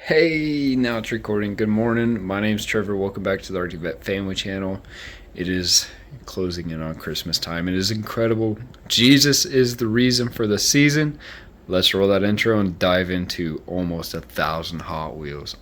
Hey, now it's recording. Good morning. My name's Trevor. Welcome back to the Vette family channel. It is closing in on Christmas time. It is incredible. Jesus is the reason for the season. Let's roll that intro and dive into almost 1,000 Hot Wheels.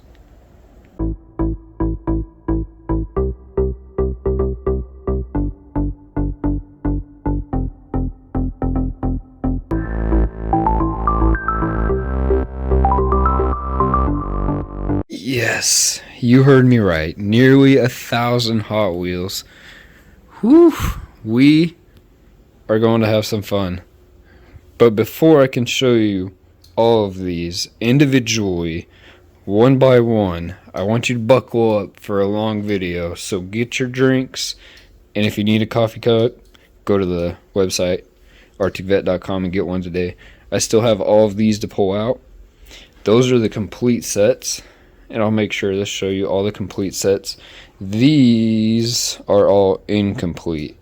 Yes, you heard me right. Nearly 1,000 Hot Wheels. Whew, we are going to have some fun. But before I can show you all of these individually, one by one, I want you to buckle up for a long video. So get your drinks, and if you need a coffee cup, go to the website, arcticvette.com, and get one today. I still have all of these to pull out. Those are the complete sets, and I'll make sure to show you all the complete sets. These are all incomplete,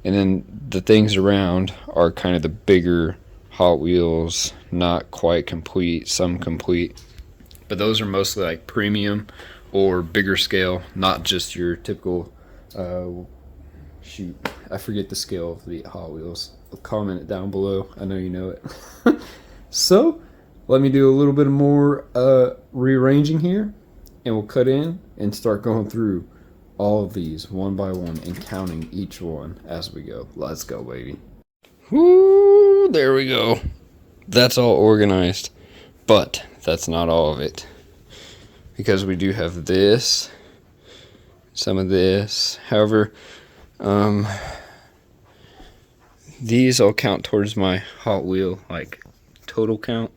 and then the things around are kind of the bigger Hot Wheels, not quite complete, some complete, but those are mostly like premium or bigger scale, not just your typical shoot, I forget the scale of the Hot Wheels. Comment it down below, I know you know it. So let me do a little bit more rearranging here, and we'll cut in and start going through all of these one by one and counting each one as we go. Let's go, baby. Woo, there we go. That's all organized, but that's not all of it, because we do have this, some of this. However, these all count towards my Hot Wheel like total count,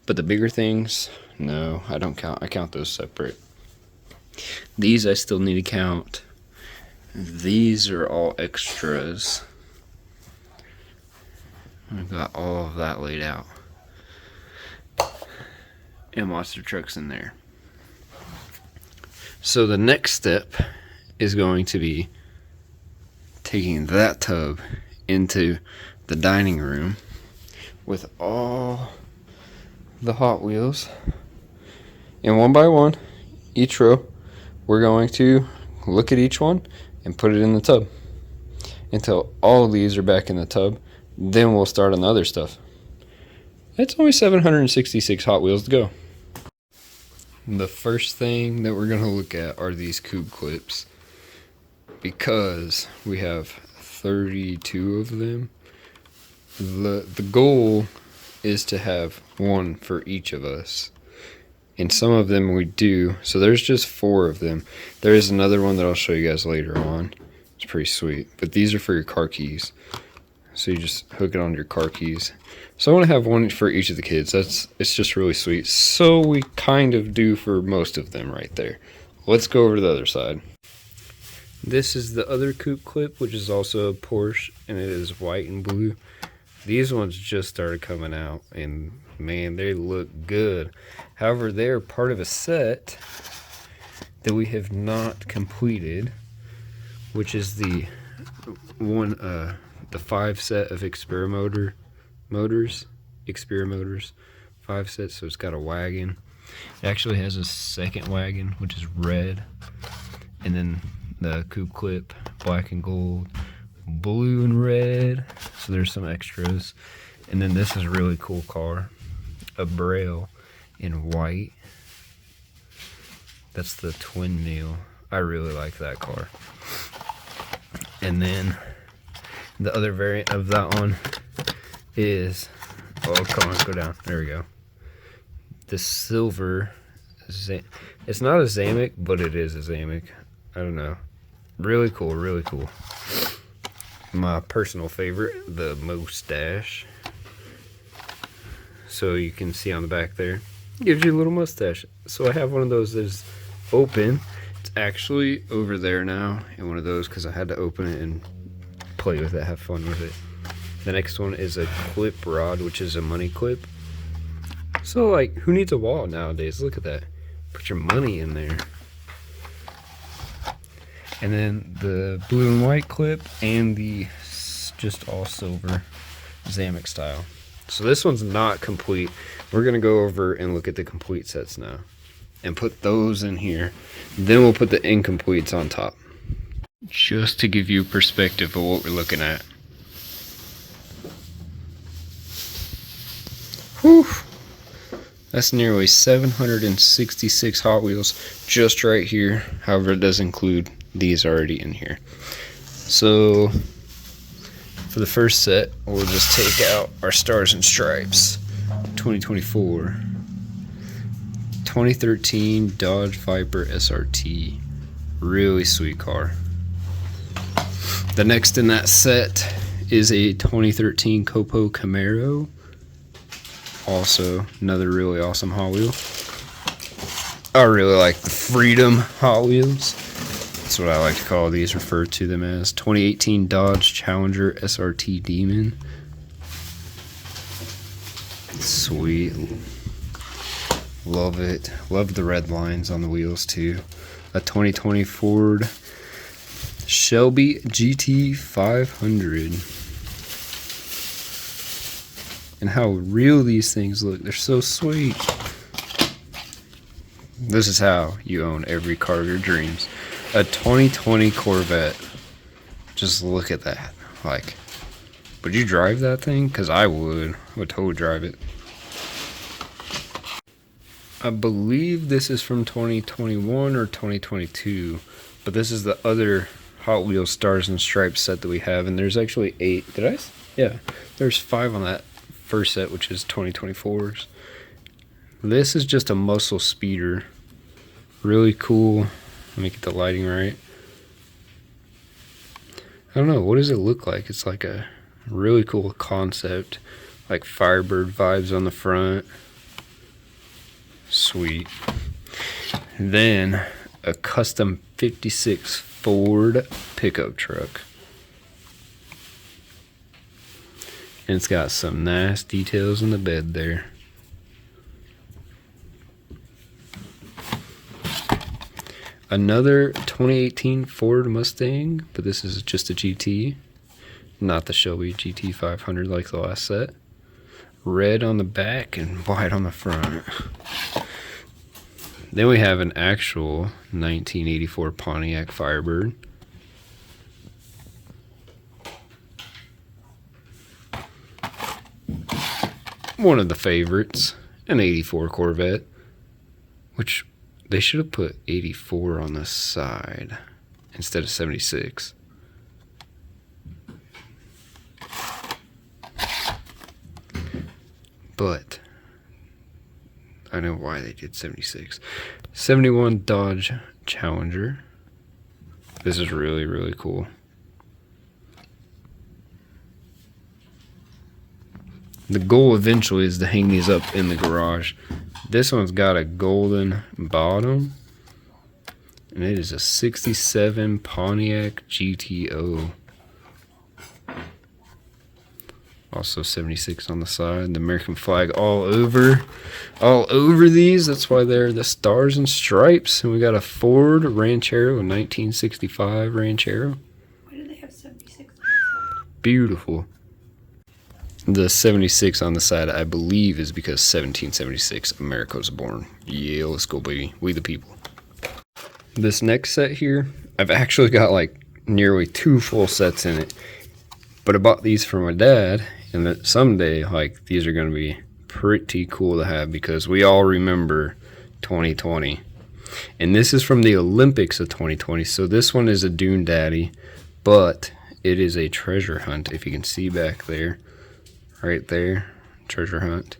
but the bigger things, no, I don't count. I count those separate. These I still need to count. These are all extras. I've got all of that laid out. And monster trucks in there. So the next step is going to be taking that tub into the dining room with all the Hot Wheels. And one by one, each row, we're going to look at each one and put it in the tub until all of these are back in the tub. Then we'll start on the other stuff. It's only 766 Hot Wheels to go. The first thing that we're going to look at are these coupe clips, because we have 32 of them. The goal is to have one for each of us, and some of them we do, so there's just 4 of them. There is another one that I'll show you guys later on. It's pretty sweet, but these are for your car keys, so you just hook it on your car keys. So I want to have one for each of the kids. It's just really sweet. So we kind of do for most of them right there. Let's go over to the other side. This is the other coupe clip, which is also a Porsche, and it is white and blue. These ones just started coming out, and man, they look good. However, they're part of a set that we have not completed, which is the 5 set of Experimotors, 5 sets. So it's got a wagon. It actually has a second wagon, which is red, and then the coupe clip, black and gold, blue and red. So there's some extras. And then this is a really cool car, a Braille in white. That's the twin meal. I really like that car. And then the other variant of that one is, oh, come on, go down. There we go. The silver, it's not a Zamek, but it is a Zamek. I don't know. Really cool, really cool. My personal favorite, the mustache. So you can see on the back there, gives you a little mustache. So I have one of those that's open. It's actually over there now in one of those because I had to open it and play with it, have fun with it. The next one is a clip rod, which is a money clip. So like, who needs a wall nowadays? Look at that. Put your money in there. And then the blue and white clip and the just all silver Zamek style. So this one's not complete. We're gonna go over and look at the complete sets now. and put those in here. Then we'll put the incompletes on top. Just to give you perspective of what we're looking at. Whew. That's nearly 766 Hot Wheels just right here. However, it does include these already in here. So for the first set, we'll just take out our Stars and Stripes 2024 2013 Dodge Viper SRT. Really sweet car. The next in that set is a 2013 Copo Camaro. Also another really awesome Hot Wheel. I really like the Freedom Hot Wheels. That's what I like to call these, refer to them as. 2018 Dodge Challenger SRT Demon. Sweet. Love it. Love the red lines on the wheels too. A 2020 Ford Shelby GT 500. And how real these things look. They're so sweet. This is how you own every car of your dreams. A 2020 Corvette. Just look at that. Like, would you drive that thing? Because I would. I would totally drive it. I believe this is from 2021 or 2022. But this is the other Hot Wheels Stars and Stripes set that we have. And there's actually 8. Did I? Yeah. There's 5 on that first set, which is 2024's. This is just a muscle speeder. Really cool. Let me get the lighting right. I don't know, what does it look like? It's like a really cool concept, like Firebird vibes on the front. Sweet. Then a custom 56 Ford pickup truck. And it's got some nice details in the bed there. Another 2018 Ford Mustang, but this is just a GT, not the Shelby GT 500 like the last set. Red on the back and white on the front. Then we have an actual 1984 Pontiac Firebird. One of the favorites, an 84 Corvette, which they should have put 84 on the side instead of 76. But I know why they did 76. 71 Dodge Challenger. This is really, really cool. The goal eventually is to hang these up in the garage. This one's got a golden bottom, and it is a 67 Pontiac GTO. Also 76 on the side. The American flag all over these. That's why they're the Stars and Stripes. And we got a Ford Ranchero, a 1965 Ranchero. Why do they have 76? Beautiful. The 76 on the side, I believe, is because 1776, America was born. Yeah, let's go, baby. We the people. This next set here, I've actually got like nearly 2 full sets in it. But I bought these for my dad, and that someday, like, these are going to be pretty cool to have because we all remember 2020. And this is from the Olympics of 2020. So this one is a Dune Daddy, but it is a treasure hunt, if you can see back there. Right there, treasure hunt.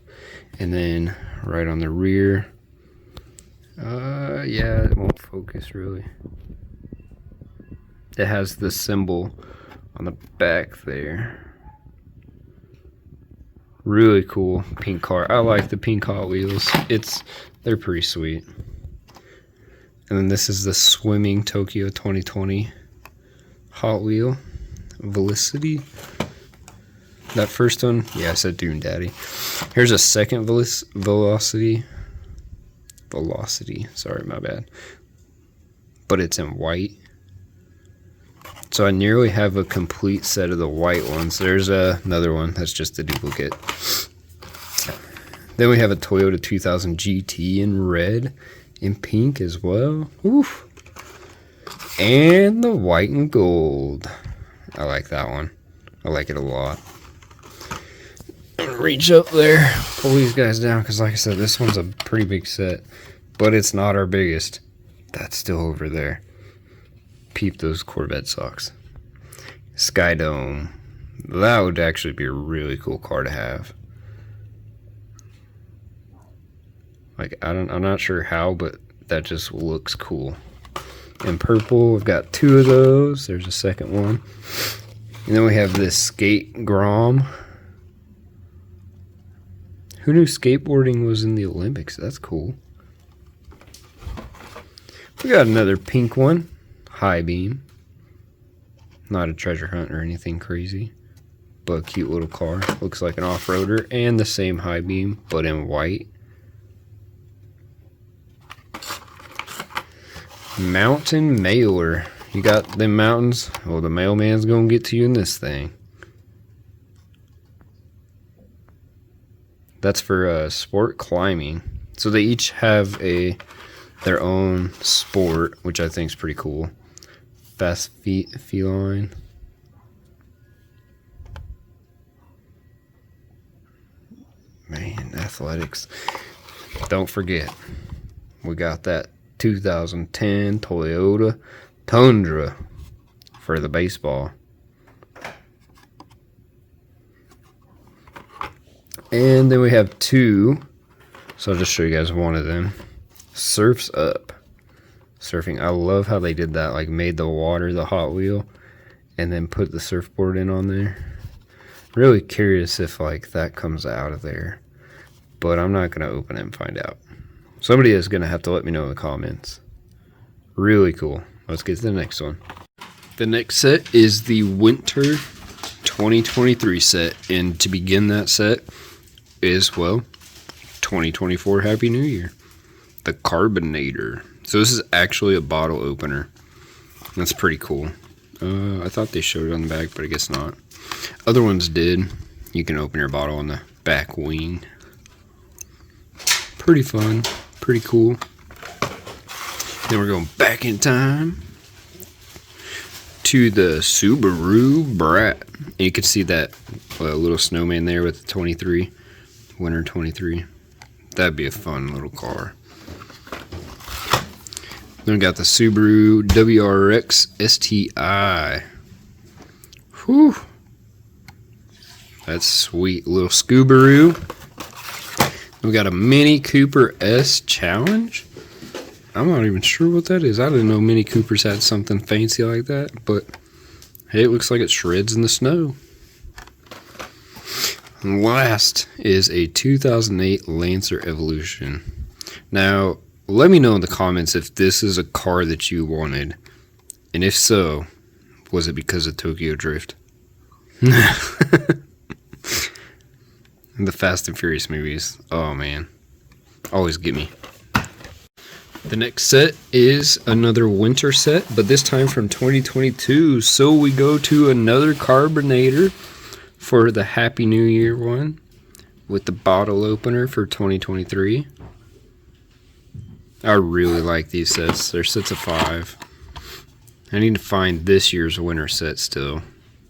And then right on the rear, yeah, it won't focus really. It has the symbol on the back there. Really cool pink car. I like the pink Hot Wheels. They're pretty sweet. And then this is the swimming Tokyo 2020 Hot Wheel Velocity. That first one, yeah, I said Dune Daddy. Here's a second Velocity. Sorry, my bad. But it's in white. So I nearly have a complete set of the white ones. There's another one that's just a duplicate. Then we have a Toyota 2000 GT in red. in pink as well. Oof. And the white and gold. I like that one. I like it a lot. I'm gonna reach up there, pull these guys down, because like I said, this one's a pretty big set, but it's not our biggest. That's still over there. Peep those Corvette socks. Sky Dome. That would actually be a really cool car to have. Like, I'm not sure how, but that just looks cool. In purple, we've got 2 of those. There's a second one. And then we have this skate Grom. Who knew skateboarding was in the Olympics? That's cool. We got another pink one. High beam. Not a treasure hunt or anything crazy, but a cute little car. Looks like an off-roader. And the same high beam, but in white. Mountain Mailer. You got them mountains? Well, the mailman's gonna get to you in this thing. That's for sport climbing. So they each have their own sport, which I think is pretty cool. Fast feline. Man, athletics. Don't forget, we got that 2010 Toyota Tundra for the baseball. And then we have 2, so I'll just show you guys one of them. Surfs Up. Surfing. I love how they did that, like made the water the Hot Wheel and then put the surfboard in on there. Really curious if like that comes out of there, but I'm not going to open it and find out. Somebody is going to have to let me know in the comments. Really cool. Let's get to the next one. The next set is the Winter 2023 set. And to begin that set is, well, 2024 Happy New Year. The Carbonator. So this is actually a bottle opener. That's pretty cool. I thought they showed it on the back, but I guess not. Other ones did. You can open your bottle on the back wing. Pretty fun. Pretty cool. Then we're going back in time to the Subaru Brat. And you can see that little snowman there with the 23. Winter 23. That'd be a fun little car. Then we got the Subaru WRX STI. Whew. That's sweet. Little Scoobaroo. We got a Mini Cooper S Challenge. I'm not even sure what that is. I didn't know Mini Coopers had something fancy like that, but hey, it looks like it shreds in the snow. And last is a 2008 Lancer Evolution. Now, let me know in the comments if this is a car that you wanted, and if so, was it because of Tokyo Drift? The Fast and Furious movies. Oh man, always get me. The next set is another winter set, but this time from 2022. So we go to another Carbonator for the Happy New Year one with the bottle opener for 2023. I really like these sets. They're sets of 5. I need to find this year's winter set still.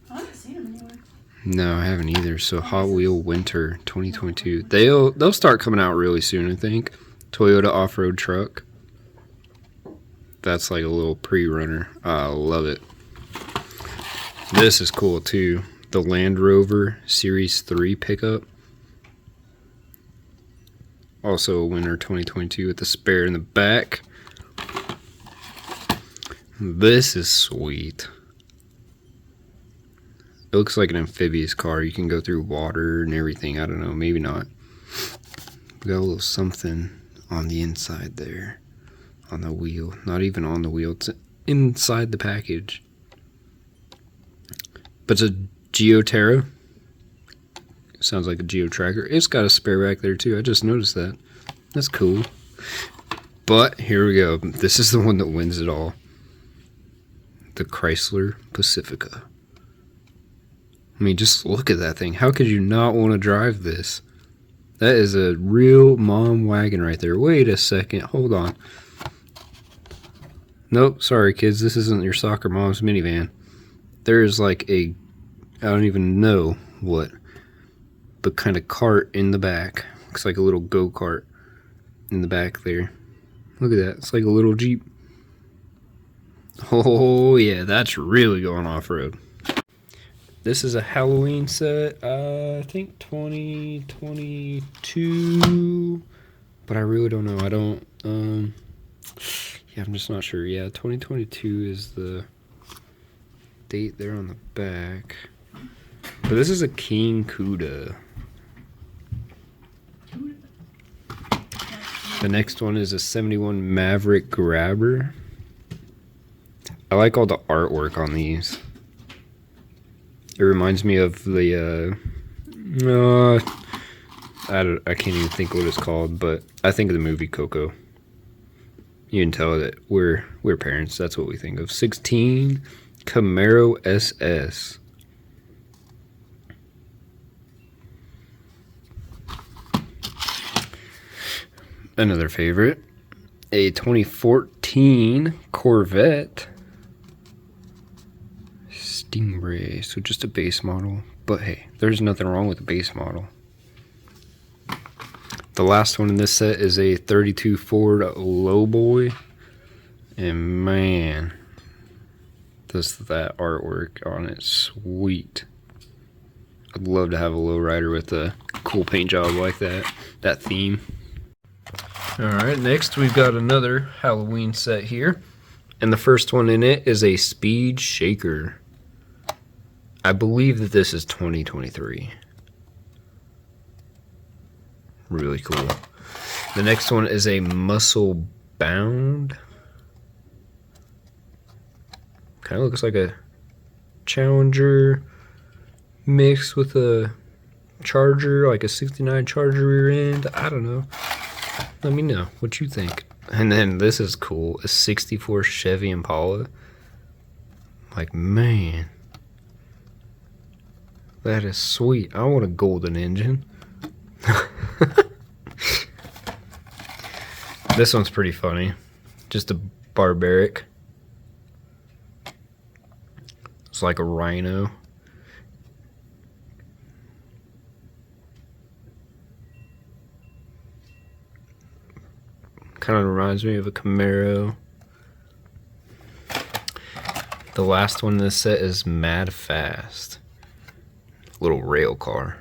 I haven't seen them anywhere. No, I haven't either. So Hot Wheel Winter 2022. They'll start coming out really soon, I think. Toyota off-road truck. That's like a little pre-runner. I love it. This is cool too. The Land Rover Series 3 pickup. Also a winter 2022 with the spare in the back. This is sweet. It looks like an amphibious car. You can go through water and everything. I don't know, maybe not. We got a little something on the inside there. On the wheel. Not even on the wheel. It's inside the package. But it's a Geoterra. Sounds like a Geo Tracker. It's got a spare back there too. I just noticed that. That's cool. But here we go. This is the one that wins it all. The Chrysler Pacifica. I mean, just look at that thing. How could you not want to drive this? That is a real mom wagon right there. Wait a second. Hold on. Nope. Sorry, kids. This isn't your soccer mom's minivan. There's like a, I don't even know what, but kind of cart in the back. Looks like a little go-kart in the back there. Look at that. It's like a little Jeep. Oh, yeah. That's really going off-road. This is a Halloween set, I think 2022, but I really don't know. I don't, yeah, I'm just not sure. Yeah, 2022 is the date there on the back. But this is a King Cuda. The next one is a 71 Maverick Grabber. I like all the artwork on these. It reminds me of the, I can't even think what it's called, but I think of the movie Coco. You can tell that we're parents. That's what we think of. 16 Camaro SS. Another favorite, a 2014 Corvette Stingray, so just a base model, but hey, there's nothing wrong with a base model. The last one in this set is a 32 Ford Lowboy, and man, does that artwork on it sweet. I'd love to have a lowrider with a cool paint job like that theme. Alright, next we've got another Halloween set here, and the first one in it is a Speed Shaker. I believe that this is 2023. Really cool. The next one is a Muscle Bound. Kind of looks like a Challenger mixed with a Charger, like a 69 Charger rear end. I don't know. Let me know what you think. And then this is cool. A 64 Chevy Impala. Like, man. That is sweet. I want a golden engine. This one's pretty funny. Just a barbaric. It's like a rhino. Kind of reminds me of a Camaro. The last one in this set is Mad Fast. Little rail car.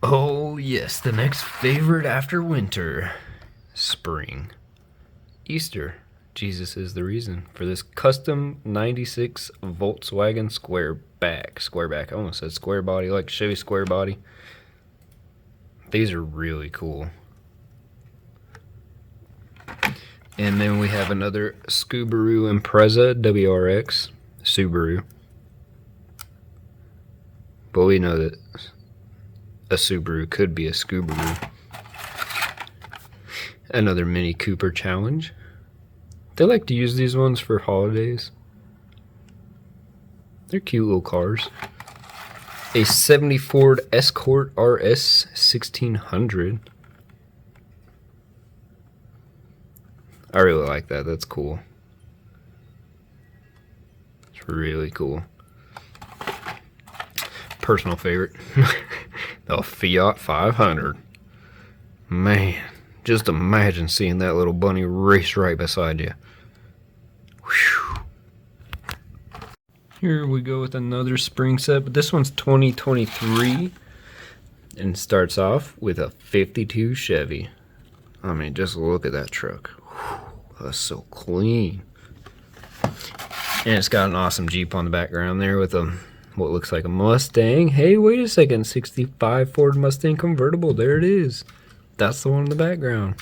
Oh yes, the next favorite after winter. Spring. Easter. Jesus is the reason for this custom 96 Volkswagen Squareback. I almost said square body, like Chevy square body. These are really cool. And then we have another Subaru Impreza WRX Subaru. But we know that a Subaru could be a Subaru. Another Mini Cooper Challenge. They like to use these ones for holidays. They're cute little cars. A 70 Ford Escort RS 1600. I really like that. That's cool. It's really cool. Personal favorite. The Fiat 500. Man, just imagine seeing that little bunny race right beside you. Whew. Here we go with another spring set, but this one's 2023 and starts off with a 52 Chevy. I mean, just look at that truck. Whew, that's so clean. And it's got an awesome Jeep on the background there with a what looks like a Mustang. Hey, wait a second, 65 Ford Mustang convertible. There it is. That's the one in the background.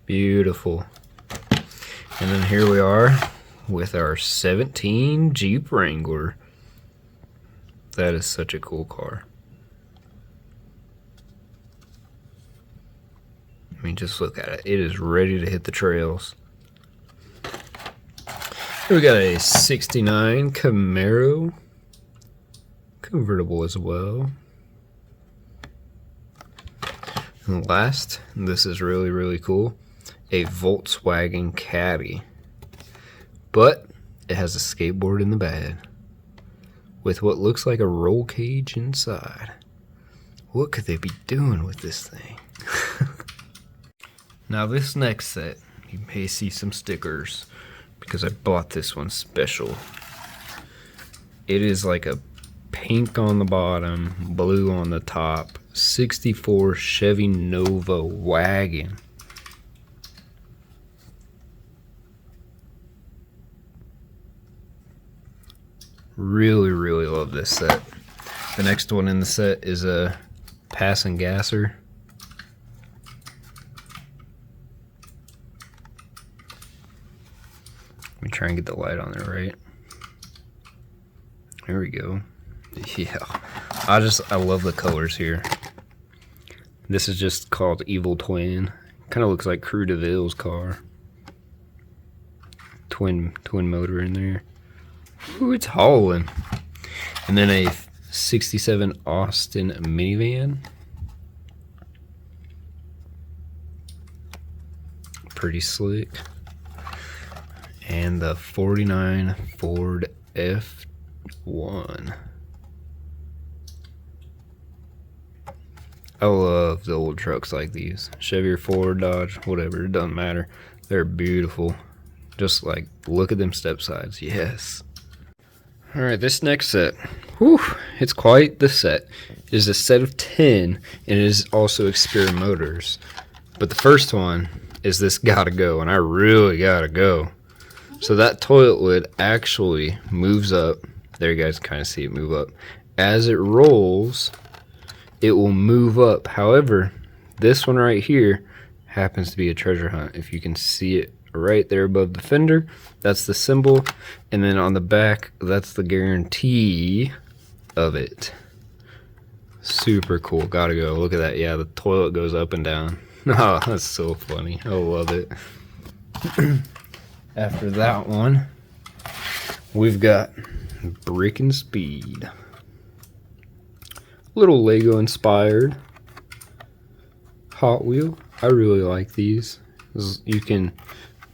Beautiful. And then here we are with our 17 Jeep Wrangler. That is such a cool car. I mean, just look at it. It is ready to hit the trails. And We got a 69 Camaro. Convertible as well. And last, this is really, really cool. A Volkswagen Caddy. But it has a skateboard in the bed. With what looks like a roll cage inside. What could they be doing with this thing? Now this next set, you may see some stickers because I bought this one special. It is like a pink on the bottom, blue on the top, 64 Chevy Nova wagon. Really, really love this set. The next one in the set is a Pass and Gasser. Let me try and get the light on there right. There we go. Yeah, I love the colors here. This is just called Evil Twin. Kind of looks like Crew DeVille's car. Twin motor in there. Ooh, it's hauling. And then a 67 Austin minivan. Pretty slick. And the 49 Ford F1. I love the old trucks like these. Chevy or Ford, Dodge, whatever, it doesn't matter. They're beautiful. Just like, look at them step sides, yes. Alright, this next set, whew, it's quite the set. It is a set of 10, and it is also Xperia Motors. But the first one is this gotta go, and I really gotta go. So that toilet lid actually moves up. There you guys kind of see it move up. As it rolls, it will move up. However, this one right here happens to be a treasure hunt. If you can see it right there above the fender, that's the symbol. And then on the back, that's the guarantee of it. Super cool. Gotta go. Look at that. Yeah, the toilet goes up and down. Oh, that's so funny. I love it. After that one, we've got Brick and Speed. Little Lego inspired Hot Wheel. I really like these. You can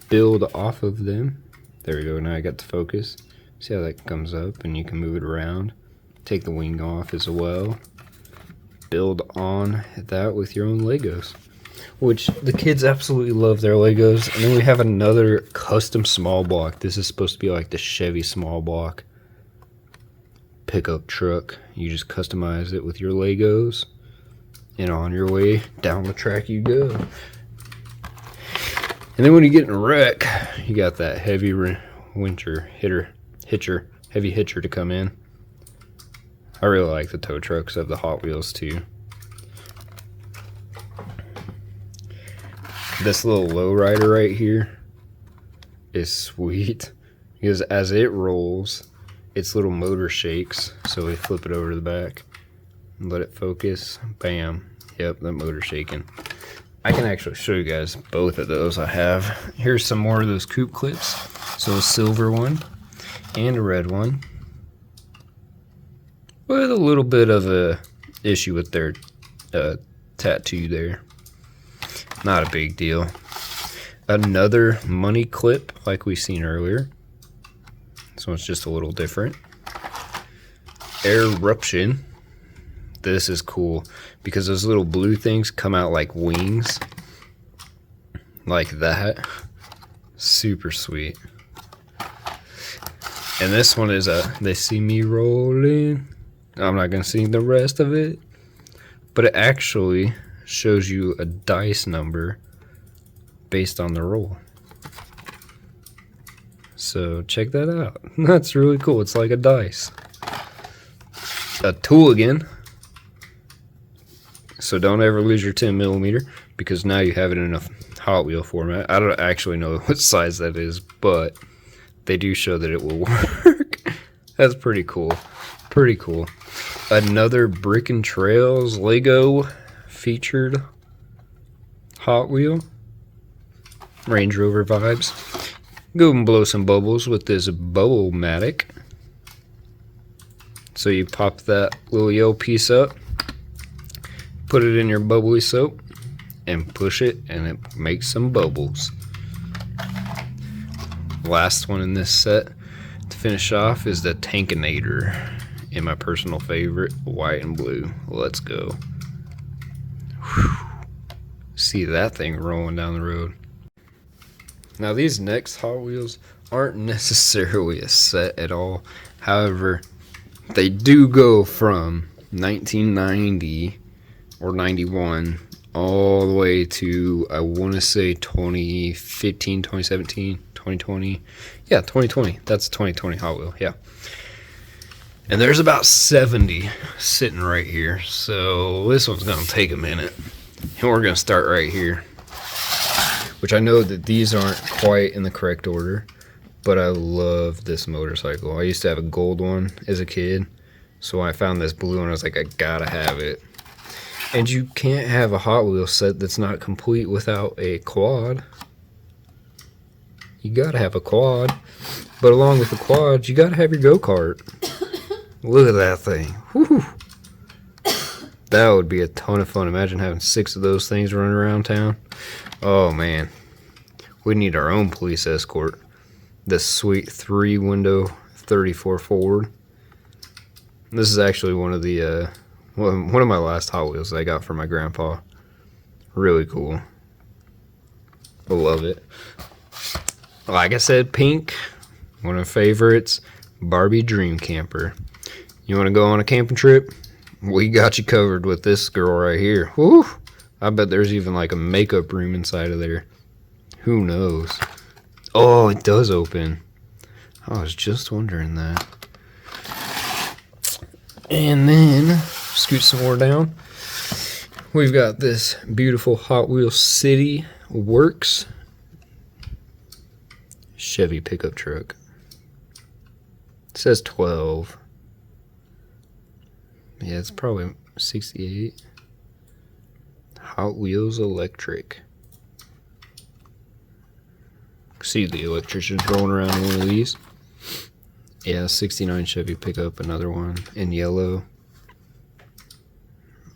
build off of them. There we go. Now I got the focus. See how that comes up, and you can move it around. Take the wing off as well. Build on that with your own Legos, which the kids absolutely love their Legos. And then we have another custom small block. This is supposed to be like the Chevy small block pickup truck. You just customize it with your Legos, and on your way down the track you go. And then when you get in a wreck, you got that heavy heavy hitcher to come in. I really like the tow trucks of the Hot Wheels too. This little lowrider right here is sweet because as it rolls, its little motor shakes. So we flip it over to the back and let it focus. Bam. Yep, that motor shaking. I can actually show you guys both of those I have. Here's some more of those coupe clips. So a silver one and a red one, with a little bit of a issue with their tattoo there. Not a big deal. Another money clip like we seen earlier. This one's just a little different. Eruption. This is cool because those little blue things come out like wings. Like that. Super sweet. And this one is They See Me Rolling. I'm not going to sing the rest of it. But it actually shows you a dice number based on the roll. So check that out. That's really cool. It's like a dice. A Tooligan. So don't ever lose your 10mm because now you have it in a Hot Wheel format. I don't actually know what size that is, but they do show that it will work. That's pretty cool. Pretty cool. Another Brick and Trails Lego featured Hot Wheel. Range Rover vibes. Go and blow some bubbles with this Bubble-matic. So you pop that little yellow piece up, put it in your bubbly soap, and push it, and it makes some bubbles. Last one in this set to finish off is the Tankinator, and my personal favorite, white and blue. Let's go. Whew. See that thing rolling down the road. Now these next Hot Wheels aren't necessarily a set at all. However, they do go from 1990 or 91 all the way to, I want to say 2015, 2017, 2020. Yeah, 2020. That's a 2020 Hot Wheel. Yeah. And there's about 70 sitting right here. So this one's going to take a minute. And we're going to start right here. Which I know that these aren't quite in the correct order, but I love this motorcycle. I used to have a gold one as a kid, so when I found this blue one, I was like, I gotta have it. And you can't have a Hot Wheels set that's not complete without a quad. You gotta have a quad, but along with the quad, you gotta have your go-kart. Look at that thing. Whew. That would be a ton of fun. Imagine having 6 of those things running around town. Oh man, we need our own police escort. This sweet 3-window 34 Ford. This is actually one of the one of my last Hot Wheels that I got from my grandpa. Really cool. I love it. Like I said, pink. One of my favorites. Barbie Dream Camper. You want to go on a camping trip? We got you covered with this girl right here. Woo! I bet there's even like a makeup room inside of there. Who knows? Oh, it does open. I was just wondering that. And then, scoot some more down. We've got this beautiful Hot Wheels City Works Chevy pickup truck. It says 12. Yeah, it's probably 68. Hot Wheels Electric. See the electricians rolling around in one of these. Yeah, 69 Chevy pickup, another one in yellow.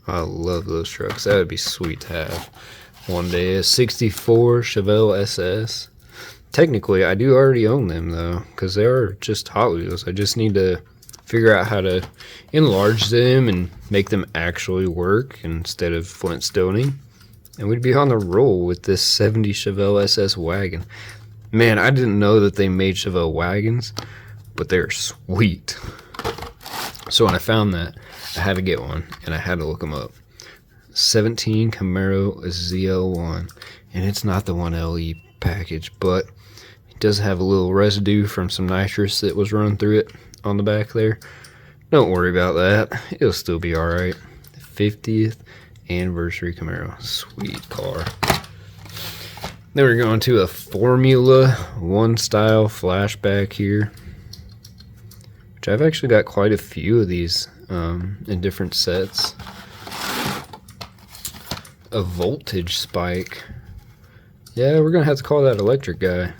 I love those trucks. That would be sweet to have one day. A 64 Chevelle SS. Technically, I do already own them though, because they are just Hot Wheels. I just need to figure out how to enlarge them and make them actually work instead of Flintstoning. And we'd be on the roll with this 70 Chevelle SS wagon. Man, I didn't know that they made Chevelle wagons, but they're sweet. So when I found that, I had to get one, and I had to look them up. 17 Camaro ZL1, and it's not the 1LE package, but it does have a little residue from some nitrous that was running through it on the back there. Don't worry about that. It'll still be alright. 50th anniversary Camaro. Sweet car. Then we're going to a Formula One style flashback here, which I've actually got quite a few of these in different sets. A voltage spike. Yeah, we're gonna have to call that electric guy.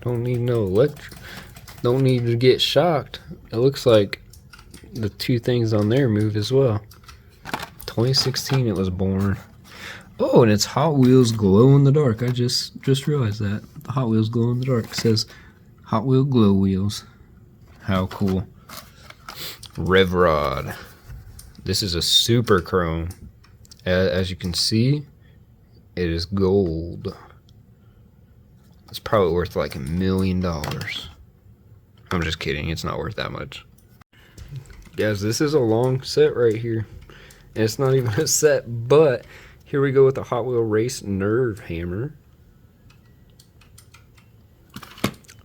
Don't need no electric. Don't need to get shocked. It looks like the 2 things on there move as well. 2016 it was born. Oh, and it's Hot Wheels glow in the dark. I just realized that. The Hot Wheels glow in the dark. It says Hot Wheel glow wheels. How cool. Rev Rod. This is a super chrome. As you can see, it is gold. It's probably worth like $1 million. I'm just kidding. It's not worth that much. Guys, this is a long set right here. And it's not even a set, but here we go with the Hot Wheel Race Nerve Hammer.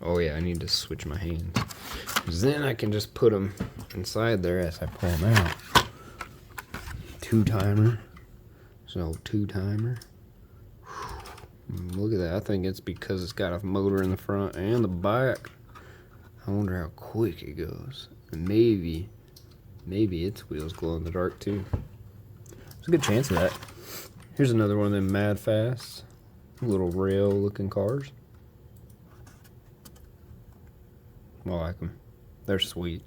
Oh yeah, I need to switch my hands. Then I can just put them inside there as I pull them out. 2-timer. So 2-timer. Look at that. I think it's because it's got a motor in the front and the back. I wonder how quick it goes. And maybe its wheels glow in the dark too. There's a good chance of that. Here's another one of them Mad Fast. Little rail looking cars. I like them. They're sweet.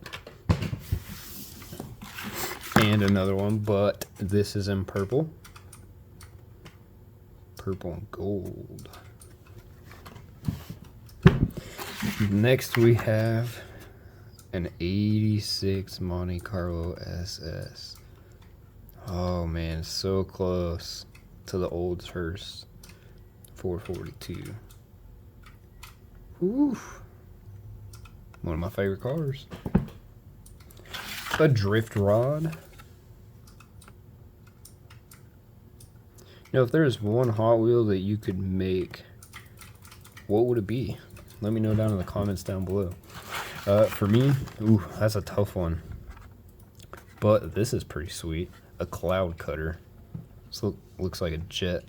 And another one, but this is in purple. Purple and gold. Next we have an 86 Monte Carlo SS. Oh man, so close to the old hearse 442. Woo! One of my favorite cars. A drift rod. Now, if there is one Hot Wheel that you could make, what would it be? Let me know down in the comments down below. For me, ooh, that's a tough one. But this is pretty sweet. A cloud cutter. This looks like a jet.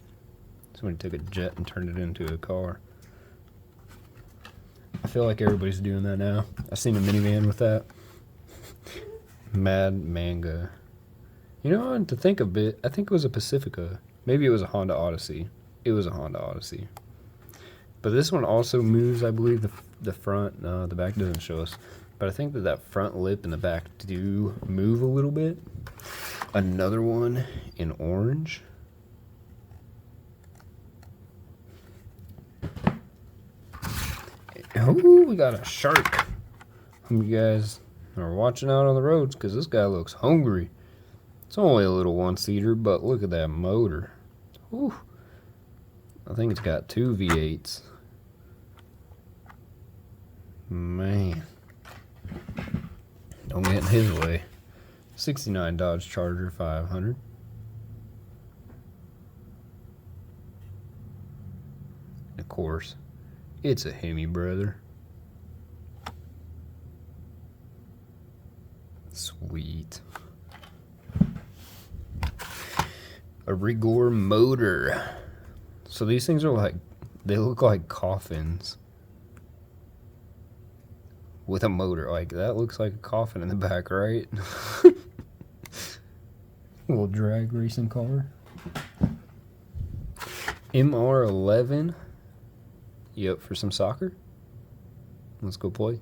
Somebody took a jet and turned it into a car. I feel like everybody's doing that now. I've seen a minivan with that. Mad Manga. You know, to think of it, I think it was a Pacifica. Maybe it was a Honda Odyssey. It was a Honda Odyssey. But this one also moves, I believe, the front. No, the back doesn't show us. But I think that front lip and the back do move a little bit. Another one in orange. Oh, we got a shark. Hope you guys are watching out on the roads because this guy looks hungry. It's only a little one-seater, but look at that motor. Whew. I think it's got 2 V8s. Man. Don't get in his way. 69 Dodge Charger 500. Of course, it's a Hemi, brother. Sweet. A Rigor motor. So these things are like, they look like coffins with a motor. Like, that looks like a coffin in the back, right? Little drag racing car. MR11. You up for some soccer? Let's go play.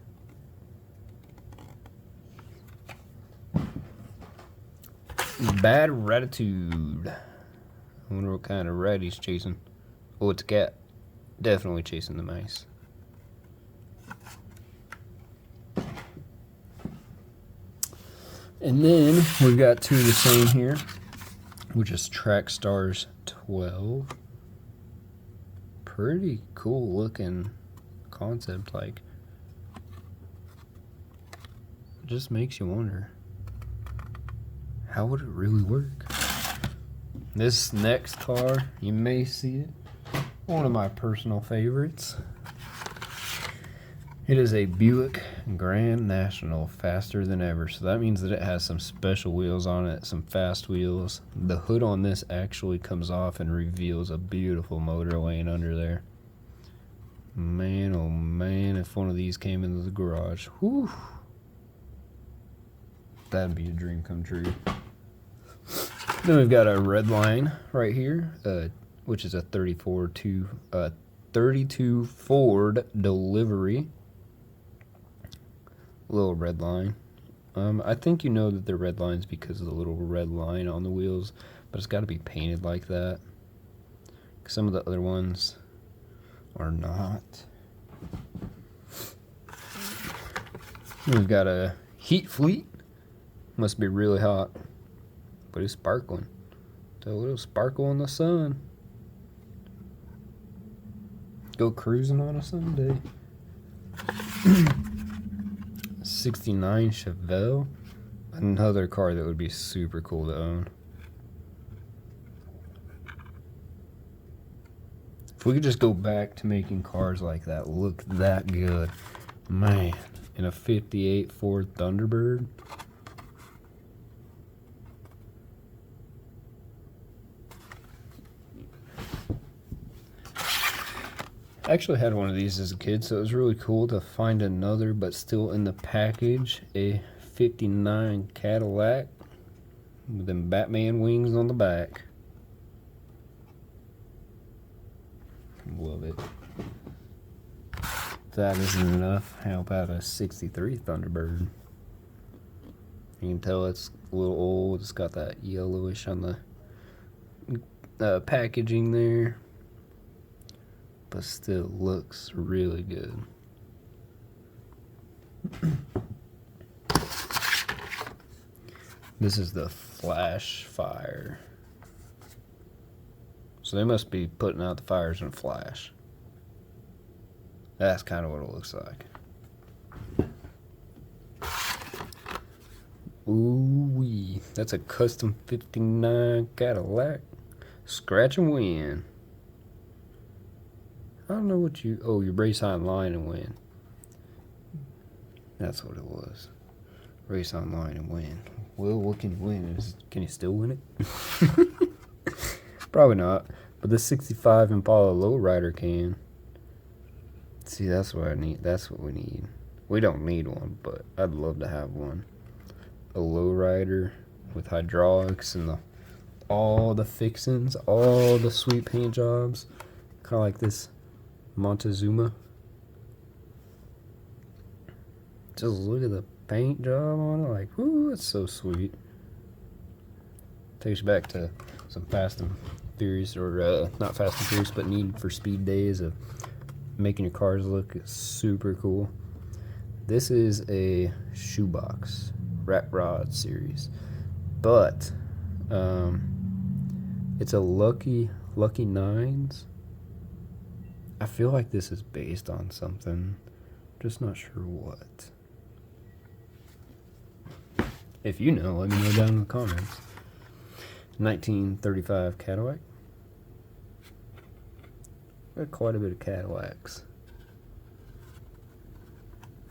Bad Ratitude. I wonder what kind of rat he's chasing. Oh, it's a cat. Definitely chasing the mice. And then we've got 2 of the same here, which is Track Stars 12. Pretty cool looking concept. Like, it just makes you wonder, how would it really work? This next car, you may see it, one of my personal favorites. It is a Buick Grand National, faster than ever. So that means that it has some special wheels on it, some fast wheels. The hood on this actually comes off and reveals a beautiful motor laying under there. Man, oh man, if one of these came into the garage, whew, that'd be a dream come true. Then we've got a red line right here, which is a 32 Ford delivery. Little red line. I think you know that they're red lines because of the little red line on the wheels, but it's got to be painted like that. Some of the other ones are not. We've got a Heat Fleet. Must be really hot, but it's sparkling. So a little sparkle in the sun. Go cruising on a Sunday. 69 Chevelle. Another car that would be super cool to own. If we could just go back to making cars like that look that good. Man, in a 58 Ford Thunderbird. I actually had one of these as a kid, so it was really cool to find another, but still in the package, a 59 Cadillac with them Batman wings on the back. Love it. If that isn't enough, how about a 63 Thunderbird? You can tell it's a little old. It's got that yellowish on the packaging there. But still looks really good. This is the Flash Fire. So they must be putting out the fires in Flash. That's kind of what it looks like. Ooh-wee. That's a custom 59 Cadillac. Scratch and win. I don't know what you... Oh, you race online and win. That's what it was. Race online and win. Well, what can you win? Can you still win it? Probably not. But the 65 Impala Lowrider can. See, that's what I need. That's what we need. We don't need one, but I'd love to have one. A lowrider with hydraulics and all the fixings, all the sweet paint jobs. Kind of like this Montezuma. Just look at the paint job on it. Like, whoo, it's so sweet. Takes you back to some Fast and Furious, or not Fast and Furious, but Need for Speed days of making your cars look super cool. This is a shoebox rat rod series, but it's a Lucky Nines. I feel like this is based on something, just not sure what. If you know, let me know down in the comments. 1935 Cadillac. Got quite a bit of Cadillacs.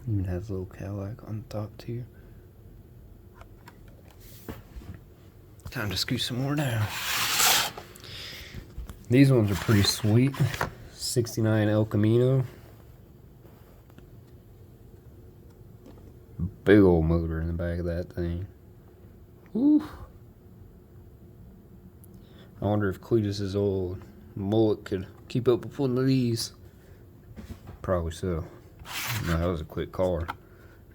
Even has a little Cadillac on the top too. Time to scoot some more down. These ones are pretty sweet. 69 El Camino. Big old motor in the back of that thing. Woo. I wonder if Cletus's old mullet could keep up with one of these. Probably so. No, that was a quick car.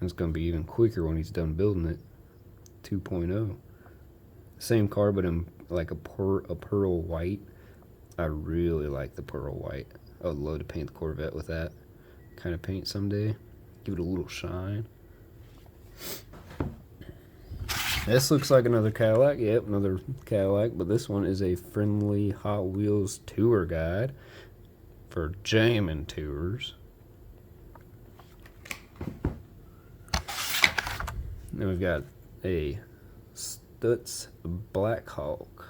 It's going to be even quicker when he's done building it. 2.0. Same car, but in like a pearl white. I really like the pearl white. I would love to paint the Corvette with that kind of paint someday. Give it a little shine. This looks like another Cadillac. Yep, another Cadillac, but this one is a friendly Hot Wheels tour guide for jamming tours. Then we've got a Stutz Black Hawk.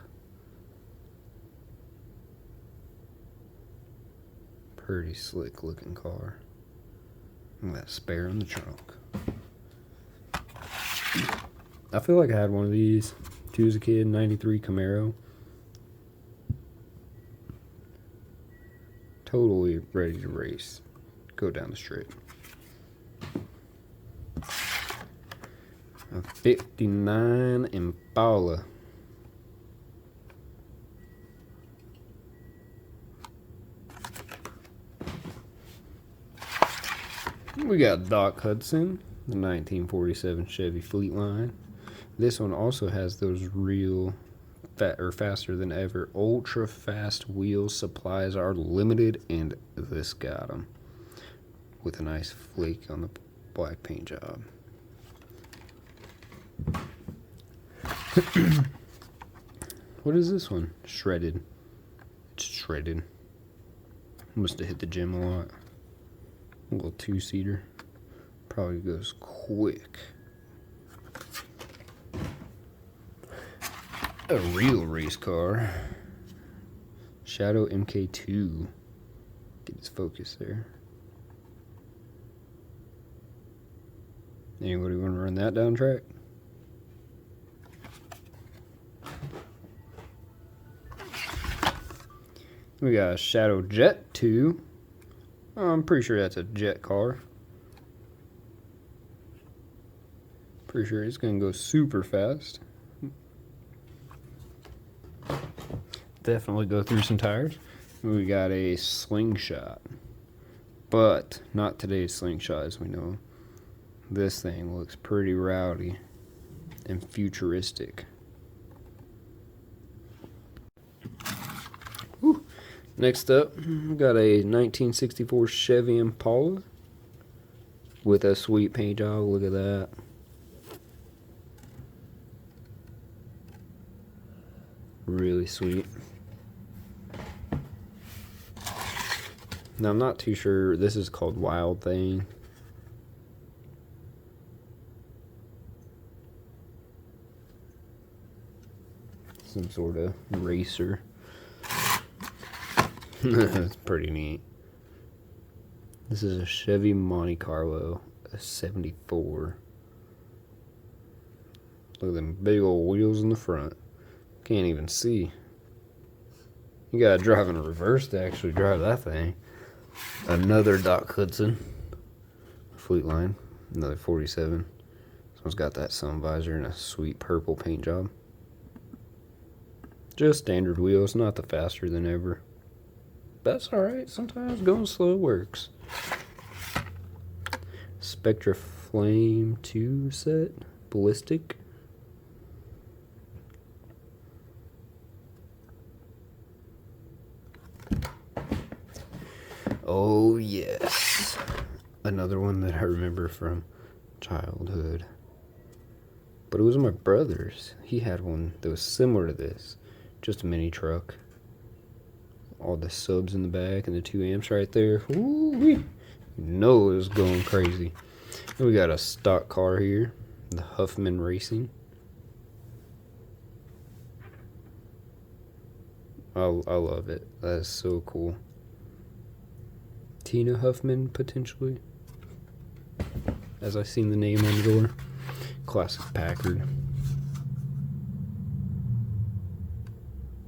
Pretty slick looking car. And that spare in the trunk. I feel like I had one of these too as a kid. 93 Camaro. Totally ready to race. Go down the strip. A 59 Impala. We got Doc Hudson, the 1947 Chevy Fleetline. This one also has those real faster than ever ultra fast wheels. Supplies are limited, and this got them with a nice flake on the black paint job. What is this one? Shredded. It's shredded. Must have hit the gym a lot. A little two-seater. Probably goes quick. A real race car. Shadow MK2. Get his focus there. Anybody want to run that down track? We got a Shadow Jet 2. I'm pretty sure that's a jet car. Pretty sure it's going to go super fast. Definitely go through some tires. We got a slingshot. But not today's slingshot as we know. This thing looks pretty rowdy and futuristic. Whew. Next up, we got a 1964 Chevy Impala with a sweet paint job. Look at that. Really sweet. Now, I'm not too sure. This is called Wild Thing. Some sort of racer. That's pretty neat. This is a Chevy Monte Carlo, a 74. Look at them big old wheels in the front. Can't even see. You gotta drive in reverse to actually drive that thing. Another Doc Hudson Fleet Line, another 47. This one's got that sun visor and a sweet purple paint job. Just standard wheels, not the faster than ever. That's alright, sometimes going slow works. Spectra Flame 2 set, ballistic. Oh yes, another one that I remember from childhood. But it was my brother's. He had one that was similar to this, just a mini truck. All the subs in the back and the 2 amps right there. Ooh-wee. You know it was going crazy. And we got a stock car here, the Huffman Racing. I love it. That is so cool. Tina Huffman, potentially, as I seen the name on the door. Classic Packard.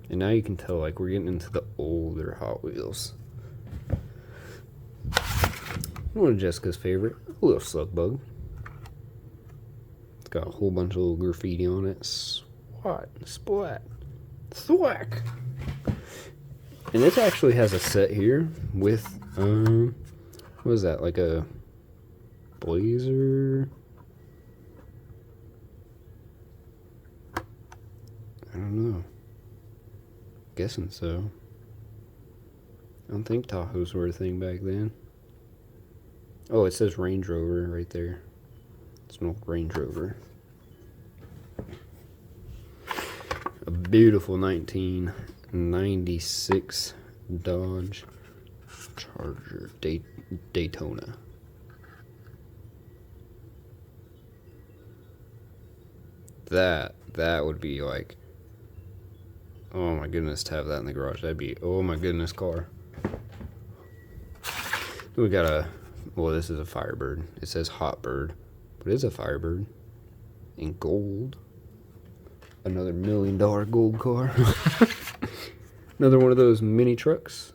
And now you can tell, like, we're getting into the older Hot Wheels. One of Jessica's favorite, a little slug bug. It's got a whole bunch of little graffiti on it. Swat, splat, thwack. And this actually has a set here with, what is that, like a blazer? I don't know. Guessing so. I don't think Tahoes were a thing back then. Oh, it says Range Rover right there. It's an old Range Rover. A beautiful 1996 Dodge Charger Daytona. That would be like, oh my goodness, to have that in the garage. That'd be, oh my goodness, car. We got a, well, this is a Firebird. It says Hot Bird, but it's a Firebird in gold. Another $1 million gold car. Another one of those mini trucks.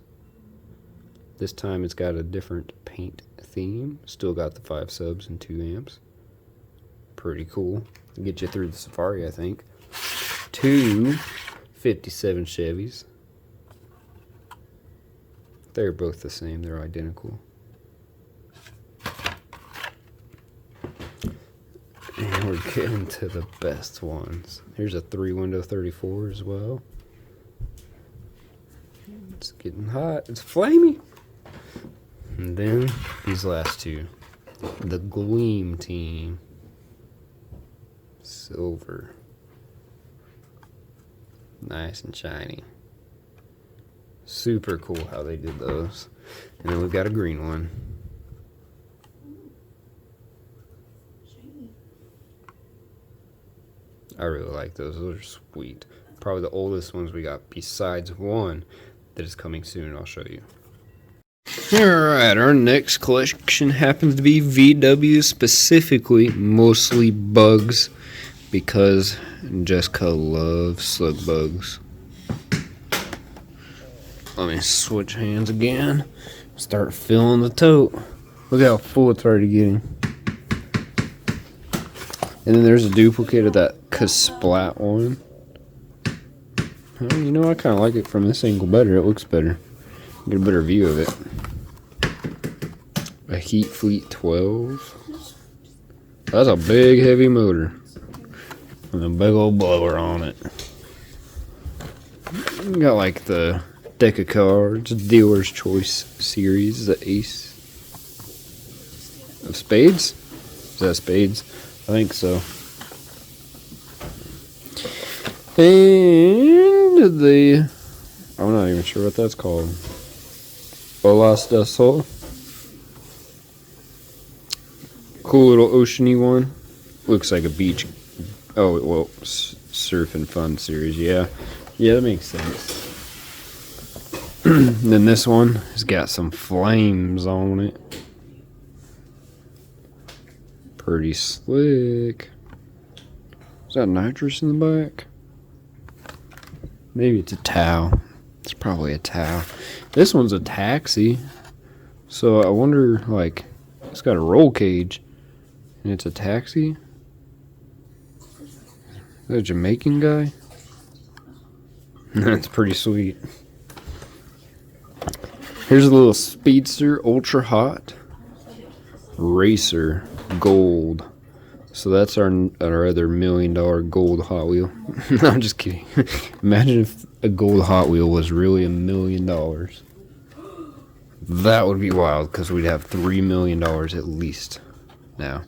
This time it's got a different paint theme. Still got the 5 subs and 2 amps. Pretty cool. Get you through the safari, I think. 2 57 Chevys. They're both the same. They're identical. And we're getting to the best ones. Here's a 3-window 34 as well. It's getting hot. It's flamey. And then these last two. The Gleam Team. Silver. Nice and shiny. Super cool how they did those. And then we've got a green one. I really like those. Those are sweet. Probably the oldest ones we got besides one that is coming soon. I'll show you. Alright, our next collection happens to be VW, specifically mostly bugs, because Jessica loves slug bugs. Let me switch hands again. Start filling the tote. Look how full it's already getting. And then there's a duplicate of that Kasplat one. Well, you know, I kind of like it from this angle better. It looks better. Get a better view of it. A Heat Fleet 12. That's a big, heavy motor. And a big old blower on it. Got like the deck of cards, Dealer's Choice series, the Ace of Spades. Is that Spades? I think so. And the, I'm not even sure what that's called. Olas del Sol. Cool little oceany one. Looks like a beach. Oh, well, surf and fun series. Yeah. Yeah, that makes sense. And then this one has got some flames on it. Pretty slick. Is that nitrous in the back? Maybe it's a towel. It's probably a towel. This one's a taxi. So I wonder, like, it's got a roll cage. And it's a taxi? Is that a Jamaican guy? That's pretty sweet. Here's a little Speedster Ultra Hot Racer Gold. So that's our other $1 million gold Hot Wheel. No, I'm just kidding. Imagine if a gold Hot Wheel was really $1 million. That would be wild because we'd have $3 million at least now.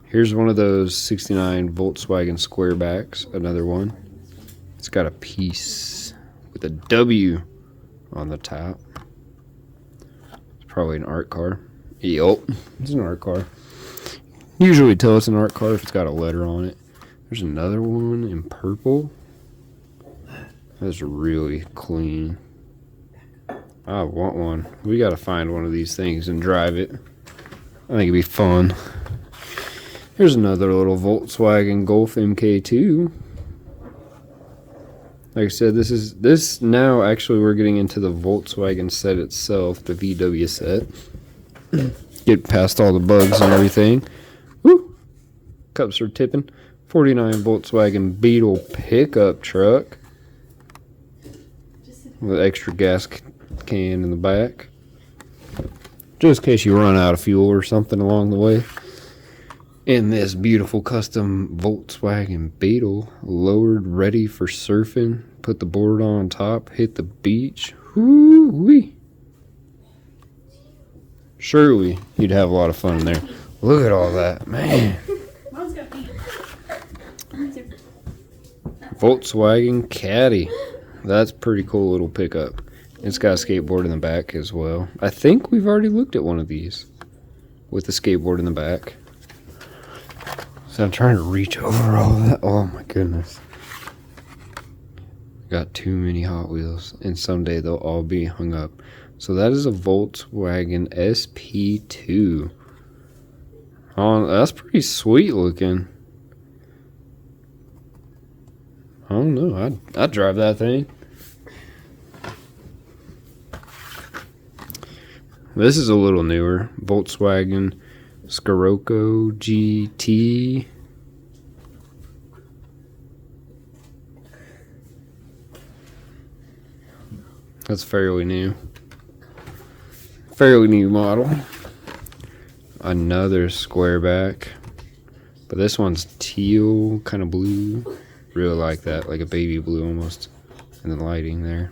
Here's one of those 69 Volkswagen Squarebacks. Another one. It's got a piece with a W on the top. It's probably an art car. Yup, it's an art car. Usually tell it's an art car if it's got a letter on it. There's another one in purple. That's really clean. I want one. We gotta find one of these things and drive it. I think it'd be fun. Here's another little Volkswagen Golf MK2. Like I said, this now actually we're getting into the Volkswagen set itself, the VW set. Get past all the bugs and everything. Woo! Cups are tipping. 49 Volkswagen Beetle pickup truck with extra gas can in the back, just in case you run out of fuel or something along the way. In this beautiful custom Volkswagen Beetle, lowered, ready for surfing. Put the board on top, hit the beach. Woo-wee! Surely you'd have a lot of fun in there. Look at all that, man. Mom's got feet. Volkswagen Caddy. That's a pretty cool little pickup. It's got a skateboard in the back as well. I think we've already looked at one of these with the skateboard in the back. So I'm trying to reach over all that. Oh my goodness. Got too many Hot Wheels, and someday they'll all be hung up. So that is a Volkswagen SP2. Oh, that's pretty sweet looking. I don't know. I'd drive that thing. This is a little newer. Volkswagen Scirocco GT. That's fairly new. Fairly new model. Another squareback. But this one's teal, kind of blue. Really like that, like a baby blue almost. And the lighting there.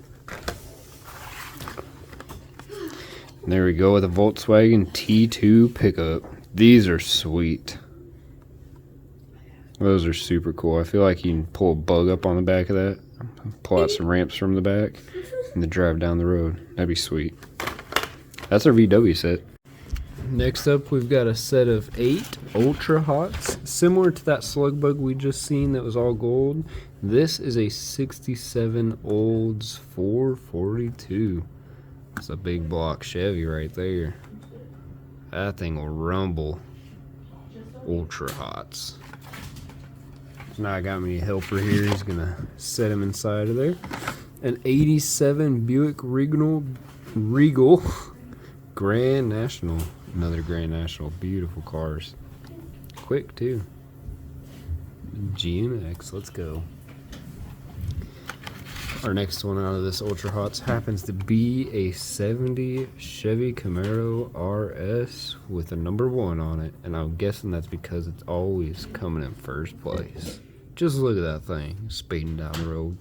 And there we go with a Volkswagen T2 pickup. These are sweet. Those are super cool. I feel like you can pull a bug up on the back of that. Pull out some ramps from the back. And then drive down the road. That'd be sweet. That's our VW set. Next up, we've got a set of 8 Ultra Hots. Similar to that slug bug we just seen that was all gold. This is a 67 Olds 442. It's a big block Chevy right there. That thing will rumble. Ultra Hots. So now I got me a helper here. He's gonna set him inside of there. An 87 Buick Regal Grand National. Another Grand National. Beautiful cars. Quick too. GMX. Let's go. Our next one out of this Ultra Hots happens to be a 70 Chevy Camaro RS with a number 1 on it. And I'm guessing that's because it's always coming in first place. Just look at that thing speeding down the road.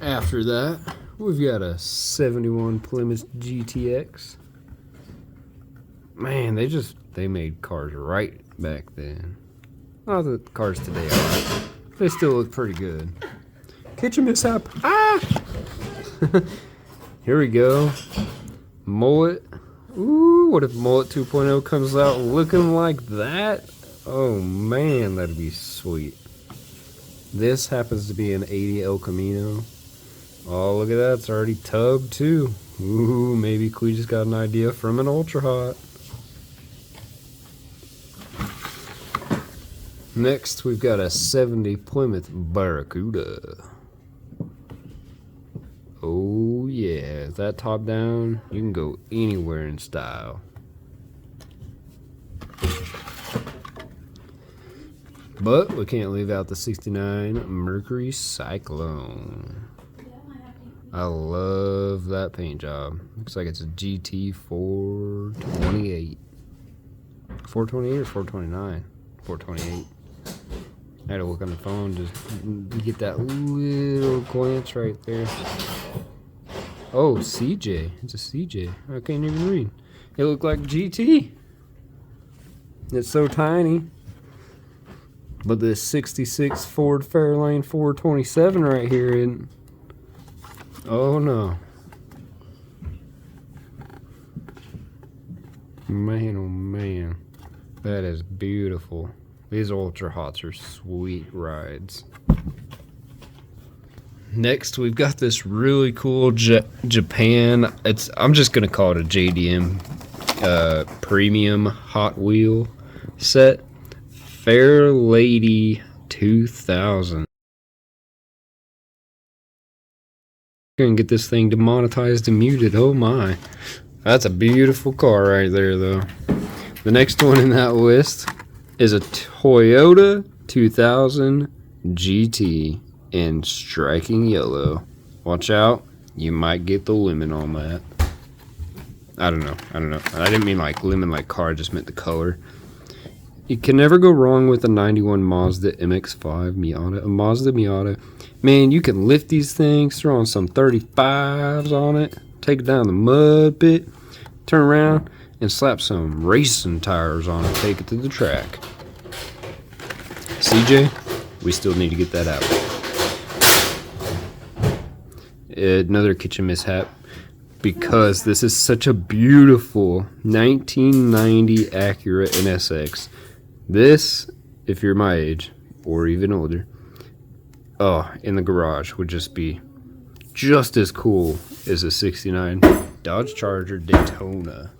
After that, we've got a 71 Plymouth GTX. Man, they made cars right back then. Not that the cars today are. They still look pretty good. Kitchen mishap. Ah! Here we go. Mullet. Ooh, what if Mullet 2.0 comes out looking like that? Oh man, that'd be sweet. This happens to be an 80 El Camino. Oh, look at that. It's already tubbed too. Ooh, maybe Quee just got an idea from an Ultra Hot. Next, we've got a 70 Plymouth Barracuda. Oh yeah, that top down, you can go anywhere in style. But we can't leave out the 69 Mercury Cyclone. I love that paint job. Looks like it's a GT 428. 428 or 429? 428. I had to look on the phone just to get that little glance right there. Oh, CJ. It's a CJ. I can't even read. It looked like GT. It's so tiny. But this 66 Ford Fairlane 427 right here isn't. Oh no. Man, oh man. That is beautiful. These Ultra Hots are sweet rides. Next, we've got this really cool Japan. I'm just gonna call it a JDM premium Hot Wheel set. Fair Lady 2000. Gonna get this thing demonetized and muted. Oh my. That's a beautiful car right there, though. The next one in that list is a Toyota 2000 GT in striking yellow. Watch out, you might get the lemon on that. I don't know. I didn't mean like lemon like car, I just meant the color. You can never go wrong with a 91 Mazda MX-5 Miata. A Mazda Miata. Man, you can lift these things, throw on some 35s on it, take it down the mud pit, turn around, and slap some racing tires on it, take it to the track. CJ, we still need to get that out. Another kitchen mishap, because this is such a beautiful 1990 Acura NSX. This, if you're my age, or even older, in the garage would just be just as cool as a 69 Dodge Charger Daytona.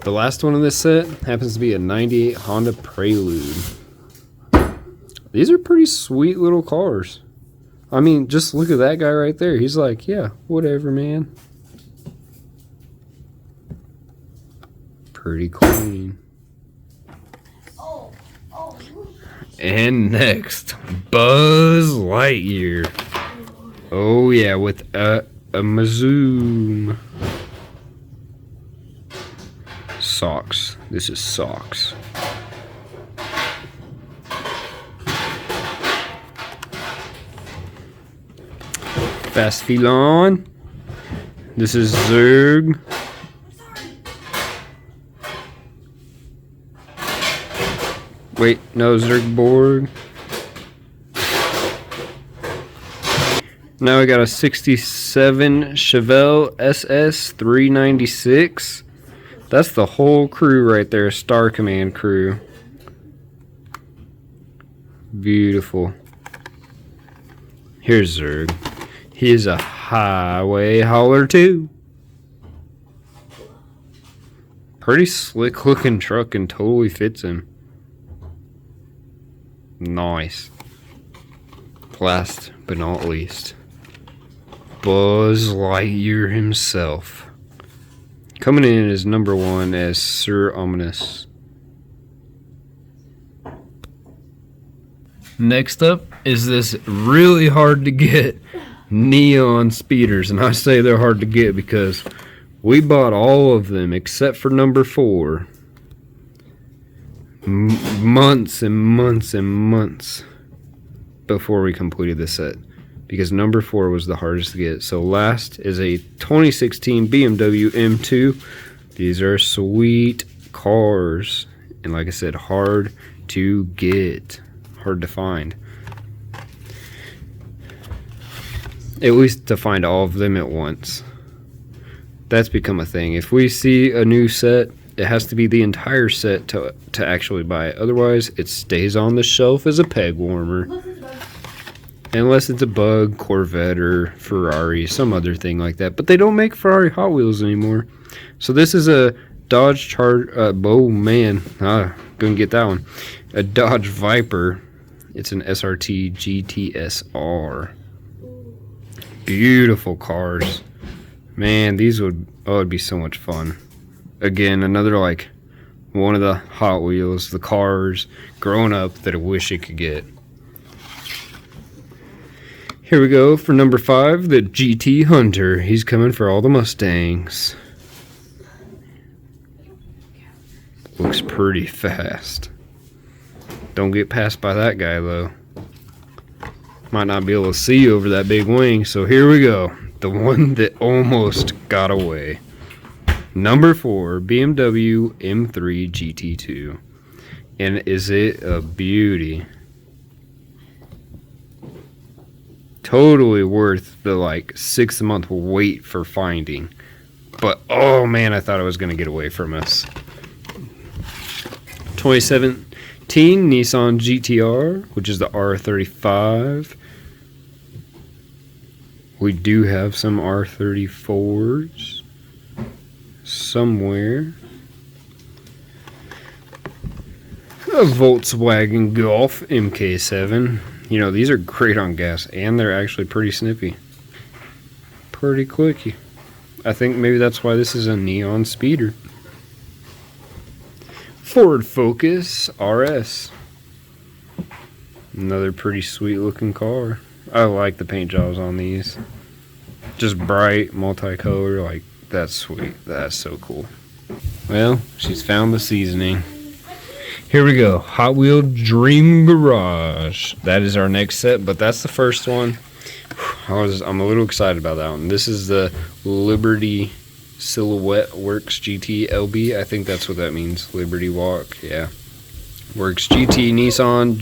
The last one in this set happens to be a 98 Honda Prelude. These are pretty sweet little cars. I mean, just look at that guy right there. He's like, yeah, whatever, man. Pretty clean. And next, Buzz Lightyear. Oh yeah, with a Mazoom. Socks. This is socks. Fast Felon. This is Zerg. Wait, no, Zergborg. Now we got a 67 Chevelle SS 396. That's the whole crew right there, Star Command crew. Beautiful. Here's Zerg. He is a highway hauler too. Pretty slick looking truck and totally fits him. Nice. Last but not least, Buzz Lightyear himself. Coming in as number 1 as Sir Ominous. Next up is this really hard to get neon speeders. And I say they're hard to get because we bought all of them except for number 4. Months and months and months before we completed this set. Because number 4 was the hardest to get. So last is a 2016 BMW M2. These are sweet cars. And like I said, hard to get. Hard to find. At least to find all of them at once. That's become a thing. If we see a new set, it has to be the entire set to actually buy it. Otherwise, it stays on the shelf as a peg warmer. Unless it's a Bug, Corvette, or Ferrari, some other thing like that. But they don't make Ferrari Hot Wheels anymore. So this is a Dodge Charger. Oh man, couldn't get that one. A Dodge Viper. It's an SRT GTSR. Beautiful cars. Man, these would be so much fun. Again, another like one of the Hot Wheels, the cars growing up that I wish it could get. Here we go for number 5, the GT Hunter. He's coming for all the Mustangs. Looks pretty fast. Don't get passed by that guy though. Might not be able to see over that big wing. So here we go. The one that almost got away. Number 4, BMW M3 GT2. And is it a beauty? Totally worth the like 6-month wait for finding. But oh man, I thought it was going to get away from us. 2017 Nissan GTR, which is the R35. We do have some R34s somewhere. A Volkswagen Golf MK7. You know, these are great on gas, and they're actually pretty snippy. Pretty quickie. I think maybe that's why this is a neon speeder. Ford Focus RS. Another pretty sweet looking car. I like the paint jobs on these. Just bright, multicolor, like that's sweet. That's so cool. Well, she's found the seasoning. Here we go. Hot Wheel Dream Garage. That is our next set, but that's the first one. I'm a little excited about that one. This is the Liberty Silhouette Works GT LB. I think that's what that means. Liberty Walk. Yeah. Works GT Nissan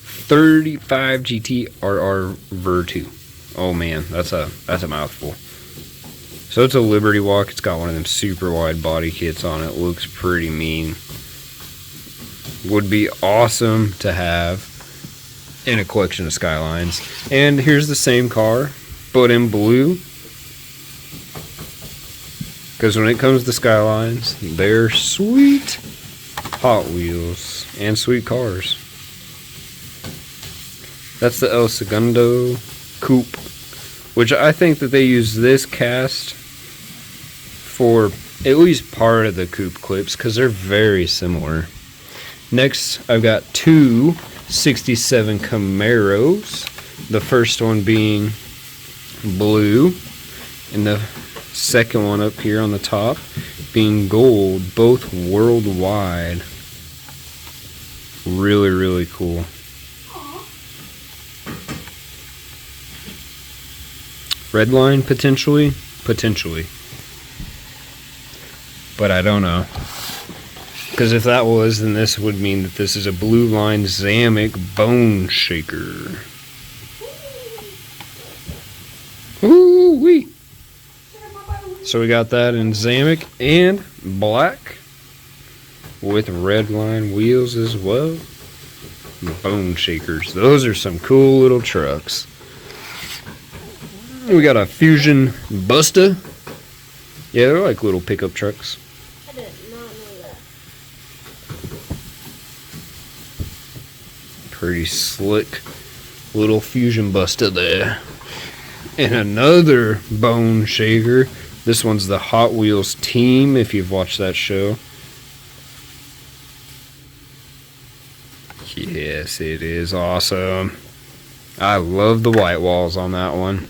35 GT RR Ver2. Oh man, that's a mouthful. So it's a Liberty Walk. It's got one of them super wide body kits on it. Looks pretty mean. Would be awesome to have in a collection of Skylines. And here's the same car, but in blue. Because when it comes to Skylines, they're sweet Hot Wheels and sweet cars. That's the El Segundo Coupe, which I think that they use this cast for at least part of the coupe clips because they're very similar. Next, I've got 2 67 Camaros. The first one being blue, and the second one up here on the top being gold, both worldwide. Really, really cool. Red line, potentially. But I don't know. Because if that was, then this would mean that this is a blue line Zamek Bone Shaker. Ooh-wee. So we got that in Zamek and black with red line wheels as well. Bone Shakers. Those are some cool little trucks. We got a Fusion Busta. Yeah, they're like little pickup trucks. I did not know that. Pretty slick little Fusion Busta there. And another Bone Shaker. This one's the Hot Wheels Team, if you've watched that show. Yes, it is awesome. I love the white walls on that one.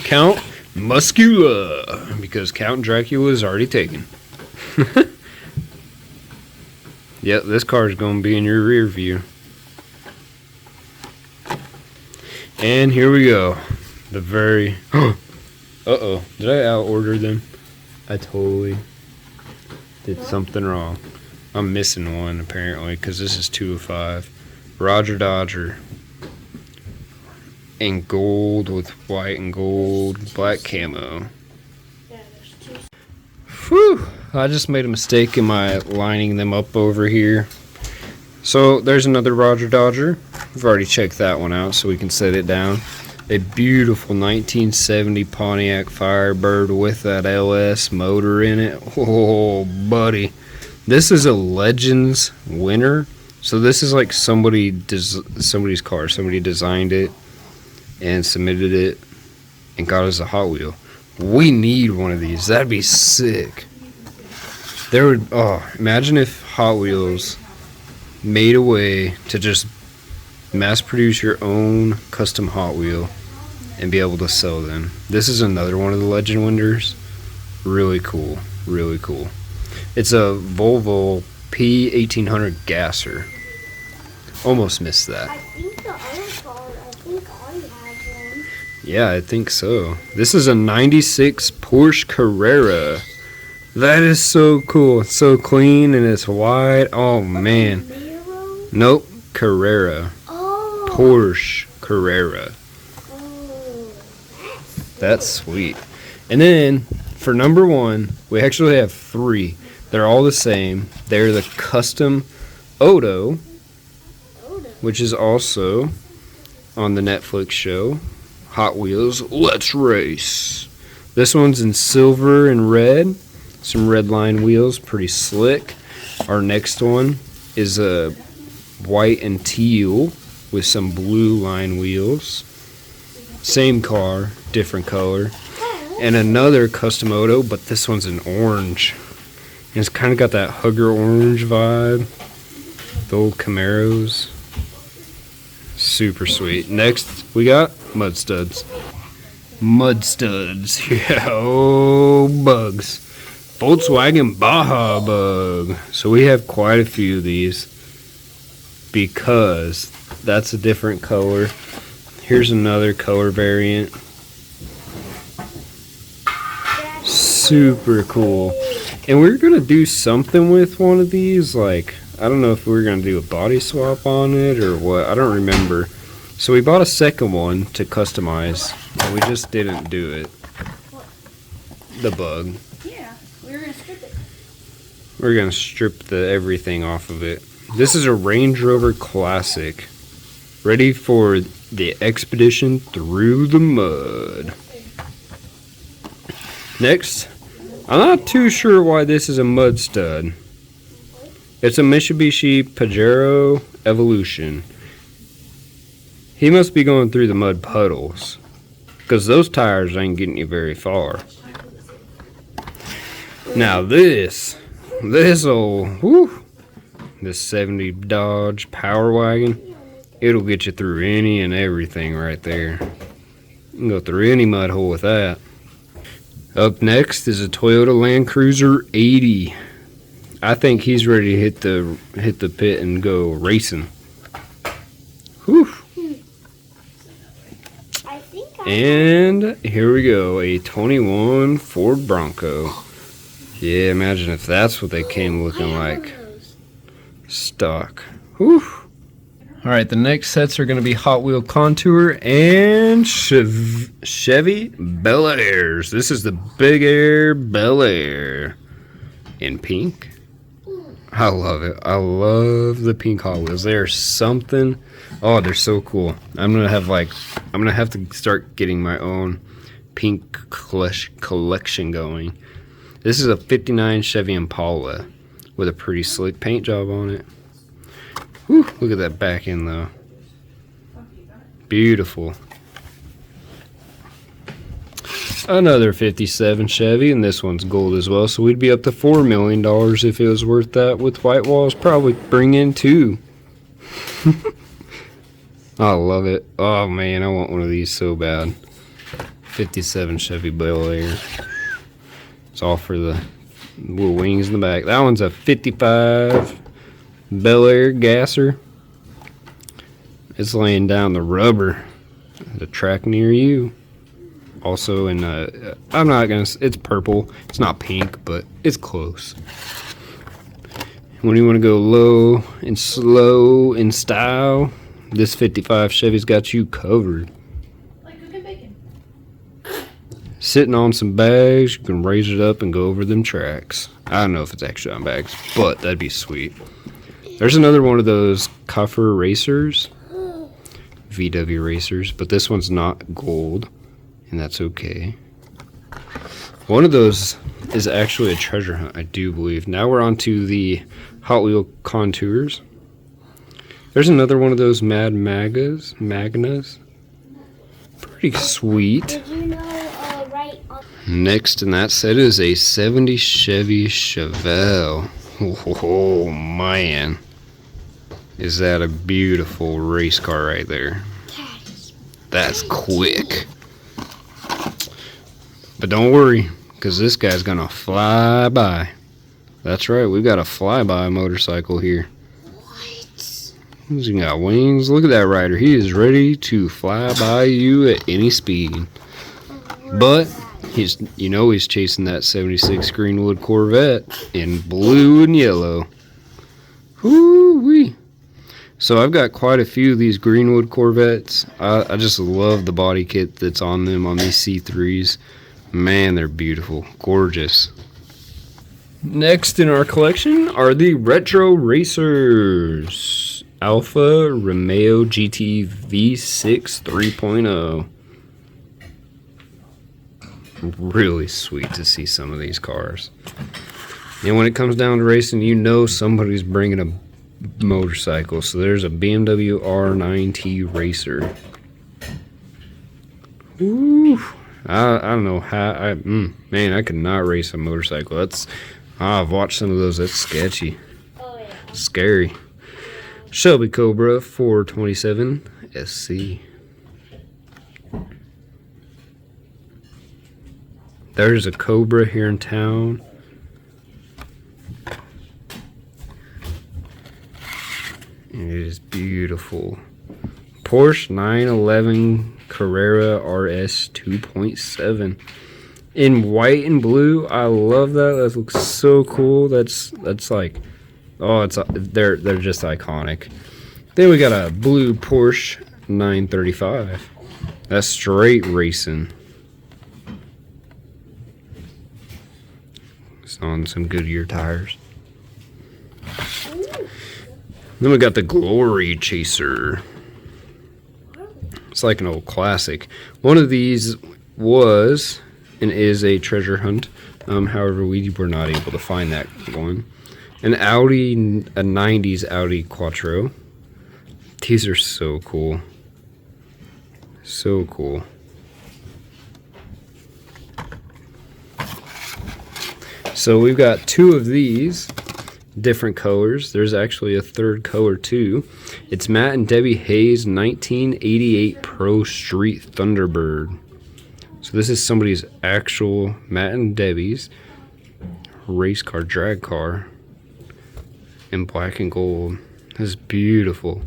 Count Muscula, because Count Dracula is already taken. Yep, this car is going to be in your rear view. And here we go. The very... Uh-oh. Did I out-order them? I totally did something wrong. I'm missing one, apparently, because this is 2 of 5. Roger Dodger. In gold with white and gold. Black camo. Yeah, there's 2. Whew. I just made a mistake in my lining them up over here. So there's another Roger Dodger. We've already checked that one out, so we can set it down. A beautiful 1970 Pontiac Firebird with that LS motor in it. Oh, buddy. This is a Legends winner. So this is like somebody's car. Somebody designed it and submitted it and got us a Hot Wheel. We need one of these. That'd be sick. Imagine if Hot Wheels made a way to just mass produce your own custom Hot Wheel and be able to sell them. This is another one of the Legend winners. Really cool. Really cool. It's a Volvo P1800 gasser. Almost missed that. I think the other car, I think Audi has one. Yeah, I think so. This is a 96 Porsche Carrera. That is so cool. It's so clean and it's wide. Oh, man. Nero? Nope. Carrera. Oh. Porsche Carrera. Oh. That's sweet. And then, for number 1, we actually have 3. They're all the same. They're the custom Odo, which is also on the Netflix show Hot Wheels Let's Race. This one's in silver and red. Some red line wheels, pretty slick. Our next one is a white and teal with some blue line wheels. Same car, different color. And another custom Odo, but this one's in orange. And it's kind of got that Hugger orange vibe. The old Camaros. Super sweet. Next, we got Mud Studs. Mud Studs. Yeah, oh, bugs. Volkswagen Baja Bug. So we have quite a few of these because that's a different color. Here's another color variant. Super cool. And we're going to do something with one of these. Like, I don't know if we're going to do a body swap on it or what. I don't remember. So we bought a second one to customize. And we just didn't do it. The bug. Yeah, we were gonna strip it. We're going to strip the everything off of it. This is a Range Rover Classic. Ready for the expedition through the mud. Next, I'm not too sure why this is a mud stud. It's a Mitsubishi Pajero Evolution. He must be going through the mud puddles, because those tires ain't getting you very far. Now this old, this 70 Dodge Power Wagon, it'll get you through any and everything right there. You can go through any mud hole with that. Up next is a Toyota Land Cruiser 80. I think he's ready to hit the pit and go racing. Whew. And here we go, a 21 Ford Bronco. Yeah, imagine if that's what they came looking like. Stock. Whew. Alright, the next sets are going to be Hot Wheel Contour and Chevy Bel Airs. This is the Big Air Bel Air in pink. I love it. I love the pink Hot Wheels. They are something. Oh, they're so cool. I'm gonna have to start getting my own pink collection going. This is a 59 Chevy Impala with a pretty slick paint job on it. Whew, look at that back end though. Beautiful. Another 57 Chevy, and this one's gold as well, so we'd be up to $4 million if it was worth that. With white walls, probably bring in 2. I love it. Oh man, I want one of these so bad. 57 Chevy Bel Air. It's all for the little wings in the back. That one's a 55 Bel Air gasser. It's laying down the rubber. The track near you. Also in I'm not gonna. It's purple. It's not pink, but it's close. When you want to go low and slow in style, this 55 Chevy's got you covered. Like cooking bacon. Sitting on some bags, you can raise it up and go over them tracks. I don't know if it's actually on bags, but that'd be sweet. There's another one of those Cuffer racers, VW racers, but this one's not gold, and that's okay. One of those is actually a treasure hunt, I do believe. Now we're on to the Hot Wheel Contours. There's another one of those Mad Magnas. Pretty sweet. Did you know right on Next in that set is a 70 Chevy Chevelle. Oh man. Is that a beautiful race car right there? That's quick. But don't worry, because this guy's gonna fly by. That's right, we've got a flyby motorcycle here. what? He's got wings. Look at that rider. He is ready to fly by you at any speed. But he's chasing that 76 Greenwood Corvette in blue and yellow. Woo-wee. So I've got quite a few of these Greenwood Corvettes. I just love the body kit that's on them on these C3s. Man, they're beautiful. Gorgeous. Next in our collection are the Retro Racers. Alfa Romeo GT V6 3.0. Really sweet to see some of these cars. And when it comes down to racing, you know somebody's bringing a motorcycle. So there's a BMW R9T Racer. Woo! I don't know how. Man, I could not race a motorcycle. I've watched some of those. That's sketchy. Oh yeah. Scary. Shelby Cobra 427 SC. There's a Cobra here in town. And it is beautiful. Porsche 911 Carrera RS 2.7 in white and blue. I love that. That looks so cool. That's like, oh, they're just iconic. Then we got a blue Porsche 935. That's straight racing. It's on some Goodyear tires. Then we got the Glory Chaser. It's like an old classic. One of these was and is a treasure hunt. However, we were not able to find that one. A 90s Audi Quattro. These are so cool. So cool. So we've got two of these. Different colors. There's actually a third color too. It's Matt and Debbie Hayes 1988 Pro Street Thunderbird. So this is somebody's actual Matt and Debbie's race car, drag car in black and gold. This is beautiful.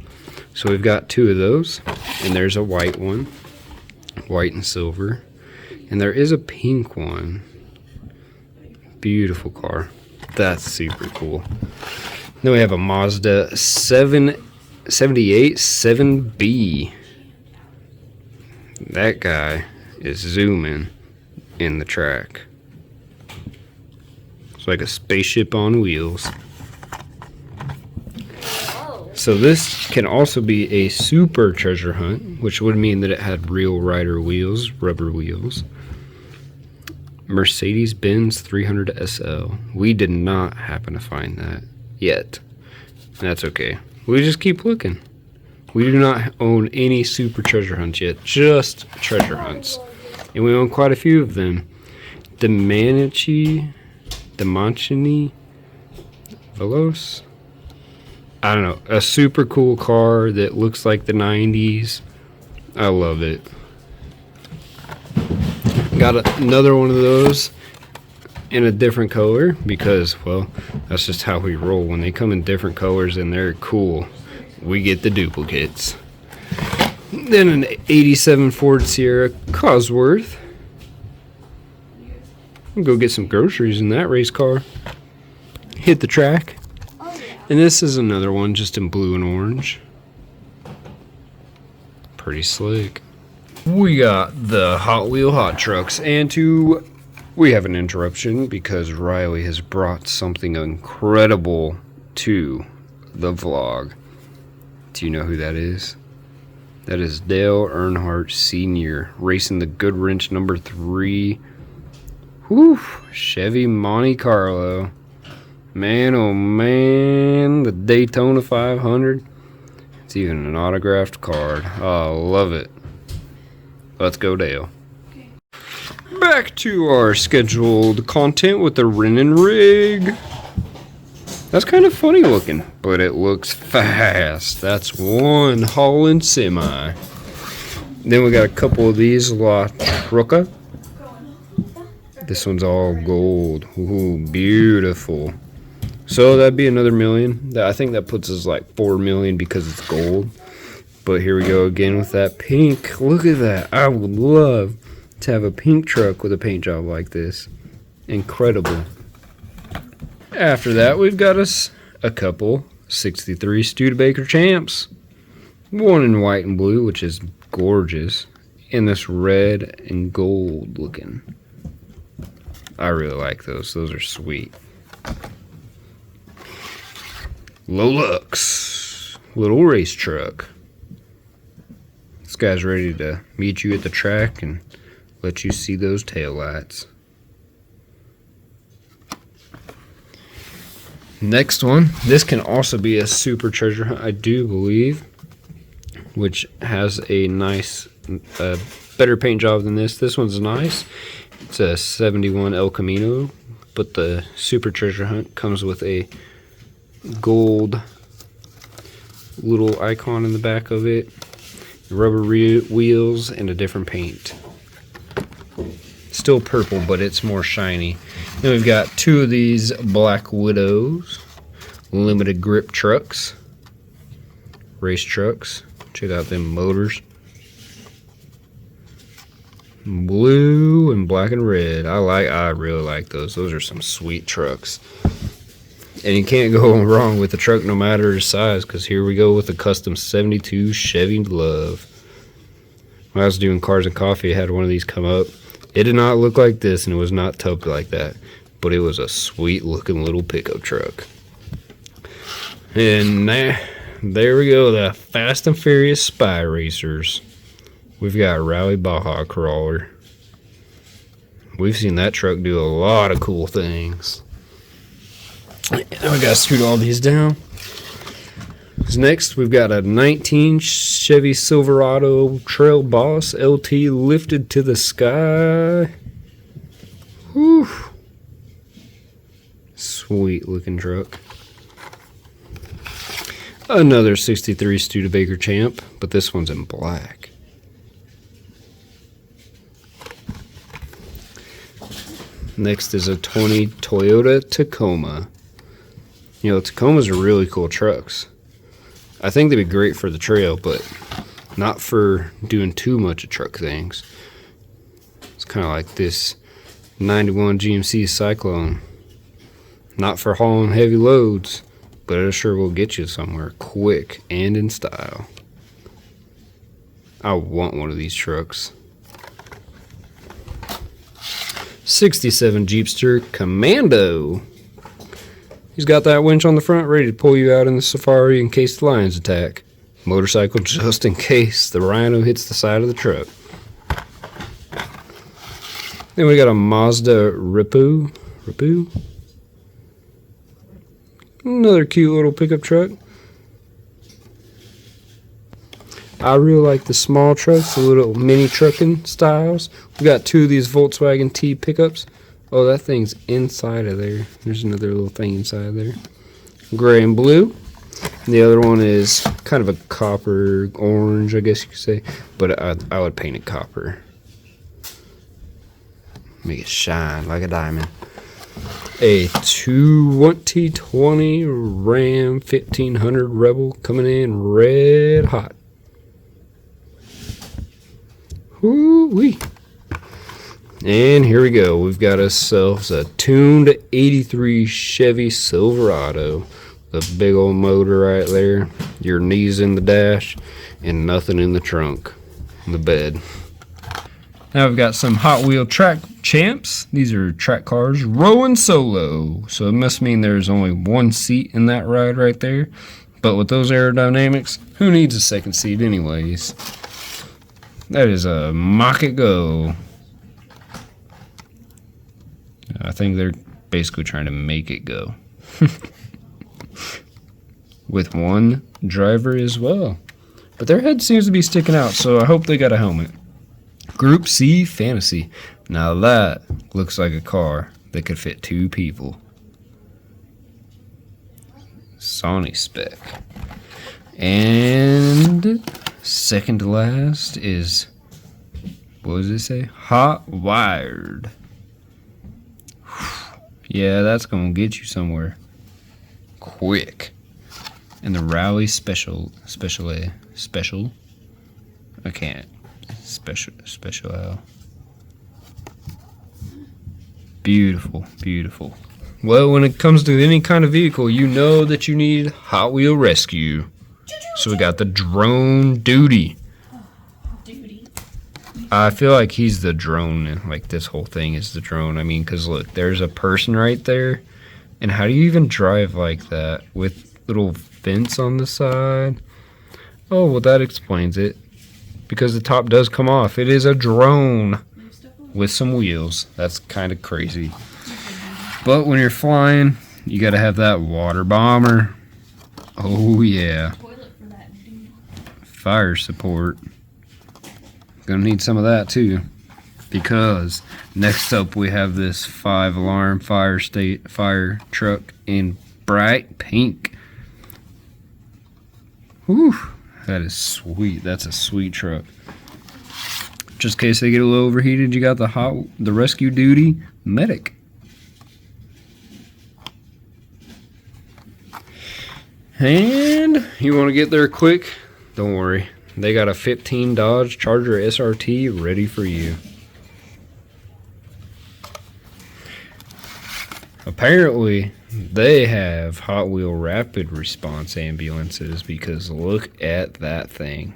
So we've got two of those, and there's a white one, white and silver, and there is a pink one. Beautiful car. That's super cool. Then we have a Mazda 778 7B. That guy is zooming in the track. It's like a spaceship on wheels. So this can also be a super treasure hunt, which would mean that it had real rider wheels, rubber wheels. Mercedes-Benz 300 SL. We did not happen to find that yet. That's okay. We just keep looking. We do not own any super treasure hunts yet, just treasure hunts. And we own quite a few of them. The Mancini Veloce. I don't know, a super cool car that looks like the 90s. I love it. Got another one of those in a different color because, well, that's just how we roll. When they come in different colors and they're cool, we get the duplicates. Then an 87 Ford Sierra Cosworth. I'll go get some groceries in that race car. Hit the track. Oh yeah. And this is another one just in blue and orange. Pretty slick. We got the Hot Wheel Hot Trucks, and we have an interruption because Riley has brought something incredible to the vlog. Do you know who that is? That is Dale Earnhardt Sr. racing the Goodwrench number 3 Chevy Monte Carlo. Man, oh man, the Daytona 500. It's even an autographed card. Oh, I love it. Let's go, Dale. Back to our scheduled content with the Renin rig. That's kind of funny looking, but it looks fast. That's one Holland semi. Then we got a couple of these La Trucca. This one's all gold. Ooh, beautiful. So that'd be another million. I think that puts us like 4 million because it's gold. But here we go again with that pink. Look at that. I would love to have a pink truck with a paint job like this. Incredible. After that, we've got us a couple 63 Studebaker Champs. One in white and blue, which is gorgeous. And this red and gold looking. I really like those. Those are sweet. Lolux. Little race truck. This guy's ready to meet you at the track and let you see those taillights. Next one. This can also be a super treasure hunt, I do believe, which has a nice, better paint job than this. This one's nice. It's a 71 El Camino, but the super treasure hunt comes with a gold little icon in the back of it, rubber wheels, and a different paint. Still purple, but it's more shiny. Then we've got two of these Black Widows, limited grip trucks, race trucks. Check out them motors. Blue and black and red. I really like those. Those are some sweet trucks. And you can't go wrong with the truck no matter the size, because here we go with the custom 72 Chevy Love. When I was doing Cars and Coffee, I had one of these come up. It did not look like this, and it was not tubbed like that, but it was a sweet looking little pickup truck. And there we go, the Fast and Furious Spy Racers. We've got Rally Baja Crawler. We've seen that truck do a lot of cool things. And we gotta scoot all these down. Next, we've got a 19 Chevy Silverado Trail Boss LT lifted to the sky. Whew. Sweet looking truck. Another 63 Studebaker Champ, but this one's in black. Next is a 20 Toyota Tacoma. You know, Tacomas are really cool trucks. I think they'd be great for the trail, but not for doing too much of truck things. It's kind of like this 91 GMC Cyclone. Not for hauling heavy loads, but it sure will get you somewhere quick and in style. I want one of these trucks. 67 Jeepster Commando. He's got that winch on the front ready to pull you out in the Safari in case the lions attack. Motorcycle just in case the Rhino hits the side of the truck. Then we got a Mazda Ripu. Another cute little pickup truck. I really like the small trucks, the little mini trucking styles. We got two of these Volkswagen T pickups. Oh, that thing's inside of there. There's another little thing inside of there. Gray and blue. The other one is kind of a copper orange, I guess you could say, but I would paint it copper. Make it shine like a diamond. A 2020 Ram 1500 Rebel coming in red hot. Woo-wee. And here we go. We've got ourselves a tuned 83 Chevy Silverado. The big old motor right there. Your knees in the dash and nothing in the trunk. The bed. Now we've got some Hot Wheel track champs. These are track cars rowing solo. So it must mean there's only one seat in that ride right there. But with those aerodynamics, who needs a second seat anyways? That is a Mock It Go. I think they're basically trying to make it go. With one driver as well. But their head seems to be sticking out, so I hope they got a helmet. Group C Fantasy. Now that looks like a car that could fit 2 people. Sony spec. And second to last is, what does it say? Hot Wired. Yeah, that's gonna get you somewhere quick. And the Rally Special. I can't. Special. Beautiful, beautiful. Well, when it comes to any kind of vehicle, you know that you need Hot Wheel Rescue. So we got the Drone Duty. I feel like he's the drone. Like this whole thing is the drone. I mean, because look, there's a person right there. And how do you even drive like that with little fence on the side? Oh, well, that explains it. Because the top does come off. It is a drone with some wheels. That's kind of crazy. But when you're flying, you got to have that water bomber. Oh, yeah. Fire support. Gonna need some of that too. Because next up we have this 5-alarm fire truck in bright pink. Whew. That is sweet. That's a sweet truck. Just in case they get a little overheated, you got the Rescue Duty Medic. And you want to get there quick? Don't worry. They got a 15 Dodge Charger SRT ready for you. Apparently, they have Hot Wheel rapid response ambulances because look at that thing.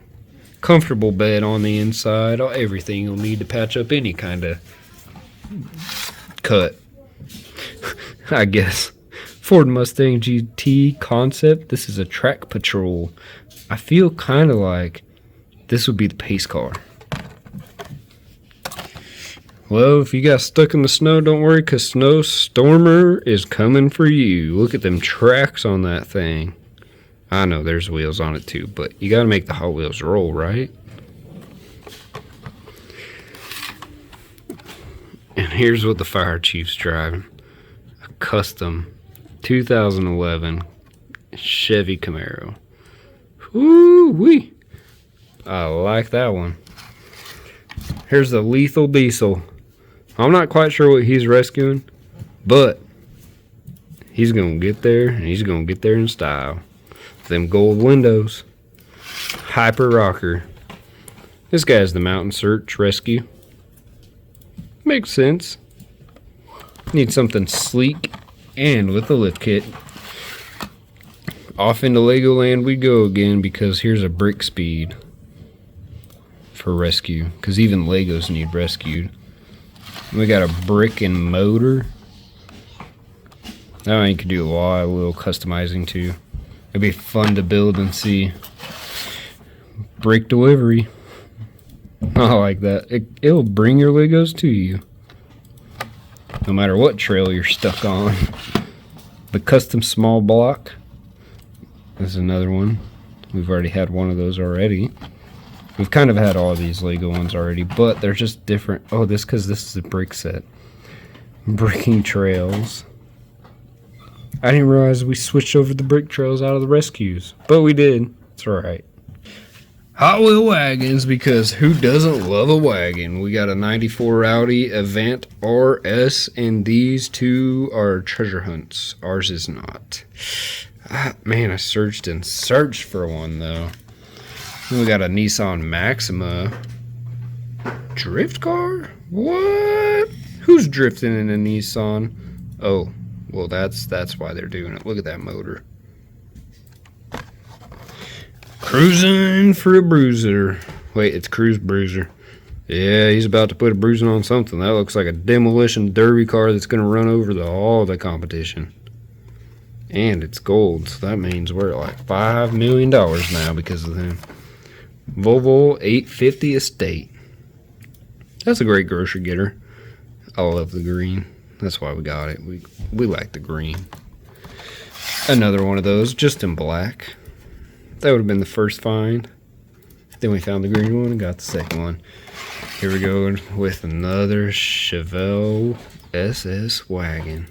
Comfortable bed on the inside, everything you'll need to patch up any kind of cut. I guess. Ford Mustang GT concept. This is a track patrol. I feel kind of like this would be the pace car. Well, if you got stuck in the snow, don't worry, because Snow Stormer is coming for you. Look at them tracks on that thing. I know there's wheels on it too, but you got to make the Hot Wheels roll, right? And here's what the fire chief's driving. A custom 2011 Chevy Camaro. Woo-wee. I like that one. Here's the Lethal Diesel. I'm not quite sure what he's rescuing, but he's going to get there, and he's going to get there in style. Them gold windows. Hyper rocker. This guy's the Mountain Search Rescue. Makes sense. Need something sleek and with a lift kit. Off into Legoland we go again, because here's a brick speed for rescue, because even Legos need rescued. We got a brick and motor. That one you could do a lot of little customizing too. It'd be fun to build and see. Brick delivery. I like that. It'll bring your Legos to you, no matter what trail you're stuck on. The custom small block. This is another one. We've already had one of those already. We've kind of had all these Lego ones already, but they're just different. Oh, because this is a brick set. Bricking trails. I didn't realize we switched over the brick trails out of the rescues, but we did. It's alright. Hot Wheel wagons, because who doesn't love a wagon? We got a 94 Audi Avant RS, and these two are treasure hunts. Ours is not. Man, I searched and searched for one, though. Then we got a Nissan Maxima. Drift car? What? Who's drifting in a Nissan? Oh, well, that's why they're doing it. Look at that motor. Cruising for a bruiser. Wait, it's Cruise Bruiser. Yeah, he's about to put a bruising on something. That looks like a demolition derby car that's going to run over all the competition. And it's gold, so that means we're at like $5 million now because of him. Volvo 850 Estate. That's a great grocery getter. I love the green. That's why we got it. We like the green. Another one of those, just in black. That would have been the first find. Then we found the green one and got the second one. Here we go with another Chevelle SS wagon.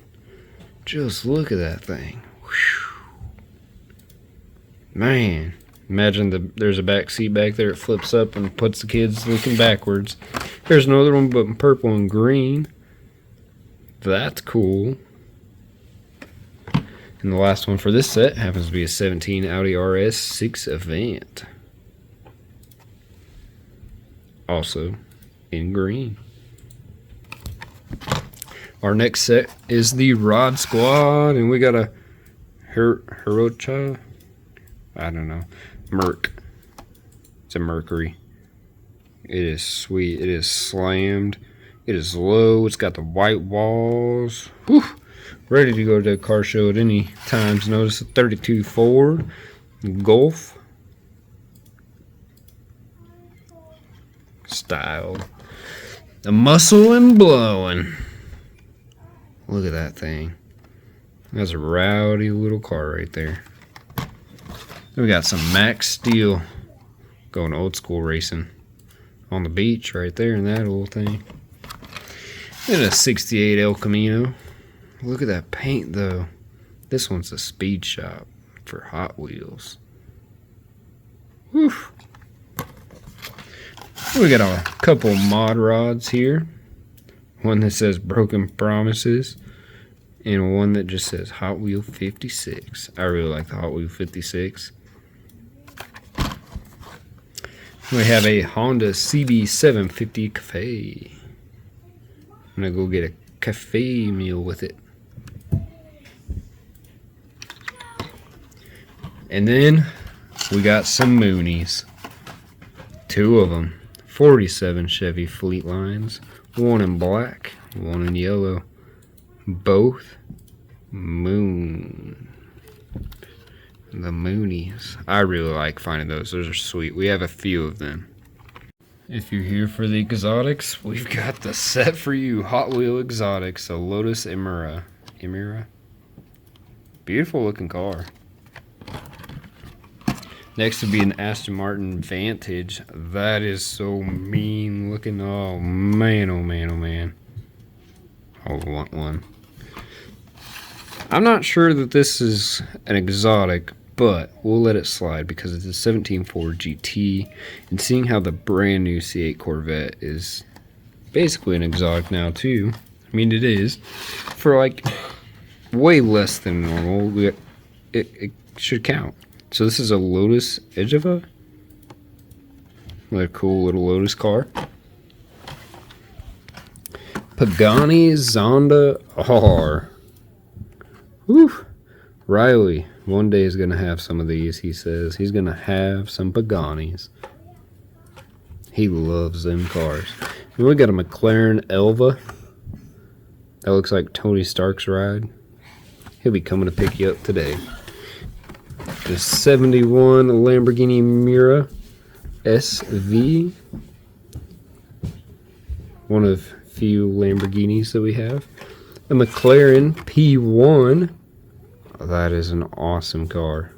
Just look at that thing. Whew. Man, imagine there's a back seat back there. It flips up and puts the kids looking backwards. There's another one, but in purple and green. That's cool. And the last one for this set happens to be a 17 Audi RS 6 Avant. Also in green. Our next set is the Rod Squad, and we got a Hirocha. I don't know. Merc. It's a Mercury. It is sweet. It is slammed. It is low. It's got the white walls. Whew. Ready to go to a car show at any time's notice. A 32 Ford Golf. Style. The muscle and blowing. Look at that thing. That's a rowdy little car right there. We got some Max Steel going old school racing on the beach right there in that little thing. And a 68 El Camino. Look at that paint though. This one's a speed shop for Hot Wheels. Whew. We got a couple mod rods here. One that says Broken Promises, and one that just says Hot Wheel 56. I really like the Hot Wheel 56. We have a Honda CB750 Cafe. I'm gonna go get a cafe meal with it. And then we got some Moonies. Two of them. 47 Chevy Fleet Lines. One in black, one in yellow. Both moon. The Moonies. I really like finding those. Those are sweet. We have a few of them. If you're here for the exotics, we've got the set for you. Hot Wheel Exotics. A Lotus Emira. Beautiful looking car. Next would be an Aston Martin Vantage. That is so mean looking. Oh man, oh man, oh man. I want one. I'm not sure that this is an exotic, but we'll let it slide because it's a 17 Ford GT. And seeing how the brand new C8 Corvette is basically an exotic now too. I mean, it is. For like way less than normal, it should count. So this is a Lotus Edgeva. What a cool little Lotus car. Pagani Zonda R. Whew. Riley one day is going to have some of these, he says. He's going to have some Paganis. He loves them cars. And we got a McLaren Elva. That looks like Tony Stark's ride. He'll be coming to pick you up today. The 71 Lamborghini Miura SV. One of few Lamborghinis that we have. A McLaren P1. That is an awesome car.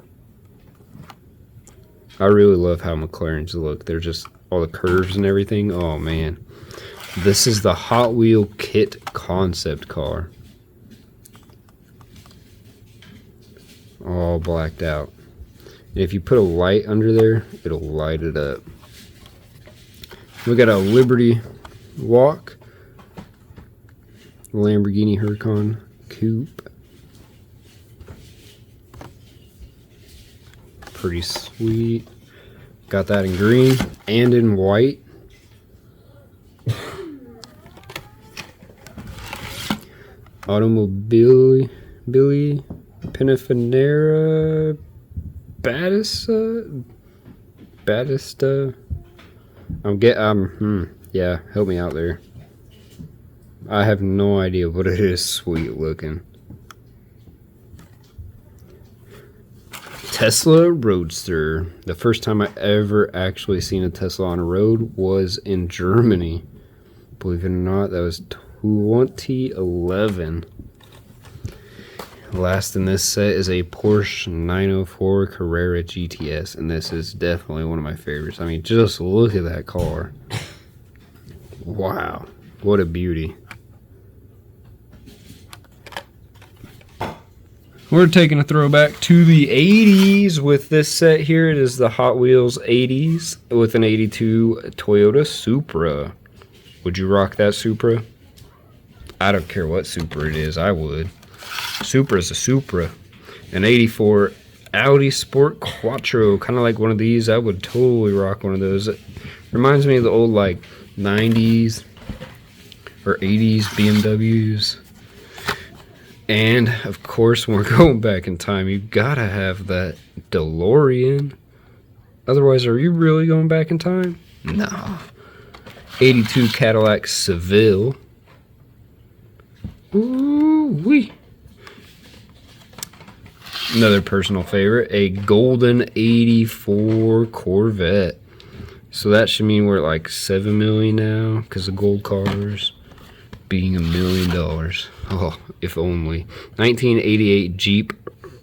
I really love how McLarens look. They're just all the curves and everything. Oh man. This is the Hot Wheel Kit concept car. all blacked out. And if you put a light under there, it'll light it up. We got a Liberty Walk, Lamborghini Huracan Coupe. Pretty sweet. Got that in green and in white. Automobile Billy Pininfarina Battista. Yeah, help me out there. I have no idea, but it is sweet looking. Tesla Roadster. The first time I ever actually seen a Tesla on a road was in Germany. Believe it or not, that was 2011. Last in this set is a Porsche 904 Carrera GTS, and this is definitely one of my favorites. I mean, just look at that car. Wow, what a beauty. We're taking a throwback to the 80s with this set here. It is the Hot Wheels 80s with an 82 Toyota Supra. Would you rock that Supra? I don't care what Supra it is, I would. Supra is a Supra. An 84 Audi Sport Quattro, kind of like one of these. I would totally rock one of those. It reminds me of the old like 90s or 80s BMWs. And of course, when we're going back in time, you gotta have that DeLorean. Otherwise, are you really going back in time? No. 82 Cadillac Seville. Ooh-wee. Another personal favorite, a golden 84 Corvette. So that should mean we're at like 7 million now because of gold cars being $1 million. Oh, if only. 1988 Jeep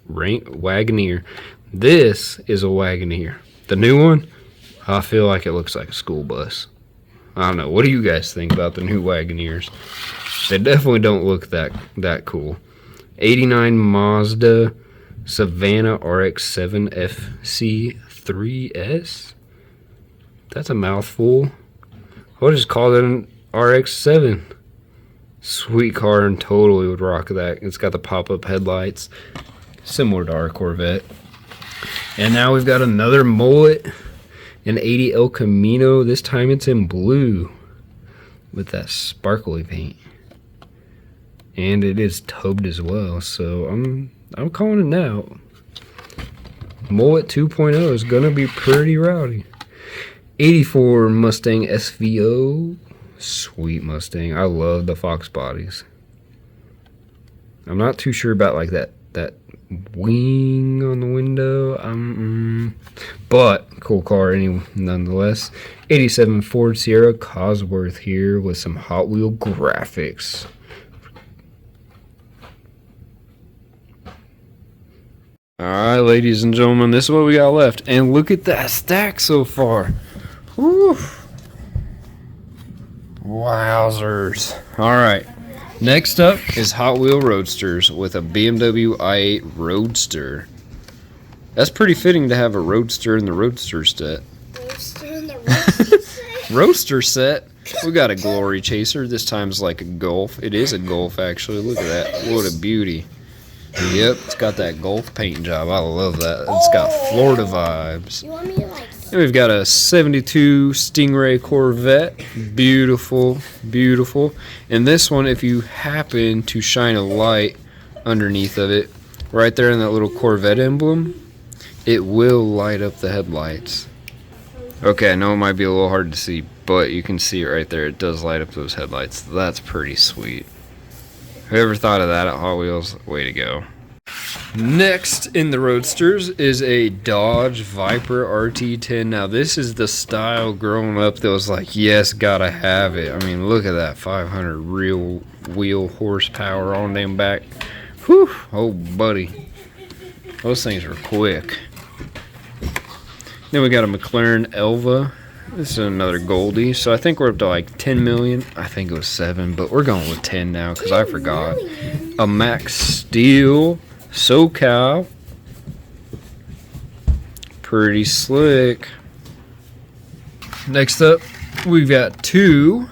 Wagoneer. This is a Wagoneer. The new one, I feel like it looks like a school bus. I don't know. What do you guys think about the new Wagoneers? They definitely don't look that cool. 89 Mazda Savannah RX-7 FC3S. That's a mouthful. I'll just call it an RX-7. Sweet car, and totally would rock that. It's got the pop-up headlights, similar to our Corvette. And now we've got another mullet, an 80 El Camino. This time it's in blue with that sparkly paint. And it is tubbed as well, so I'm calling it now. Mullet 2.0 is gonna be pretty rowdy. 84 Mustang SVO. Sweet Mustang. I love the Fox bodies. I'm not too sure about like that wing on the window. But cool car nonetheless. 87 Ford Sierra Cosworth here with some Hot Wheel graphics. Alright, ladies and gentlemen, this is what we got left. And look at that stack so far. Whew. Wowzers. Alright, next up is Hot Wheel Roadsters with a BMW i8 Roadster. That's pretty fitting to have a Roadster in the Roadster set. Roaster in the roaster set? Roadster set. We got a Glory Chaser. This time's like a Golf. It is a Golf, actually. Look at that. What a beauty. Yep, it's got that Golf paint job. I love that. It's got Florida vibes. You want me to like... And we've got a 72 Stingray Corvette. Beautiful, beautiful. And this one, if you happen to shine a light underneath of it, right there in that little Corvette emblem, it will light up the headlights. Okay, I know it might be a little hard to see, but you can see it right there. It does light up those headlights. That's pretty sweet. Whoever thought of that at Hot Wheels, way to go. Next in the Roadsters is a Dodge Viper RT10. Now this is the style growing up that was like, yes, gotta have it. I mean, look at that 500 real wheel horsepower on them back. Whew, oh buddy. Those things are quick. Then we got a McLaren Elva. This is another Goldie. So I think we're up to like 10 million. I think it was 7, but we're going with 10 now because I forgot. A Max Steel SoCal Pretty slick. Next up, we've got two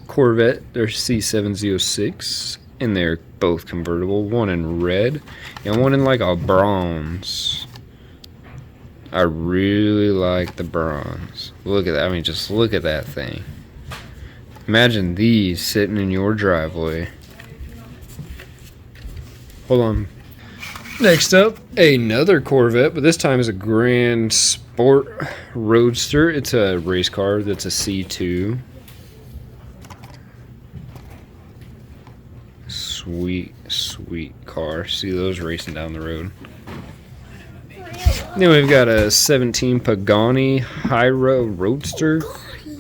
Corvette. They're C706, and they're both convertible. One in red, and one in like a bronze. I really like the bronze. Look at that. I mean, just look at that thing. Imagine these sitting in your driveway. Hold on. Next up, another Corvette, but this time is a Grand Sport Roadster. It's a race car that's a C2. Sweet, sweet car. See those racing down the road. Then we've got a 17 Pagani Hyra Roadster.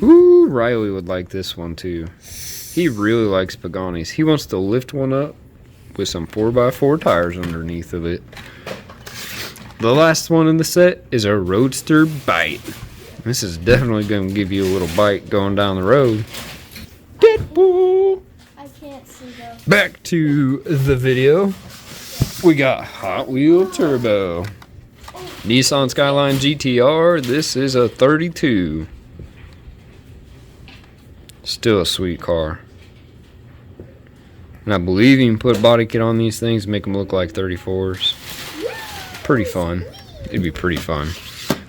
Ooh, Riley would like this one too. He really likes Paganis. He wants to lift one up with some 4x4 tires underneath of it. The last one in the set is a Roadster Bite. This is definitely going to give you a little bite going down the road. Deadpool! I can't see those. Back to the video. We got Hot Wheel Turbo. Nissan Skyline GTR. This is a 32. Still a sweet car. And I believe you can put a body kit on these things, make them look like 34s. Pretty fun. It'd be pretty fun.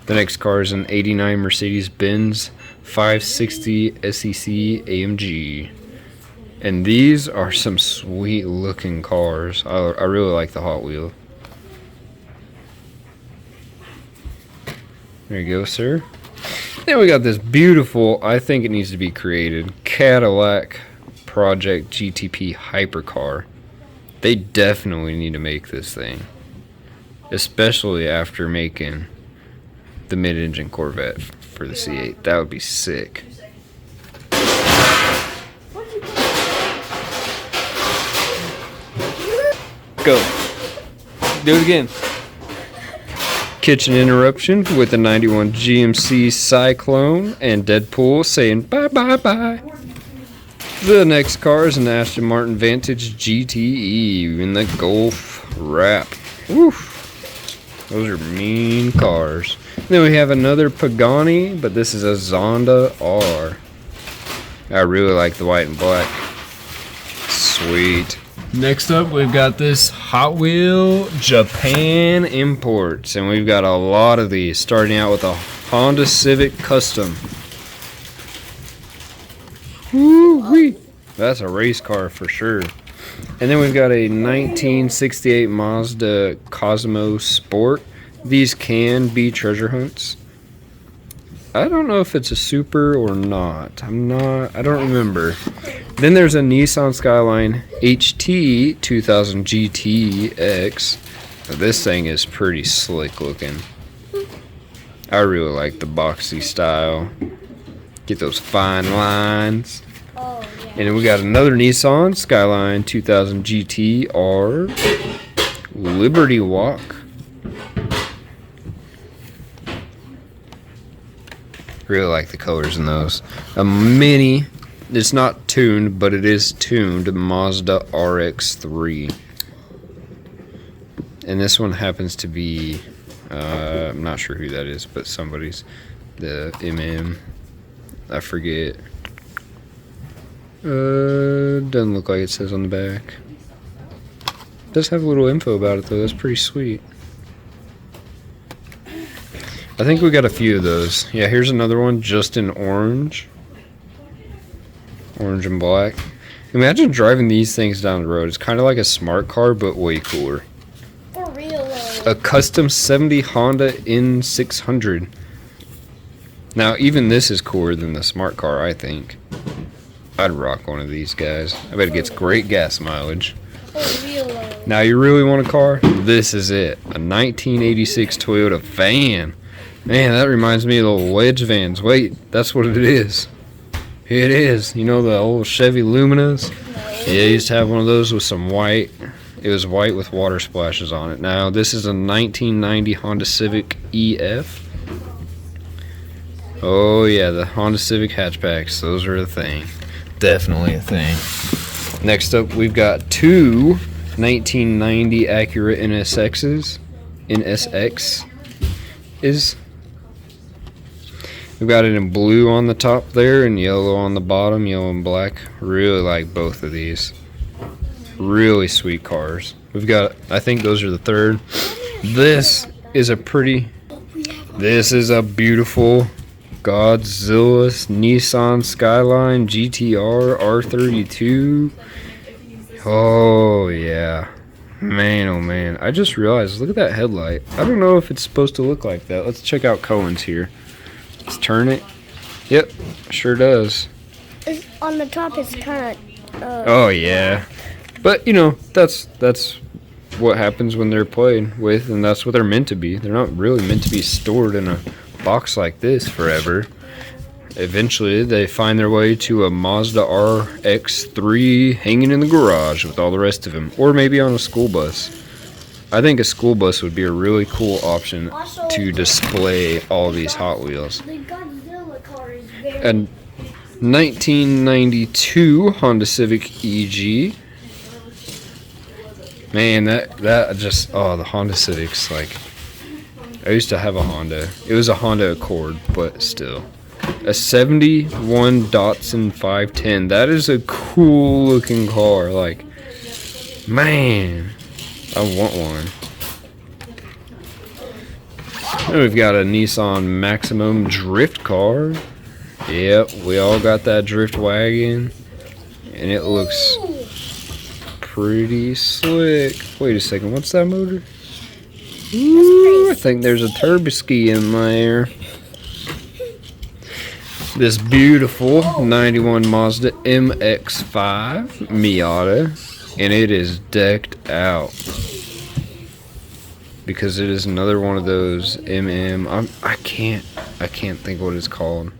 The next car is an 89 Mercedes-Benz 560 SEC AMG. And these are some sweet looking cars. I really like the Hot Wheel. There you go, sir. Then we got this beautiful, I think it needs to be created, Cadillac Project GTP hypercar. They definitely need to make this thing, especially after making the mid-engine Corvette for the C8. That would be sick. Go. Do it again. Kitchen interruption with the 91 GMC Cyclone and Deadpool saying bye bye bye. The next car is an Aston Martin Vantage GTE in the Golf wrap. Oof. Those are mean cars. Then we have another Pagani, but this is a Zonda R. I really like the white and black. Sweet. Next up, we've got this Hot Wheel Japan Imports, and we've got a lot of these, starting out with a Honda Civic Custom. Woo-wee. That's a race car for sure. And then we've got a 1968 Mazda Cosmo Sport. These can be treasure hunts. I don't know if it's a super or not. I don't remember. Then there's a Nissan Skyline HT 2000 GTX. This thing is pretty slick looking. I really like the boxy style. Get those fine lines. Oh, yeah. And then we got another Nissan Skyline 2000 GTR Liberty Walk. Really like the colors in those. A mini, it's not tuned, but it is tuned Mazda RX-3. And this one happens to be, I'm not sure who that is, but somebody's, the MM, I forget. Doesn't look like it says on the back. Does have a little info about it though, that's pretty sweet. I think we got a few of those. Yeah, here's another one just in orange. Orange and black. Imagine driving these things down the road. It's kind of like a smart car, but way cooler. For real. A custom 70 Honda N600. Now, even this is cooler than the smart car, I think. I'd rock one of these guys. I bet it gets great gas mileage. For real. Now, you really want a car? This is it. A 1986 Toyota van. Man, that reminds me of the old wedge vans. Wait, that's what it is. It is. You know the old Chevy Luminas? Yeah, I used to have one of those with some white. It was white with water splashes on it. Now, this is a 1990 Honda Civic EF. Oh, yeah, the Honda Civic hatchbacks. Those are a thing. Definitely a thing. Next up, we've got two 1990 Acura NSXs. NSX. is. We've got it in blue on the top there and yellow on the bottom, yellow and black. Really like both of these. Really sweet cars. We've got, I think those are the third. This is a beautiful Godzilla Nissan Skyline GTR R32. Oh yeah. Man, oh man. I just realized, look at that headlight. I don't know if it's supposed to look like that. Let's check out Cohen's here. Let's turn it. Yep, sure does. On the top, it's kind of. Oh yeah. But you know, that's what happens when they're played with, and that's what they're meant to be. They're not really meant to be stored in a box like this forever. Eventually, they find their way to a Mazda RX-3 hanging in the garage with all the rest of them, or maybe on a school bus. I think a school bus would be a really cool option to display all these Hot Wheels. The Godzilla car is very. A 1992 Honda Civic EG. Man, that just, oh, the Honda Civics, like, I used to have a Honda. It was a Honda Accord, but still. A 71 Datsun 510. That is a cool looking car. Like, man, I want one. And we've got a Nissan Maximum drift car. Yep, we all got that drift wagon. And it looks pretty slick. Wait a second, what's that motor? Ooh, I think there's a turboski in there. This beautiful 91 Mazda MX-5 Miata, and it is decked out because it is another one of those I can't think what it's called.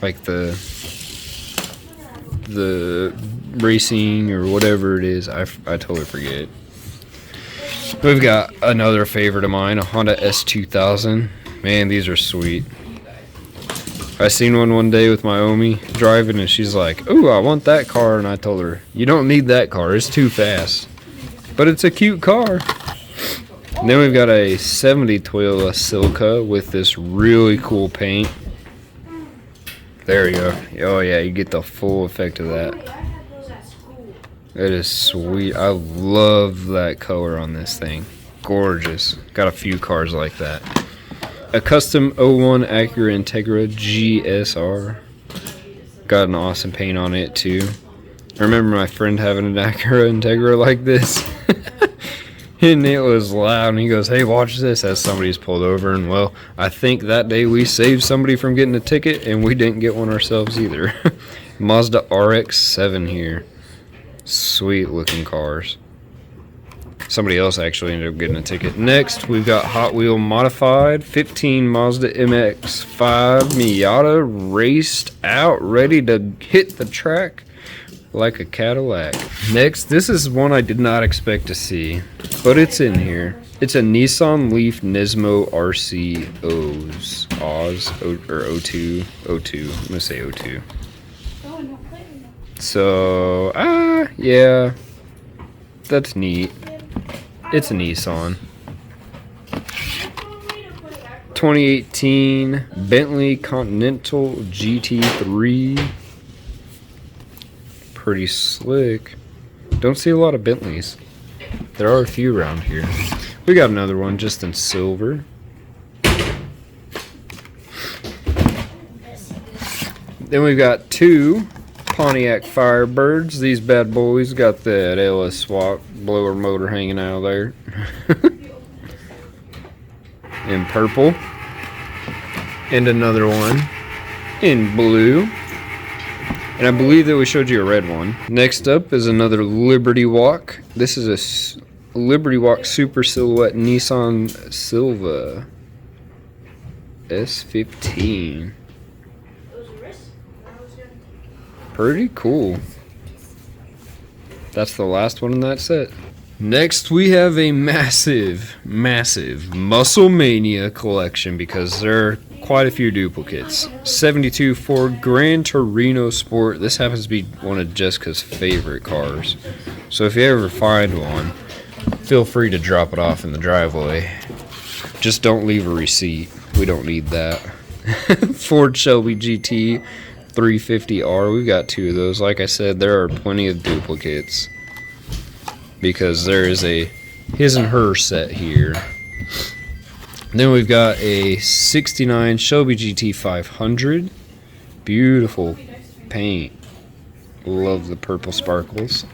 Like the racing or whatever it is. I totally forget. We've got another favorite of mine, a Honda S2000. Man, these are sweet. I seen one day with my Omi driving, and she's like, "Ooh, I want that car," and I told her, "You don't need that car. It's too fast." But it's a cute car. And then we've got a 70 Toyota Silca with this really cool paint. There we go. Oh yeah, you get the full effect of that. It is sweet. I love that color on this thing. Gorgeous. Got a few cars like that. A custom 01 Acura Integra GSR. Got an awesome paint on it too. I remember my friend having an Acura Integra like this. And it was loud, and he goes, "Hey, watch this," as somebody's pulled over. And well, I think that day we saved somebody from getting a ticket, and we didn't get one ourselves either. Mazda RX-7 here. Sweet looking cars. Somebody else actually ended up getting a ticket. Next, we've got Hot Wheel Modified 15 Mazda MX-5 Miata raced out, ready to hit the track like a Cadillac. Next, this is one I did not expect to see, but it's in here. It's a Nissan Leaf Nismo RC O2. I'm gonna say O2. So, yeah, that's neat. It's a Nissan. 2018 Bentley Continental GT3. Pretty slick. Don't see a lot of Bentleys. There are a few around here. We got another one just in silver. Then we've got two Pontiac Firebirds. These bad boys got that LS swap blower motor hanging out of there. In purple. And another one in blue. And I believe that we showed you a red one. Next up is another Liberty Walk. This is a Liberty Walk Super Silhouette Nissan Silva S15. Pretty cool. That's the last one in that set. Next, we have a massive Muscle Mania collection because there are quite a few duplicates. 72 Ford Gran Torino Sport. This happens to be one of Jessica's favorite cars. So if you ever find one, feel free to drop it off in the driveway. Just don't leave a receipt. We don't need that. Ford Shelby GT 350R. We've got 2 of those. Like I said, there are plenty of duplicates because there is a his and her set here. Then we've got a 69 Shelby GT 500. Beautiful paint. Love the purple sparkles.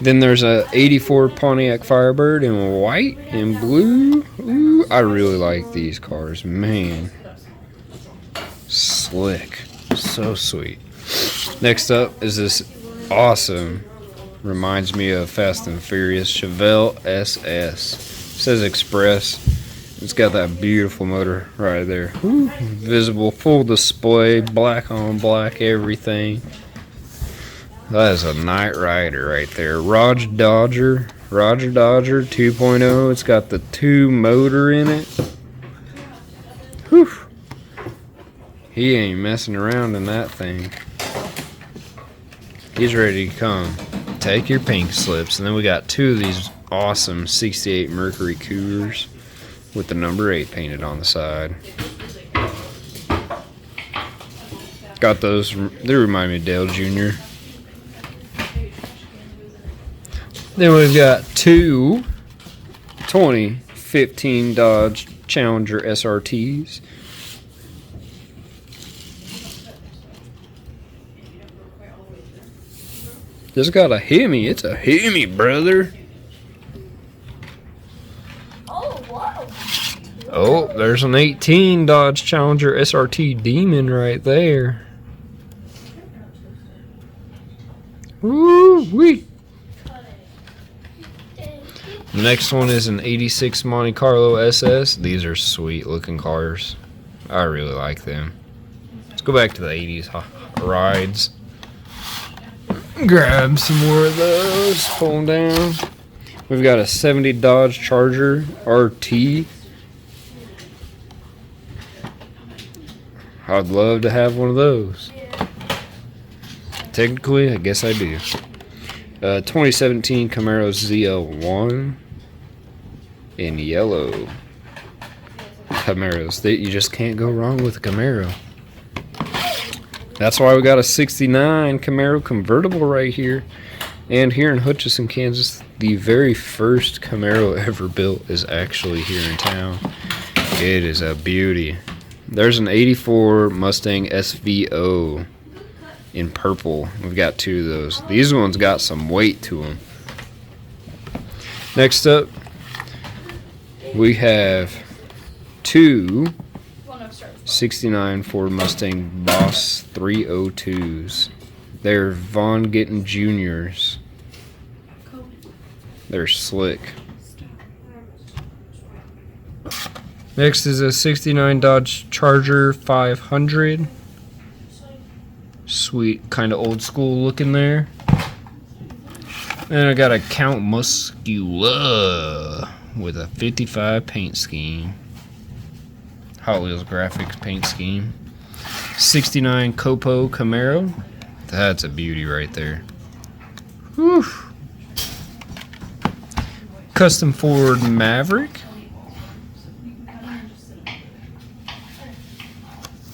Then there's a 84 Pontiac Firebird in white and blue. Ooh, I really like these cars, man. Slick, so sweet. Next up is this awesome, reminds me of Fast and Furious Chevelle SS. Says Express. It's got that beautiful motor right there. Ooh, visible, full display, black on black, everything. That is a Night Rider right there. Roger Dodger 2.0. It's got the 2 motor in it. Whew. He ain't messing around in that thing. He's ready to come. Take your pink slips. And then we got 2 of these awesome 68 Mercury Cougars with the number 8 painted on the side. Got those. They remind me of Dale Jr. Then we've got 2 2015 Dodge Challenger SRTs. Just got a Hemi. It's a Hemi, brother. Oh, whoa. Oh, there's an 18 Dodge Challenger SRT Demon right there. Woo-wee. The next one is an 86 Monte Carlo SS. These are sweet looking cars. I really like them. Let's go back to the 80s rides. Grab some more of those. Pull them down. We've got a 70 Dodge Charger RT. I'd love to have one of those. Technically, I guess I do. 2017 Camaro ZL1 in yellow. Camaros. You just can't go wrong with a Camaro. That's why we got a 69 Camaro convertible right here. And here in Hutchinson, Kansas, the very first Camaro ever built is actually here in town. It is a beauty. There's an 84 Mustang SVO in purple. We've got 2 of those. These ones got some weight to them. Next up, we have 2 69 Ford Mustang Boss 302s. They're Von Gittin Juniors. They're slick. Next is a 69 Dodge Charger 500. Sweet, kind of old school looking there. And I got a Count Muscula with a 55 paint scheme. Hot Wheels graphics paint scheme. 69 Copo Camaro. That's a beauty right there. Whew. Custom Ford Maverick.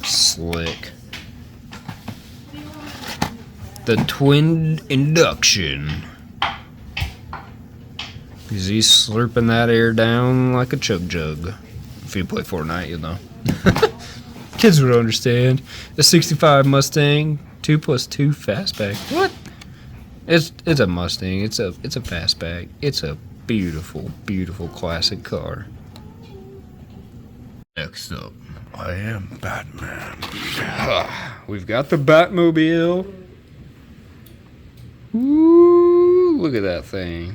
Slick. The twin induction. Because he's slurping that air down like a chug jug. If you play Fortnite, you'll know. Kids would understand. A 65 Mustang 2+2 fastback. What? It's a Mustang. It's a fastback. It's a beautiful, beautiful classic car. Next up, I am Batman. We've got the Batmobile. Ooh, look at that thing.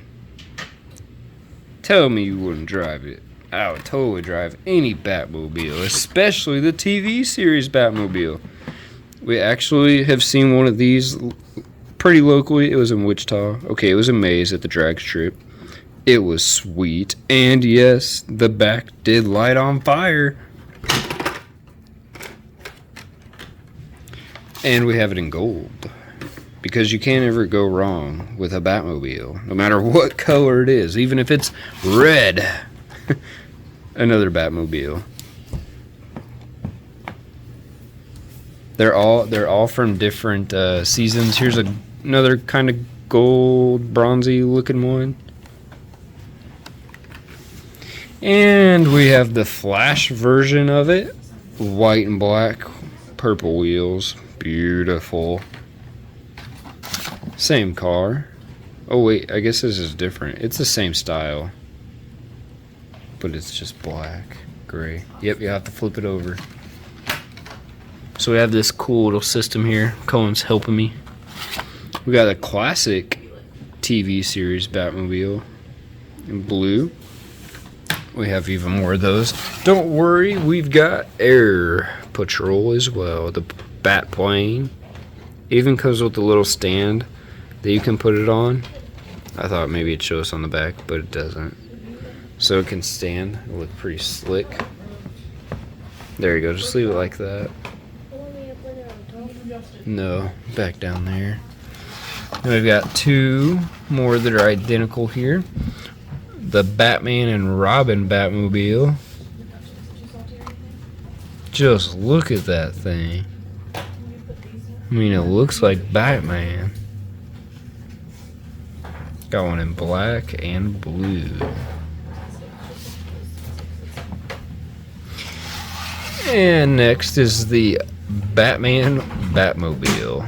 Tell me you wouldn't drive it. I would totally drive any Batmobile, especially the TV series Batmobile. We actually have seen one of these pretty locally. It was in Wichita. Okay, it was a maze at the drag strip. It was sweet. And yes, the back did light on fire. And we have it in gold. Because you can't ever go wrong with a Batmobile. No matter what color it is. Even if it's red. Another Batmobile. They're all from different seasons. Here's another kind of gold, bronzy looking one. And we have the Flash version of it. White and black, purple wheels. Beautiful. Same car. Oh wait, I guess this is different. It's the same style, but it's just black, gray. Yep, you have to flip it over. So we have this cool little system here. Cohen's helping me. We got a classic TV series Batmobile in blue. We have even more of those. Don't worry, we've got Air Patrol as well. The Bat plane. Even comes with a little stand that you can put it on. I thought maybe it'd show us on the back, but it doesn't. So it can stand. It look pretty slick. There you go. Just leave it like that. No, back down there. And we've got two more that are identical here. The Batman and Robin Batmobile. Just look at that thing. I mean, it looks like Batman. Got one in black and blue. And next is the Batman Batmobile.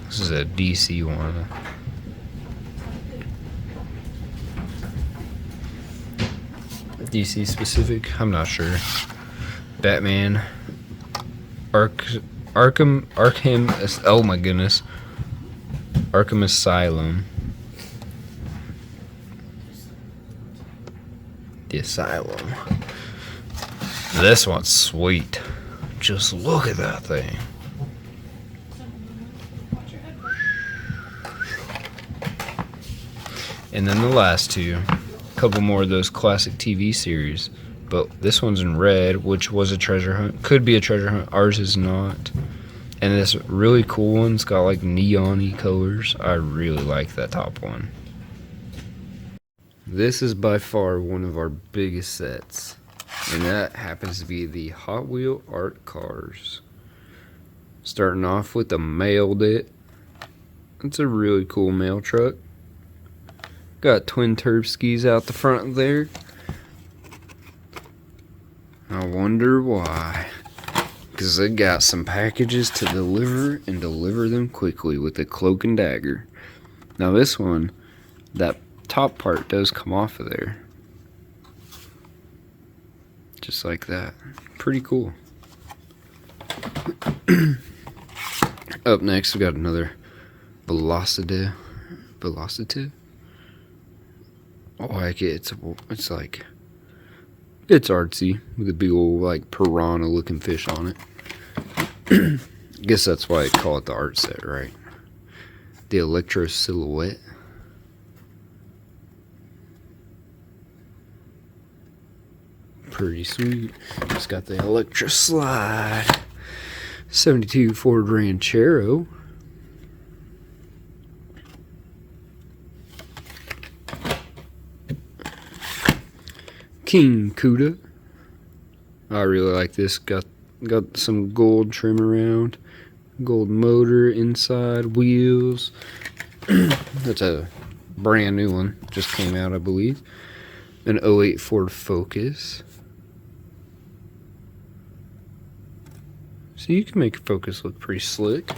This is a DC one. DC specific? I'm not sure. Batman Arkham, oh my goodness. Arkham Asylum. The Asylum. This one's sweet. Just look at that thing. And then the last two. A couple more of those classic TV series. But this one's in red, which was a treasure hunt. Could be a treasure hunt. Ours is not. And this really cool one's got like neon-y colors. I really like that top one. This is by far one of our biggest sets. And that happens to be the Hot Wheel Art Cars. Starting off with the Mailed It. It's a really cool mail truck. Got twin turb skis out the front there. I wonder why. Because they got some packages to deliver and deliver them quickly with a cloak and dagger. Now this one, that top part does come off of there. Just like that. Pretty cool. Up next we got another Velocity. I like it. It's like, it's artsy with a big old like piranha looking fish on it. I guess that's why I call it the art set, right? The Electro Silhouette. Pretty sweet. It's got the Electro Slide. 72 Ford Ranchero. King Cuda. I really like this. Got some gold trim around. Gold motor inside. Wheels. That's a brand new one. Just came out, I believe. An '08 Ford Focus. So you can make a Focus look pretty slick.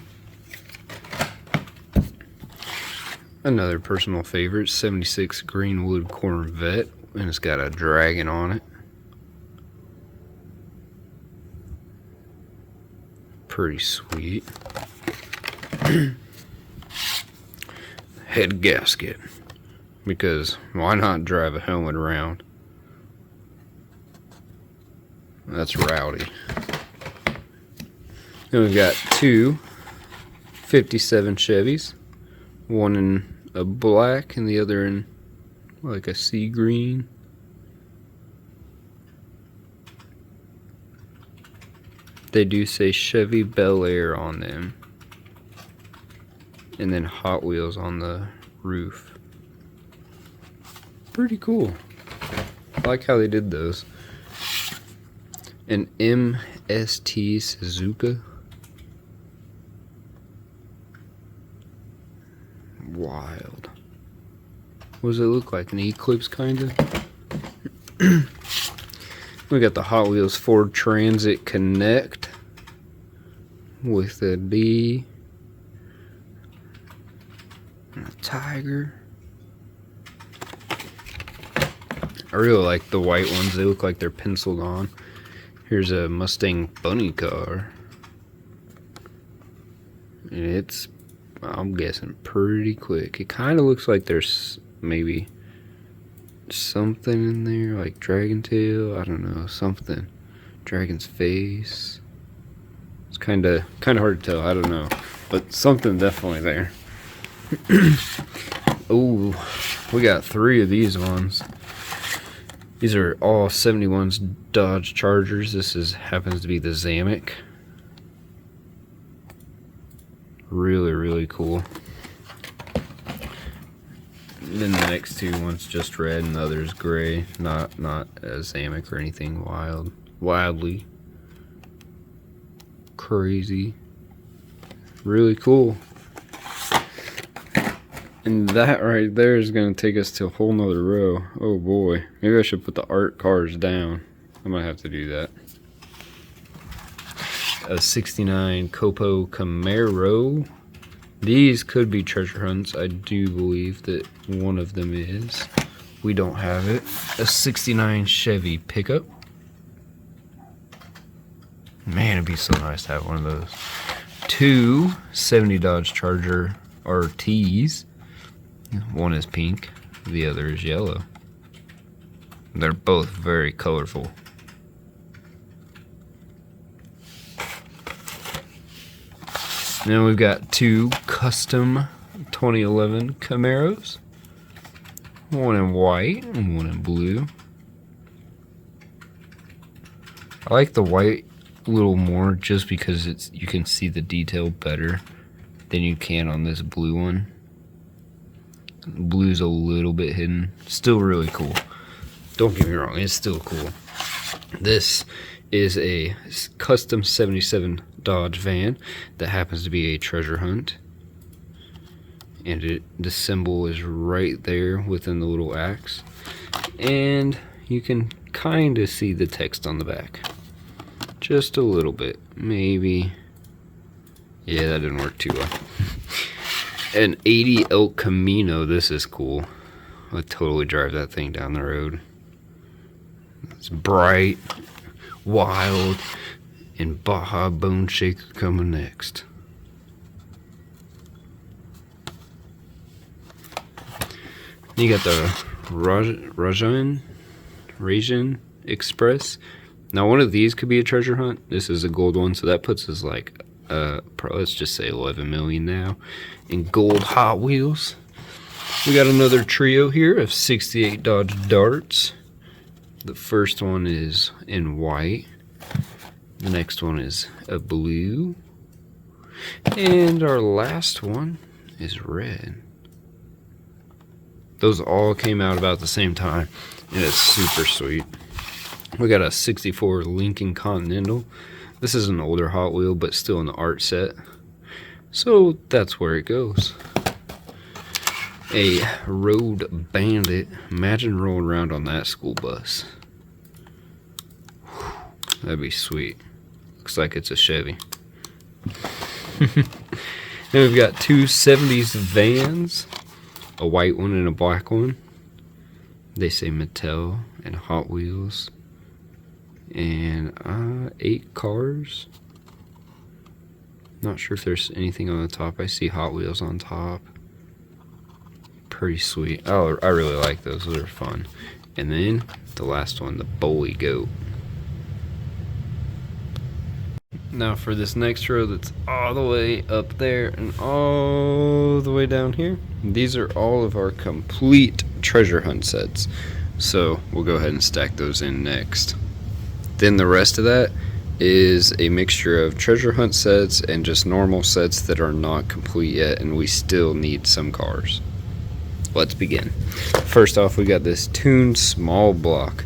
Another personal favorite, 76 Greenwood Corvette. And it's got a dragon on it. Pretty sweet. Head gasket. Because why not drive a helmet around? That's rowdy. Then we've got two 57 Chevys. One in a black and the other in like a sea green. They do say Chevy Bel Air on them. And then Hot Wheels on the roof. Pretty cool. I like how they did those. An MST Suzuka. Wild. What does it look like? An Eclipse, kind of? We got the Hot Wheels Ford Transit Connect with a D and a tiger. I really like the white ones. They look like they're penciled on. Here's a Mustang bunny car. And it's, I'm guessing, pretty quick. It kind of looks like there's maybe something in there, like dragon tail. I don't know, something. Dragon's face. It's kind of hard to tell. I don't know, but something definitely there. Oh, we got 3 of these ones. These are all 71's Dodge Chargers. This happens to be the Zamek. Really cool. Then the next 2, one's just red and the other's gray. Not a Zamek or anything wildly crazy. Really cool. And that right there is going to take us to a whole nother row. Oh boy. Maybe I should put the art cars down. I might have to do that. A 69 Copo Camaro. These could be treasure hunts. I do believe that one of them is. We don't have it. A 69 Chevy pickup. Man, it'd be so nice to have one of those. 2 70 Dodge Charger RTs. One is pink, the other is yellow. They're both very colorful. Then we've got 2 custom 2011 Camaros. One in white and one in blue. I like the white a little more just because you can see the detail better than you can on this blue one. Blue's a little bit hidden. Still really cool. Don't get me wrong, it's still cool. This is a custom 77 Dodge van that happens to be a treasure hunt. And the symbol is right there within the little axe. And you can kind of see the text on the back. Just a little bit. Maybe. Yeah, that didn't work too well. An 80 El Camino. This is cool. I would totally drive that thing down the road. It's bright, wild, and Baja Bone Shaker coming next. You got the Rajan Express. Now one of these could be a treasure hunt. This is a gold one, so that puts us like let's just say 11 million now in gold Hot Wheels. We got another trio here of 68 Dodge Darts. The first one is in white. The next one is a blue. And our last one is red. Those all came out about the same time, and it's super sweet. We got a 64 Lincoln Continental. This is an older Hot Wheel, but still in the art set. So that's where it goes. A Road Bandit. Imagine rolling around on that school bus. That'd be sweet. Looks like it's a Chevy. Then we've got 2 70s vans. A white one and a black one. They say Mattel and Hot Wheels. And 8 cars. Not sure if there's anything on the top. I see Hot Wheels on top. Pretty sweet. Oh, I really like those. Those are fun. And then the last one, the Bully Goat. Now for this next row that's all the way up there and all the way down here, these are all of our complete treasure hunt sets. So we'll go ahead and stack those in next. Then the rest of that is a mixture of treasure hunt sets and just normal sets that are not complete yet, and we still need some cars. Let's begin. First off, we got this tuned small block.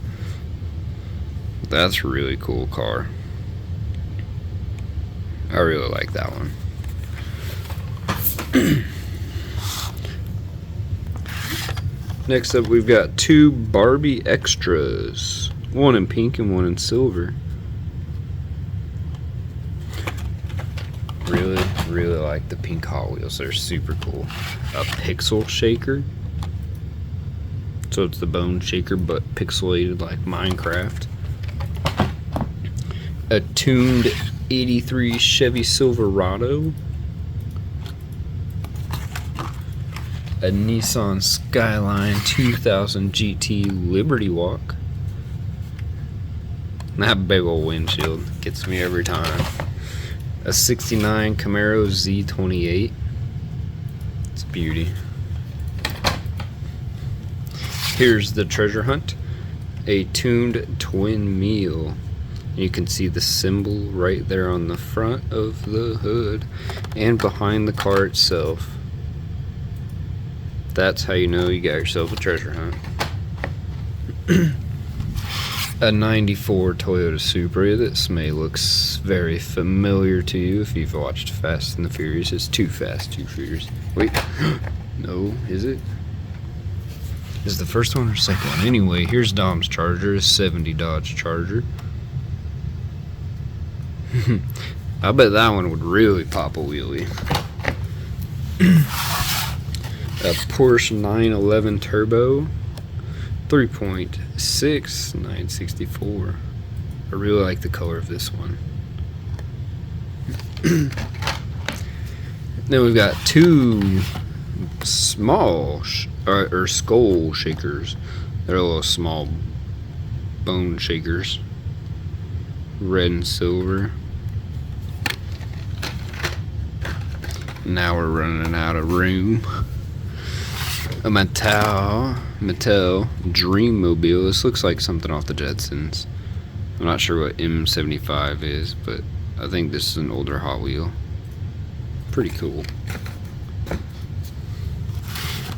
That's a really cool car. I really like that one. Next up, we've got 2 Barbie extras. One in pink and one in silver. Really like the pink Hot Wheels. They're super cool. A pixel shaker. So it's the bone shaker, but pixelated like Minecraft. A tuned 83 Chevy Silverado. A Nissan Skyline 2000 GT Liberty Walk. That big old windshield gets me every time. A 69 Camaro Z28. It's a beauty. Here's the treasure hunt. A tuned twin meal. You can see the symbol right there on the front of the hood and behind the car itself. That's how you know you got yourself a treasure hunt. A 94 Toyota Supra. This may look very familiar to you if you've watched Fast and the Furious. It's Too Fast, Too Furious. Wait, no, is it? Is the first one or second one? Anyway, here's Dom's Charger, a 70 Dodge Charger. I bet that one would really pop a wheelie. A Porsche 911 Turbo. 3.6 964. I really like the color of this one. Then we've got 2 small or skull shakers. They're little small bone shakers. Red and silver. Now we're running out of room. A Mattel Dreammobile. This looks like something off the Jetsons. I'm not sure what M75 is, but I think this is an older Hot Wheel. Pretty cool.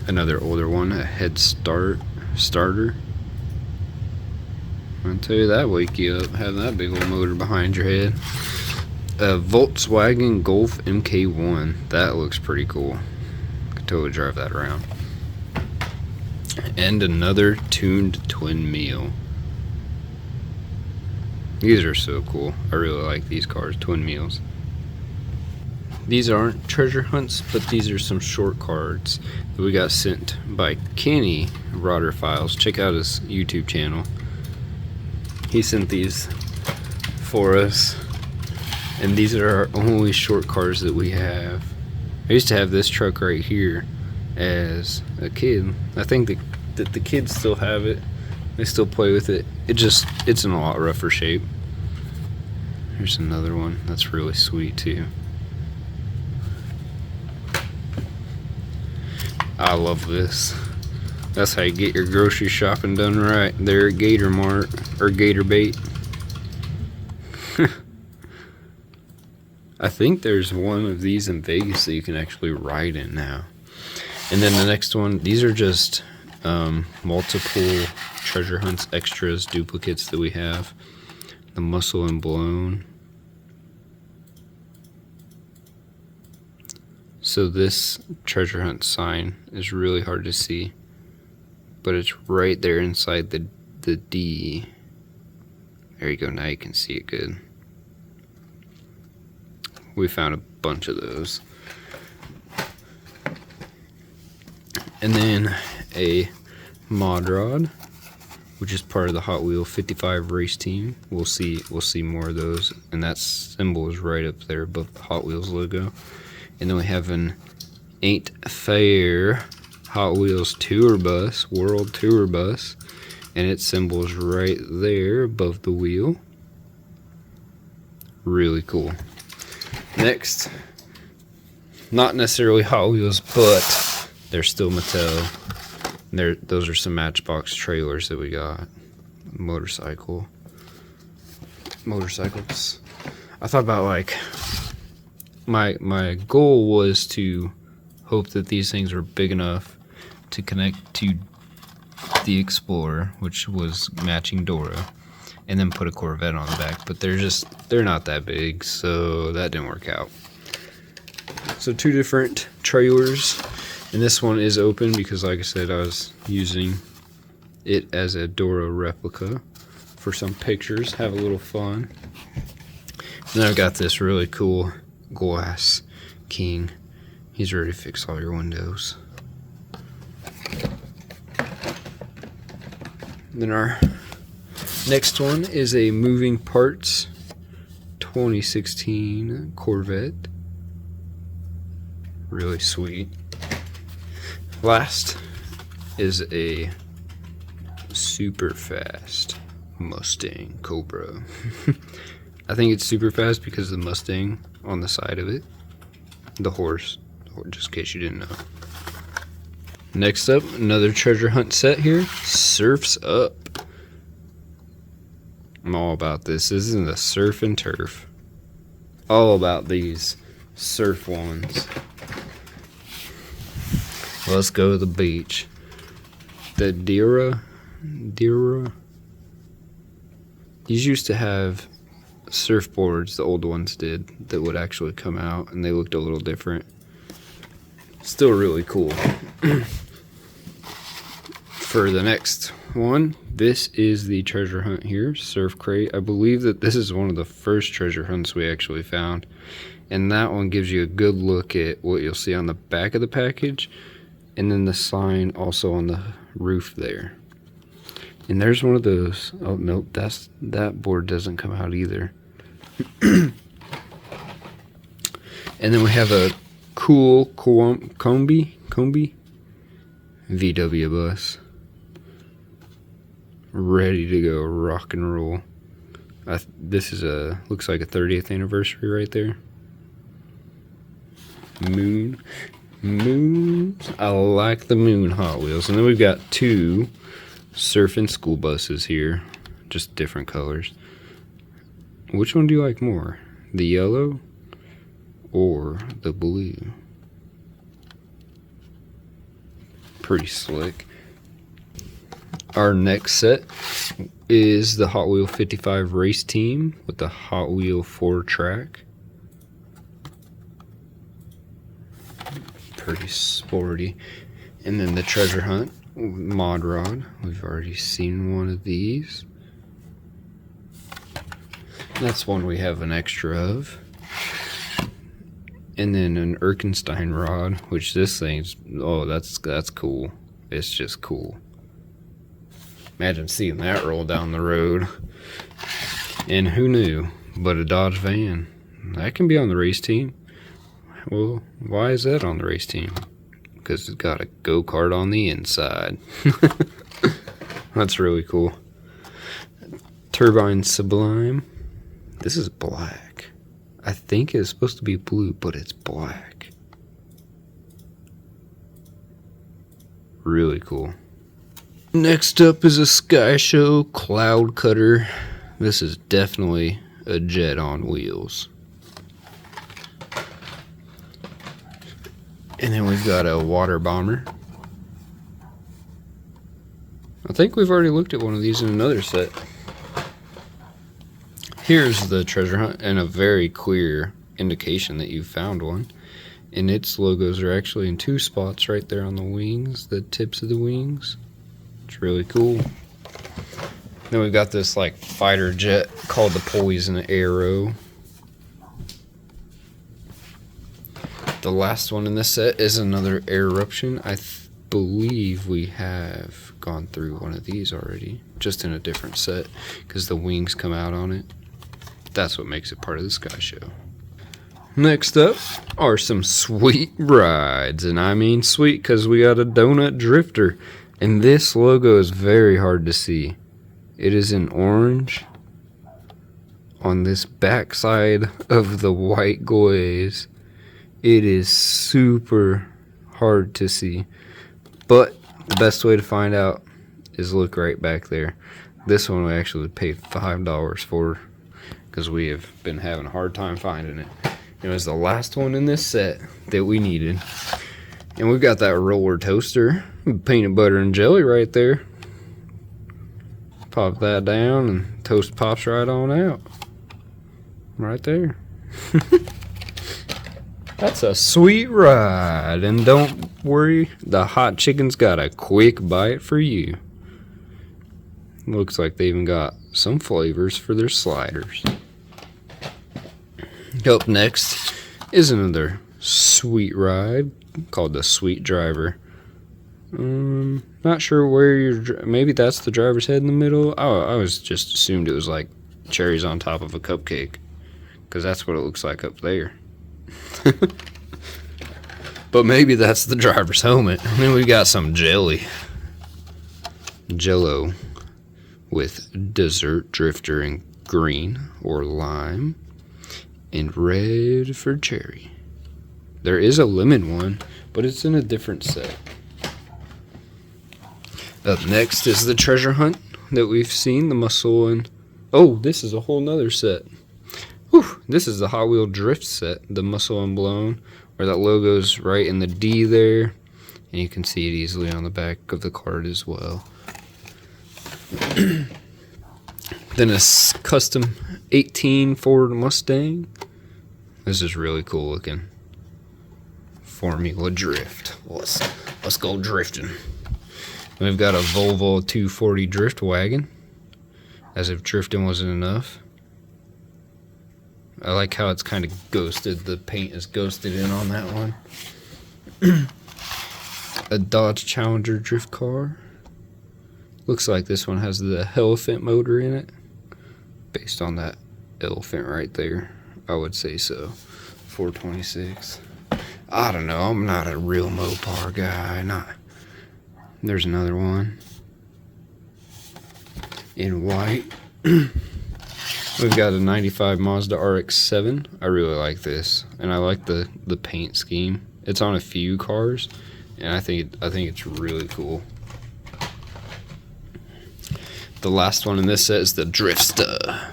Another older one, a Head Starter. I'll tell you, that wake you up, having that big old motor behind your head. A Volkswagen Golf MK1. That looks pretty cool. Could totally drive that around. And another tuned twin meal. These are so cool. I really like these cars, twin meals. These aren't treasure hunts, but these are some short cards that we got sent by Kenny Rodder Files. Check out his YouTube channel. He sent these for us, and these are our only short cars that we have. I used to have this truck right here as a kid. I think that the kids still have it. They still play with it. It's in a lot rougher shape. Here's another one that's really sweet too. I love this. That's how you get your grocery shopping done right there at Gator Mart or Gator Bait. I think there's one of these in Vegas that you can actually ride in now. And then the next one, these are just multiple treasure hunts extras, duplicates that we have. The Muscle and Blown. So this treasure hunt sign is really hard to see, but it's right there inside the D. There you go, now you can see it good. We found a bunch of those. And then a Mod Rod, which is part of the Hot Wheel 55 race team. We'll see more of those, and that symbol is right up there above the Hot Wheels logo. And then we have an Ain't Fair Hot Wheels Tour Bus, World Tour Bus, and its symbol is right there above the wheel. Really cool. Next, not necessarily Hot Wheels, but they're still Mattel. Those are some Matchbox trailers that we got. Motorcycles. I thought about, like, my goal was to hope that these things were big enough to connect to the Explorer, which was matching Dora, and then put a Corvette on the back, but they're not that big, so that didn't work out. So 2 different trailers, and this one is open because, like I said, I was using it as a Dora replica for some pictures, have a little fun. And then I've got this really cool glass king. He's ready to fix all your windows. Then our next one is a moving parts 2016 Corvette. Really sweet. Last is a super fast Mustang Cobra. I think it's super fast because of the Mustang on the side of it. The horse, just in case you didn't know. Next up, another treasure hunt set here. Surf's Up. I'm all about this. This is the surf and turf. All about these surf ones. Let's go to the beach. The Dira. These used to have surfboards, the old ones did, that would actually come out, and they looked a little different. Still really cool. For the next one, this is the treasure hunt here, Surf Crate. I believe that this is one of the first treasure hunts we actually found, and that one gives you a good look at what you'll see on the back of the package, and then the sign also on the roof there. And there's one of those. Oh nope, that board doesn't come out either. And then we have a cool combi VW bus, ready to go rock and roll. This is looks like a 30th anniversary right there. Moon. I like the moon Hot Wheels. And then we've got 2 surfing school buses here, just different colors. Which one do you like more? The yellow or the blue? Pretty slick. Our next set is the Hot Wheel 55 race team with the Hot Wheel 4-track. Pretty sporty. And then the treasure hunt mod rod. We've already seen one of these. That's one we have an extra of. And then an Erkenstein rod, which this thing's, oh, that's cool. It's just cool. Imagine seeing that roll down the road. And who knew, but a Dodge van. That can be on the race team. Well, why is that on the race team? Because it's got a go-kart on the inside. That's really cool. Turbine Sublime. This is black. I think it's supposed to be blue, but it's black. Really cool. Next up is a Sky Show Cloud Cutter. This is definitely a jet on wheels. And then we've got a water bomber. I think we've already looked at one of these in another set. Here's the treasure hunt and a very clear indication that you found one. And its logos are actually in 2 spots right there on the wings, the tips of the wings. It's really cool. Then we've got this like fighter jet called the Poison Arrow. The last one in this set is another Eruption. I believe we have gone through one of these already, just in a different set, because the wings come out on it. That's what makes it part of the Sky Show. Next up are some sweet rides, and I mean sweet because we got a Donut Drifter, and this logo is very hard to see. It is in orange on this backside of the white glaze. It is super hard to see, but the best way to find out is look right back there. This one we actually paid $5 for because we have been having a hard time finding it. It was the last one in this set that we needed. And we've got that roller toaster, peanut butter and jelly right there. Pop that down and toast pops right on out. Right there. That's a sweet ride. And don't worry, the hot chicken's got a quick bite for you. Looks like they even got some flavors for their sliders. Up next is another sweet ride called the Sweet Driver. Not sure where maybe that's the driver's head in the middle. I was just assumed it was like cherries on top of a cupcake, because that's what it looks like up there. But maybe that's the driver's helmet. And then we got some jello with dessert drifter in green or lime and red for cherry. There is a lemon one, but it's in a different set. Up next is the treasure hunt that we've seen, the muscle and... Oh, this is a whole nother set. Whew, this is the Hot Wheel Drift set, the muscle and blown, where that logo's right in the D there. And you can see it easily on the back of the card as well. Then a custom 18 Ford Mustang. This is really cool looking. Formula Drift. Let's go drifting. We've got a Volvo 240 Drift Wagon, as if drifting wasn't enough. I like how it's kind of ghosted. The paint is ghosted in on that one. A Dodge Challenger drift car. Looks like this one has the elephant motor in it. Based on that elephant right there, I would say so. 426. I don't know. I'm not a real Mopar guy. There's another one in white. We've got a 95 Mazda RX-7. I really like this, and I like the paint scheme. It's on a few cars, and I think it's really cool. The last one in this set is the Driftster.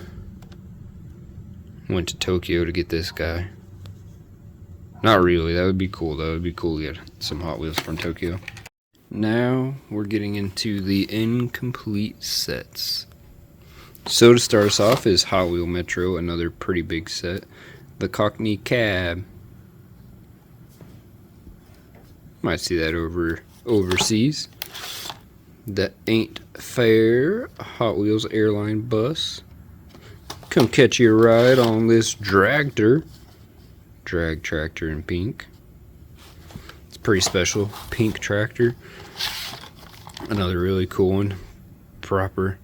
Went to Tokyo to get this guy. Not really. That would be cool. That would be cool to get some Hot Wheels from Tokyo. Now we're getting into the incomplete sets. So to start us off is Hot Wheel Metro, another pretty big set. The Cockney Cab. Might see that overseas. The Ain't Fair Hot Wheels Airline Bus. Come catch you a ride on this drag tractor in pink. It's pretty special. Pink tractor. Another really cool one. Proper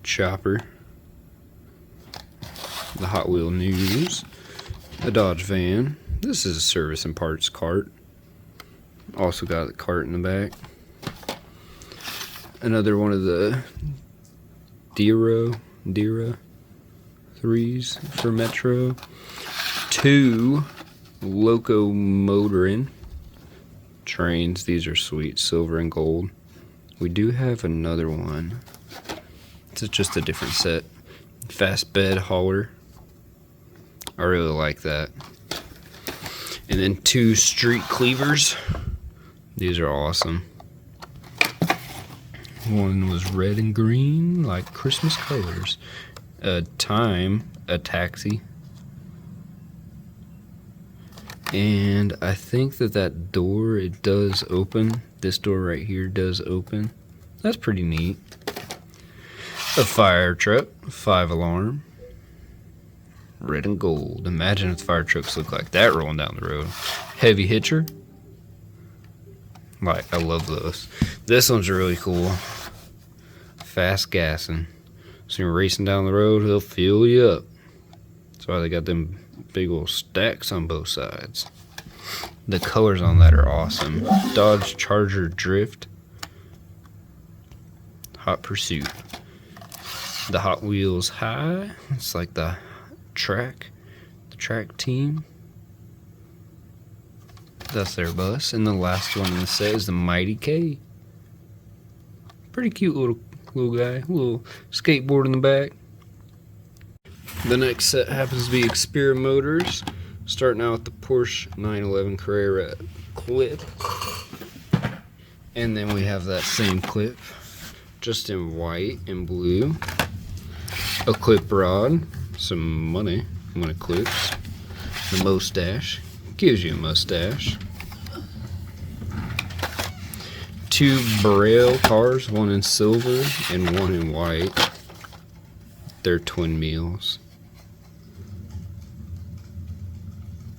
chopper. The Hot Wheel News. A Dodge van. This is a service and parts cart. Also got the cart in the back. Another one of the Dira 3s for Metro. 2 Locomotorin trains. These are sweet, silver and gold. We do have another one. It's just a different set. Fast bed hauler. I really like that. And then 2 street cleavers. These are awesome. One was red and green, like Christmas colors. A taxi. And I think that door, it does open. This door right here does open. That's pretty neat. A fire truck, 5 alarm. Red and gold. Imagine if fire trucks look like that rolling down the road. Heavy hitcher. Like, I love those. This one's really cool. Fast gassing. So you're racing down the road, he'll fill you up. That's why they got them big old stacks on both sides. The colors on that are awesome. Dodge Charger Drift. Hot Pursuit. The Hot Wheels High. It's like the track team. That's their bus. And the last one in the set is the Mighty K. Pretty cute little guy. Little skateboard in the back. The next set happens to be Xperia Motors. Starting out with the Porsche 911 Carrera clip. And then we have that same clip, just in white and blue. A clip rod, some money when it clips. The mustache, gives you a mustache. 2 Braille cars, one in silver and one in white. They're twin meals.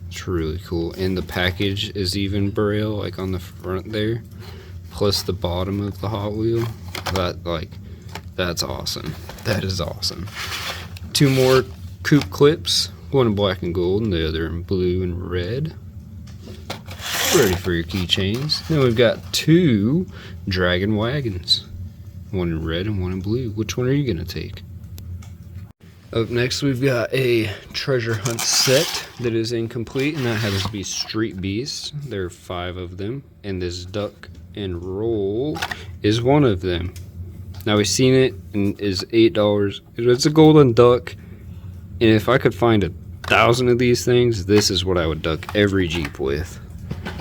It's really cool. And the package is even Braille, like on the front there, plus the bottom of the Hot Wheel. That's awesome. That is awesome. 2 more coupe clips, one in black and gold and the other in blue and red. Ready for your keychains. Then we've got 2 dragon wagons, one in red and one in blue. Which one are you gonna take? Up next, we've got a treasure hunt set that is incomplete, and that happens to be Street Beasts. There are 5 of them, and this duck and roll is one of them. Now, we've seen it, and is $8. It's a golden duck, and if I could find 1,000 of these things, this is what I would duck every Jeep with,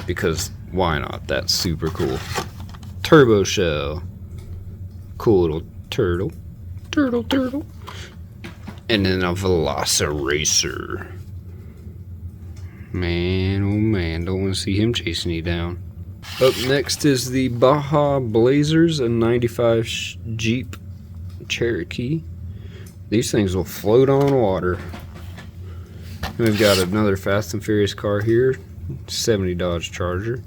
because why not? That's super cool. Turbo shell. Cool little turtle. Turtle. And then a Velociracer. Man, oh man, don't want to see him chasing you down. Up next is the Baja Blazers, a 95 Jeep Cherokee. These things will float on water. And we've got another Fast and Furious car here, 70 Dodge Charger.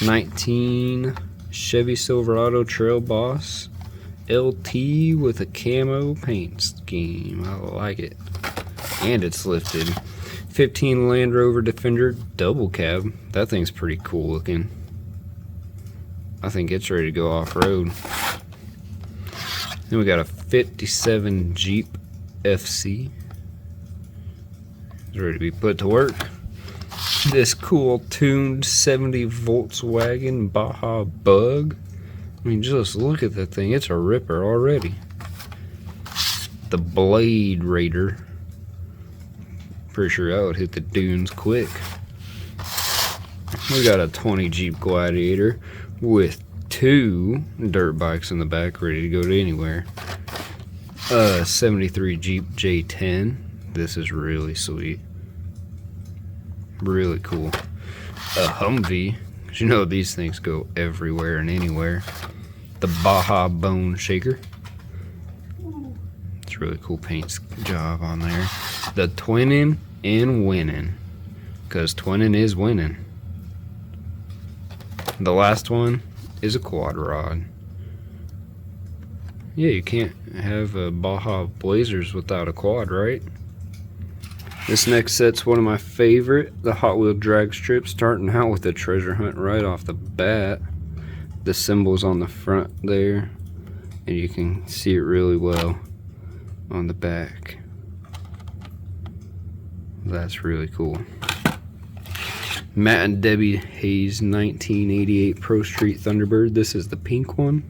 19 Chevy Silverado Trail Boss. LT with a camo paint scheme. I like it. And it's lifted. 15 Land Rover Defender double cab. That thing's pretty cool looking. I think it's ready to go off-road. Then we got a 57 Jeep FC. It's ready to be put to work. This cool tuned 70 Volkswagen Baja Bug. I mean, just look at that thing. It's a ripper already. The Blade Raider. Pretty sure that would hit the dunes quick. We got a 20 Jeep Gladiator with 2 dirt bikes in the back ready to go to anywhere. 73 Jeep J10. This is really sweet. Really cool. A Humvee. 'Cause you know these things go everywhere and anywhere. The Baja Bone Shaker. It's a really cool paint job on there. The twinning and winning. Because twinning is winning. The last one is a quad rod. Yeah, you can't have a Baja Blazers without a quad, right? This next set's one of my favorite, the Hot Wheel drag strip, starting out with the treasure hunt right off the bat. The symbols on the front there, and you can see it really well on the back. That's really cool. Matt and Debbie Hayes 1988 Pro Street Thunderbird. This is the pink one.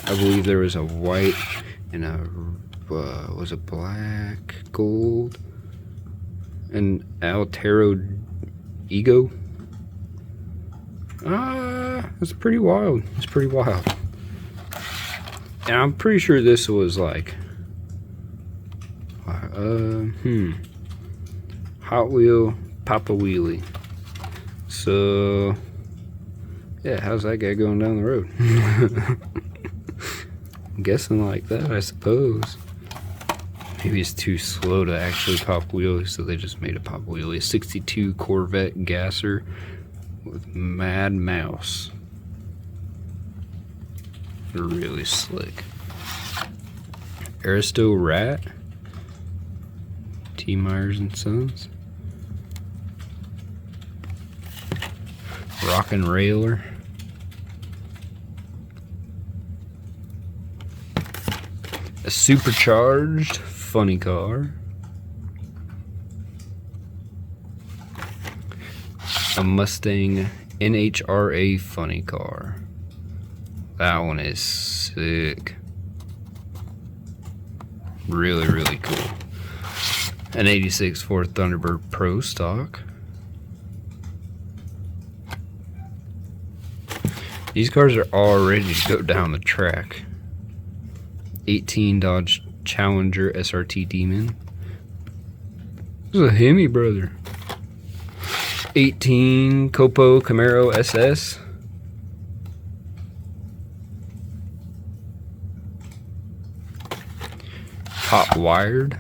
I believe there was a white and a was it black, gold, and Altero Ego. It's pretty wild. It's pretty wild. And I'm pretty sure this was like Hot Wheel Papa Wheelie. So yeah, how's that guy going down the road? I'm guessing like that, I suppose. Maybe it's too slow to actually pop wheelies, so they just made a pop wheelie. 62 Corvette Gasser with Mad Mouse. They're really slick. Aristo Rat. T. Myers and Sons. Rockin' Railer. A supercharged funny car. A Mustang NHRA funny car. That one is sick. Really, really cool. An 86 Ford Thunderbird Pro stock. These cars are all ready to go down the track. 18 Dodge Challenger SRT Demon. This is a Hemi, brother. 18 Copo Camaro SS. Hot Wired.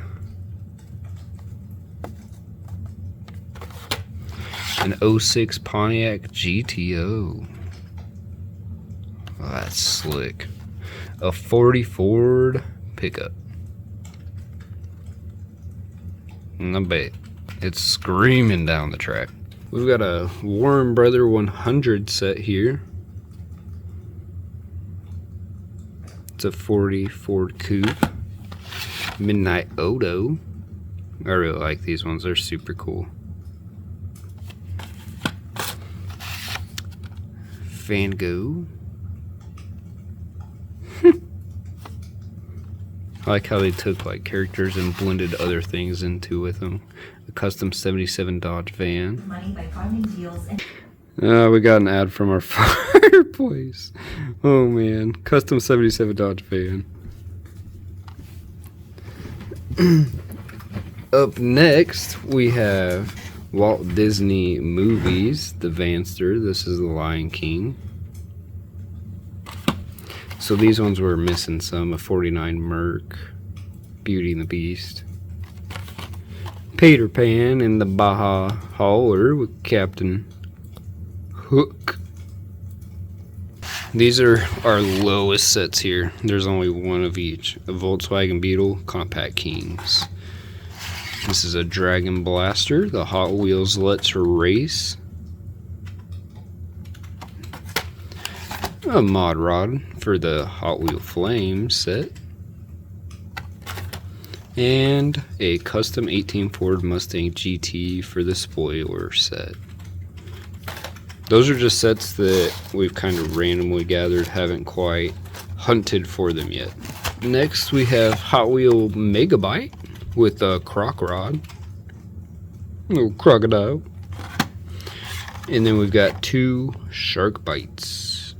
An 06 Pontiac GTO. Oh, that's slick. A 40 Ford pickup. And I bet it's screaming down the track. We've got a Warren Brother 100 set here. It's a 40 Ford Coupe. Midnight Odo. I really like these ones. They're super cool. Van Gogh. I like how they took like characters and blended other things into with them. A custom 77 Dodge van. Money by finding deals and We got an ad from our fireplace. Oh man, custom 77 Dodge van. Up next, we have Walt Disney Movies, the Vanster. This is the Lion King. So these ones were missing some. A 49 Merc, Beauty and the Beast. Peter Pan and the Baja Hauler with Captain Hook. These are our lowest sets here. There's only one of each. A Volkswagen Beetle, Compact Kings. This is a Dragon Blaster, the Hot Wheels Let's Race. A mod rod for the Hot Wheel Flame set. And a custom 18 Ford Mustang GT for the spoiler set. Those are just sets that we've kind of randomly gathered, haven't quite hunted for them yet. Next we have Hot Wheel Megabyte with a croc rod. Little crocodile. And then we've got 2 Shark Bites.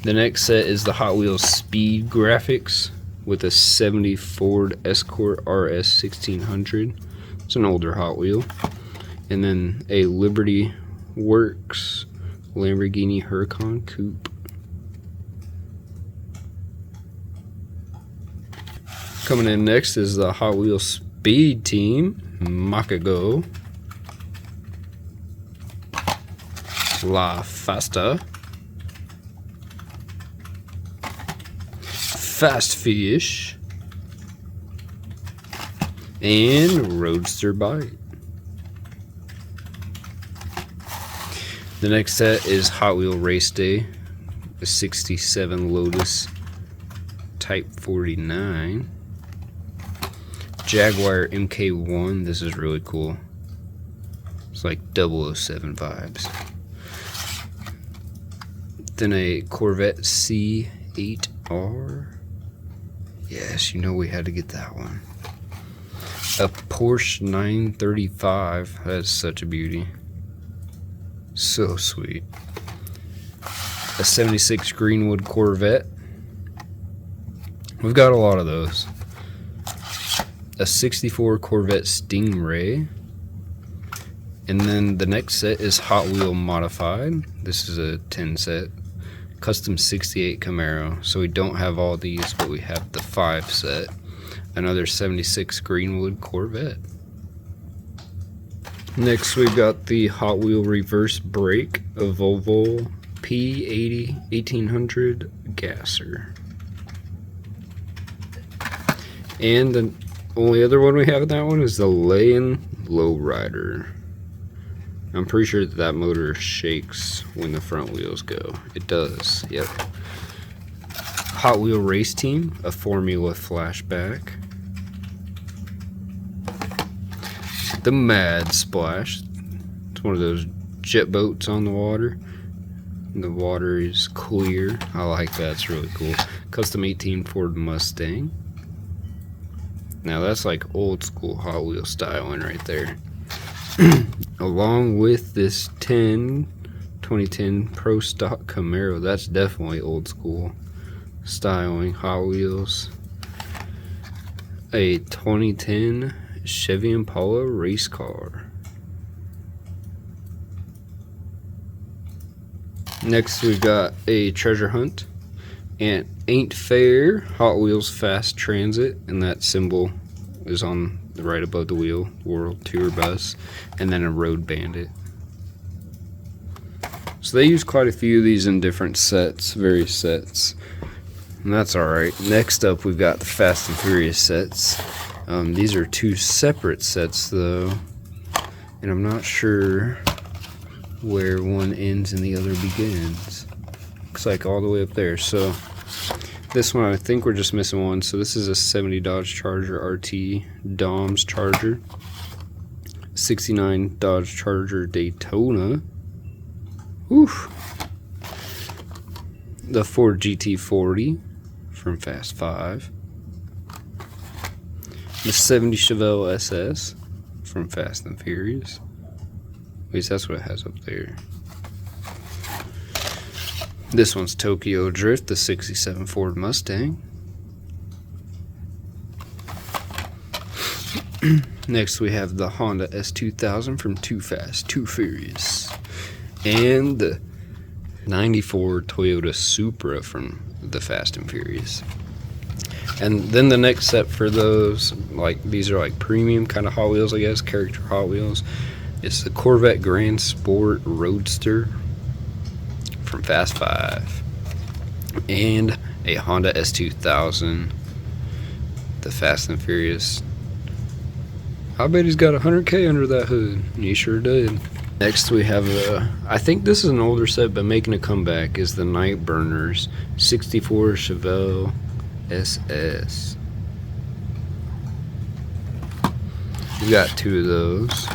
The next set is the Hot Wheels Speed Graphics with a 70 Ford Escort RS 1600. It's an older Hot Wheel. And then a Liberty Works Lamborghini Huracan Coupe. Coming in next is the Hot Wheels Speed Team Makago. La Fasta. Fast Fish. And Roadster Bite. The next set is Hot Wheel Race Day, a 67 Lotus Type 49. Jaguar MK1, this is really cool. It's like 007 vibes. Then a Corvette C8R. Yes, you know we had to get that one. A Porsche 935. That's such a beauty. So sweet. A 76 Greenwood Corvette. We've got a lot of those. A 64 Corvette Stingray. And then the next set is Hot Wheel Modified. This is a 10 set. Custom 68 Camaro. So we don't have all these, but we have the 5 set. Another 76 Greenwood Corvette. Next we've got the Hot Wheel Reverse Brake, a Volvo P80 1800 Gasser. And the only other one we have in that one is the Lay-In Lowrider. I'm pretty sure that motor shakes when the front wheels go. It does, yep. Hot Wheel Race Team, a Formula Flashback. The Mad Splash. It's one of those jet boats on the water. And the water is clear. I like that, it's really cool. Custom 18 Ford Mustang. Now that's like old school Hot Wheel styling right there. Along with this 2010 Pro Stock Camaro. That's definitely old school styling. Hot Wheels. A 2010 Chevy Impala race car. Next we got a treasure hunt. And Ain't Fair Hot Wheels Fast Transit, and that symbol is on the right above the wheel. World Tour Bus, and then a Road Bandit. So they use quite a few of these in different sets, various sets, and that's alright. Next up we've got the Fast and Furious sets. These are two separate sets though, and I'm not sure where one ends and the other begins. Looks like all the way up there. So this one, I think we're just missing one. So this is a 70 Dodge Charger RT Dom's Charger, 69 Dodge Charger Daytona. Oof. The Ford GT40 from Fast 5. The 70 Chevelle SS from Fast and Furious. At least that's what it has up there. This one's Tokyo Drift, the 67 Ford Mustang. Next we have the Honda S2000 from Too Fast, Too Furious. And the 94 Toyota Supra from the Fast and Furious. And then the next set for those, like these are like premium kind of Hot Wheels, I guess, character Hot Wheels. It's the Corvette Grand Sport Roadster from Fast 5, and a Honda S2000, the Fast and Furious. I bet he's got 100K under that hood. He sure did. Next we have I think this is an older set, but making a comeback is the Night Burners 64 Chevelle SS. We got two of those.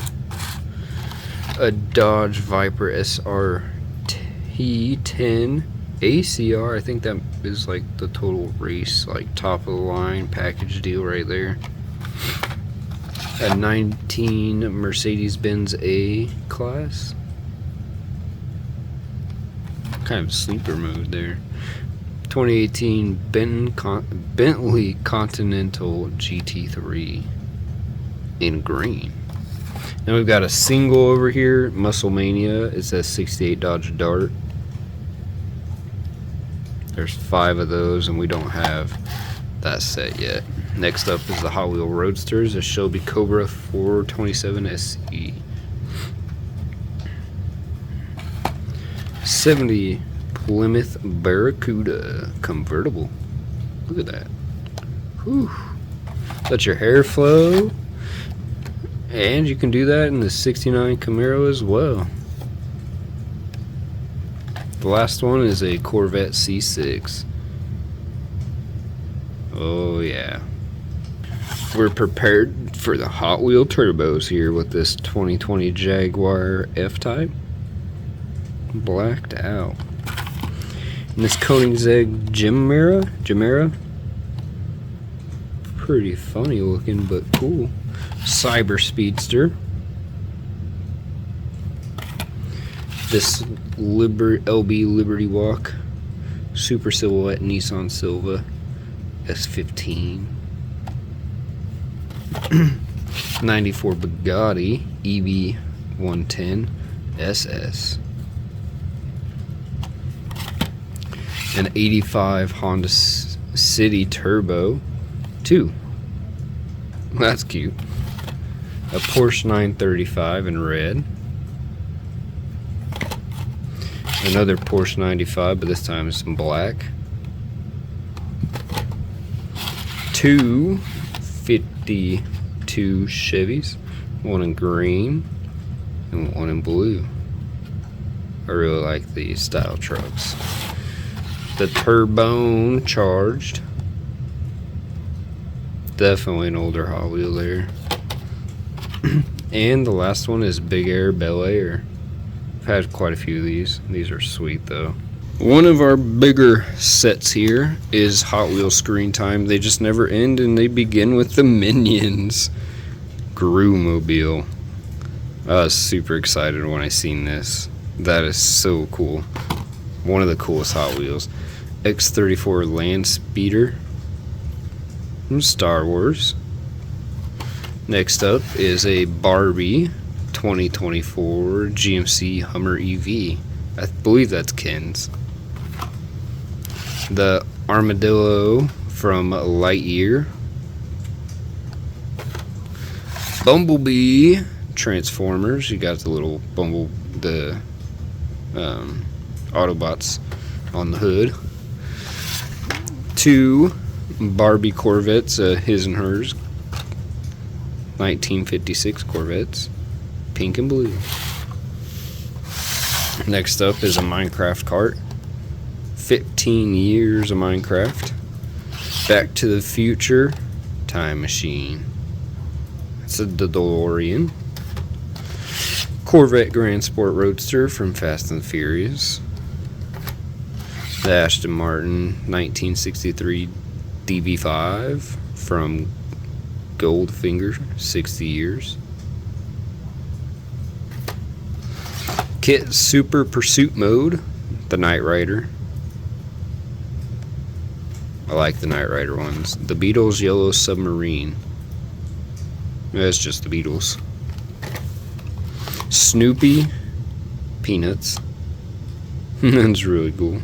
A Dodge Viper SR T10 ACR. I think that is like the total race, like top of the line package deal right there. A 19 Mercedes-Benz A class. Kind of sleeper mode there. 2018 Bentley Continental GT3 in green. Then we've got a single over here, Muscle Mania. It says 68 Dodge Dart. There's 5 of those, and we don't have that set yet. Next up is the Hot Wheel Roadsters, a Shelby Cobra 427 SE. 70 Plymouth Barracuda convertible. Look at that. Whew. Let your hair flow. And you can do that in the 69 Camaro as well. The last one is a Corvette C6. Oh yeah. We're prepared for the Hot Wheel turbos here with this 2020 Jaguar F-Type. Blacked out. And this Koenigsegg Gemera. Pretty funny looking, but cool. Cyber Speedster. This LB Liberty Walk Super Silhouette Nissan Silva S15. 94 Bugatti EV 110 SS. An 85 Honda City Turbo 2. That's cute. A Porsche 935 in red. Another Porsche 95, but this time it's in black. 2 52 Chevys, one in green and one in blue. I really like these style trucks. The Turbone Charged. Definitely an older Hot Wheel there. And the last one is Big Air Bel Air. I've had quite a few of these. These are sweet though. One of our bigger sets here is Hot Wheels Screen Time. They just never end, and they begin with the Minions Gru Mobile. I was super excited when I seen this. That is so cool. One of the coolest Hot Wheels. X-34 Land Speeder from Star Wars. Next up is a Barbie 2024 GMC Hummer EV. I believe that's Ken's. The Armadillo from Lightyear. Bumblebee Transformers. You got the little Autobots on the hood. 2 Barbie Corvettes, his and hers. 1956 Corvettes, pink and blue. Next up is a Minecraft cart. 15 years of Minecraft. Back to the Future time machine. It's a DeLorean. Corvette Grand Sport Roadster from Fast and Furious. The Aston Martin 1963 DB5 from Goldfinger, 60 years. Kit Super Pursuit Mode, the Knight Rider. I like the Knight Rider ones. The Beatles Yellow Submarine. That's just the Beatles. Snoopy Peanuts. That's really cool.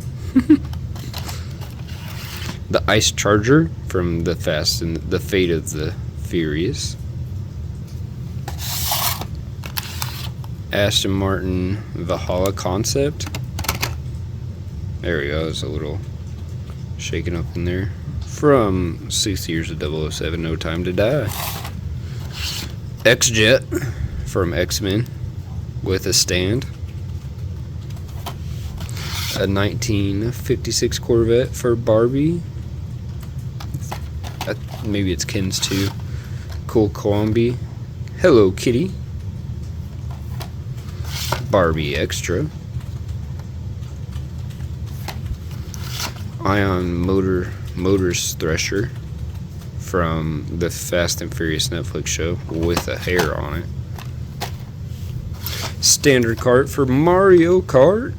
The Ice Charger from the Fast and the Fate of the Furious. Aston Martin Valhalla Concept. There we go. It's a little shaken up in there. From 6 years of 007, No Time to Die. X-Jet from X-Men with a stand. A 1956 Corvette for Barbie. Maybe it's Ken's too. Cool Colombi. Hello Kitty. Barbie Extra. Ion Motors Thresher from the Fast and Furious Netflix show with a hair on it. Standard cart for Mario Kart.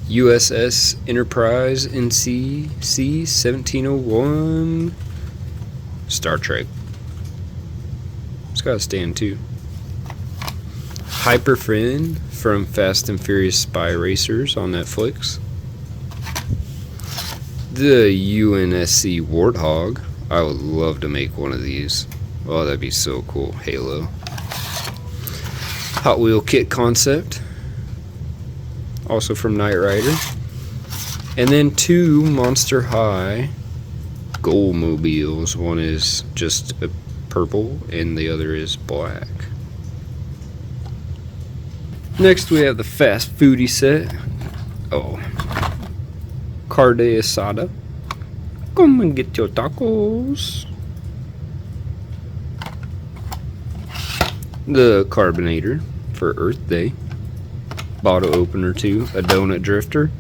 USS Enterprise NC C-1701. Star Trek. It's got a stand too. Hyperfin from Fast and Furious Spy Racers on Netflix. The UNSC Warthog. I would love to make one of these. Oh, that'd be so cool. Halo. Hot Wheel Kit Concept. Also from Knight Rider. And then 2 Monster High Gold Mobiles. One is just a purple and the other is black. Next we have the Fast Foodie set. Oh. Carne Asada. Come and get your tacos. The Carbonator for Earth Day. Bottle opener too. A donut drifter.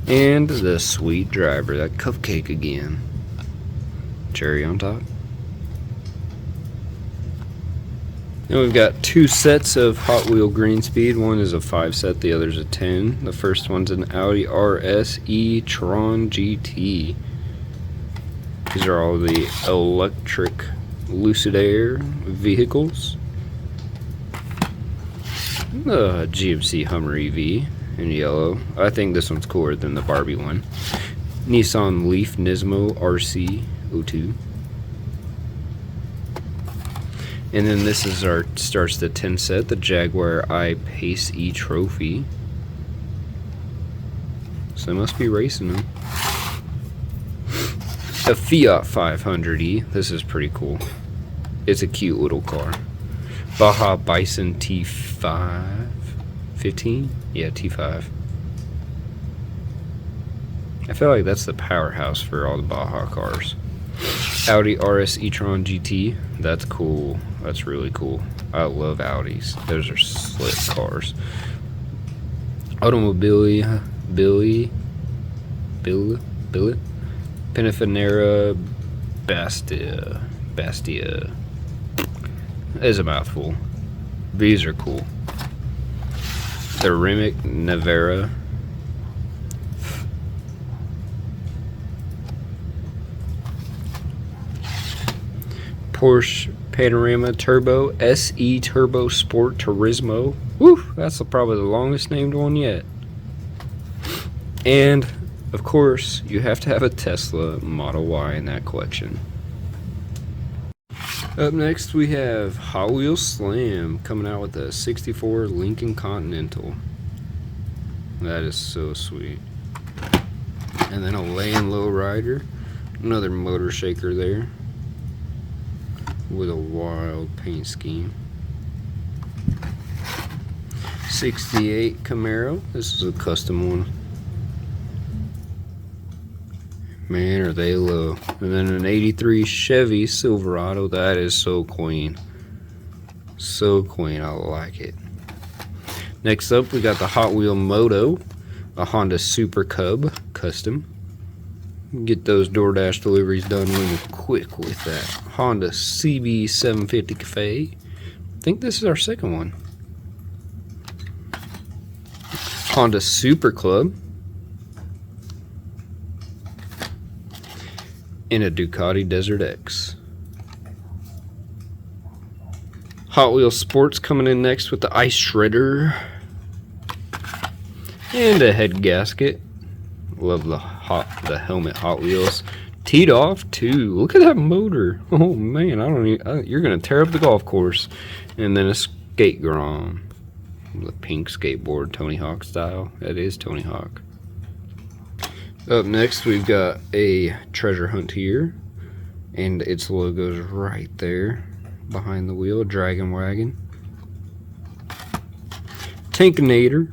And the Sweet Driver. That cupcake again. Cherry on top. And we've got 2 sets of Hot Wheel Green Speed. One is a 5 set, the other's a 10. The first one's an Audi RS e-tron GT. These are all the electric Lucid Air vehicles. The GMC Hummer EV in yellow. I think this one's cooler than the Barbie one. Nissan Leaf Nismo RC 02. And then this is our starts the 10 set, the Jaguar I-Pace E-Trophy. So they must be racing them. A Fiat 500e. This is pretty cool. It's a cute little car. Baja Bison T5 15? Yeah, T5. I feel like that's the powerhouse for all the Baja cars. Audi RS e-tron GT. That's cool. That's really cool. I love Audis. Those are slick cars. Automobilia Billet Pininfarina Bastia. Bastia. Is a mouthful. These are cool. The Remick Nevera. Porsche Panorama Turbo SE Turbo Sport Turismo. Woo, that's probably the longest named one yet. And of course, you have to have a Tesla Model Y in that collection. Up next, we have Hot Wheels Slam coming out with a '64 Lincoln Continental. That is so sweet. And then a Land Low Rider, another motor shaker there with a wild paint scheme. '68 Camaro. This is a custom one. Man, are they low. And then an '83 Chevy Silverado. That is so clean. So clean, I like it. Next up, we got the Hot Wheel Moto, a Honda Super Cub custom. Get those DoorDash deliveries done really quick with that. Honda CB750 Cafe. I think this is our second one. Honda Super Club. And a Ducati Desert X. Hot Wheels Sports coming in next with the Ice Shredder. And a head gasket. Love the helmet Hot Wheels. Teed off too. Look at that motor. Oh man, you're gonna tear up the golf course. And then a skate grom. The pink skateboard, Tony Hawk style. That is Tony Hawk. Up next, we've got a treasure hunt here, and its logo's right there behind the wheel. Dragon Wagon, Tankinator.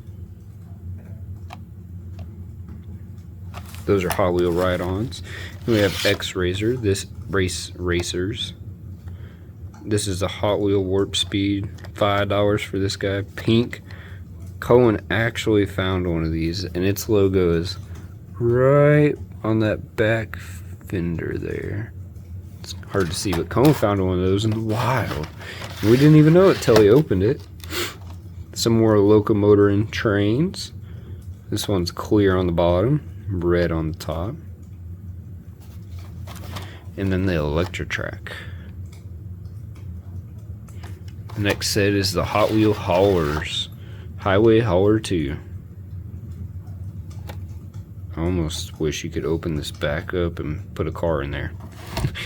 Those are Hot Wheel ride-ons. We have X-Razor. This racers. This is a Hot Wheel Warp Speed. $5 for this guy. Pink. Cohen actually found one of these, and its logo is right on that back fender there. It's hard to see, but Cohen found one of those in the wild. We didn't even know it till he opened it. Some more locomotor and trains. This one's clear on the bottom, red on the top. And then the Electrotrack. Next set is the Hot Wheel Haulers. Highway Hauler 2. I almost wish you could open this back up and put a car in there.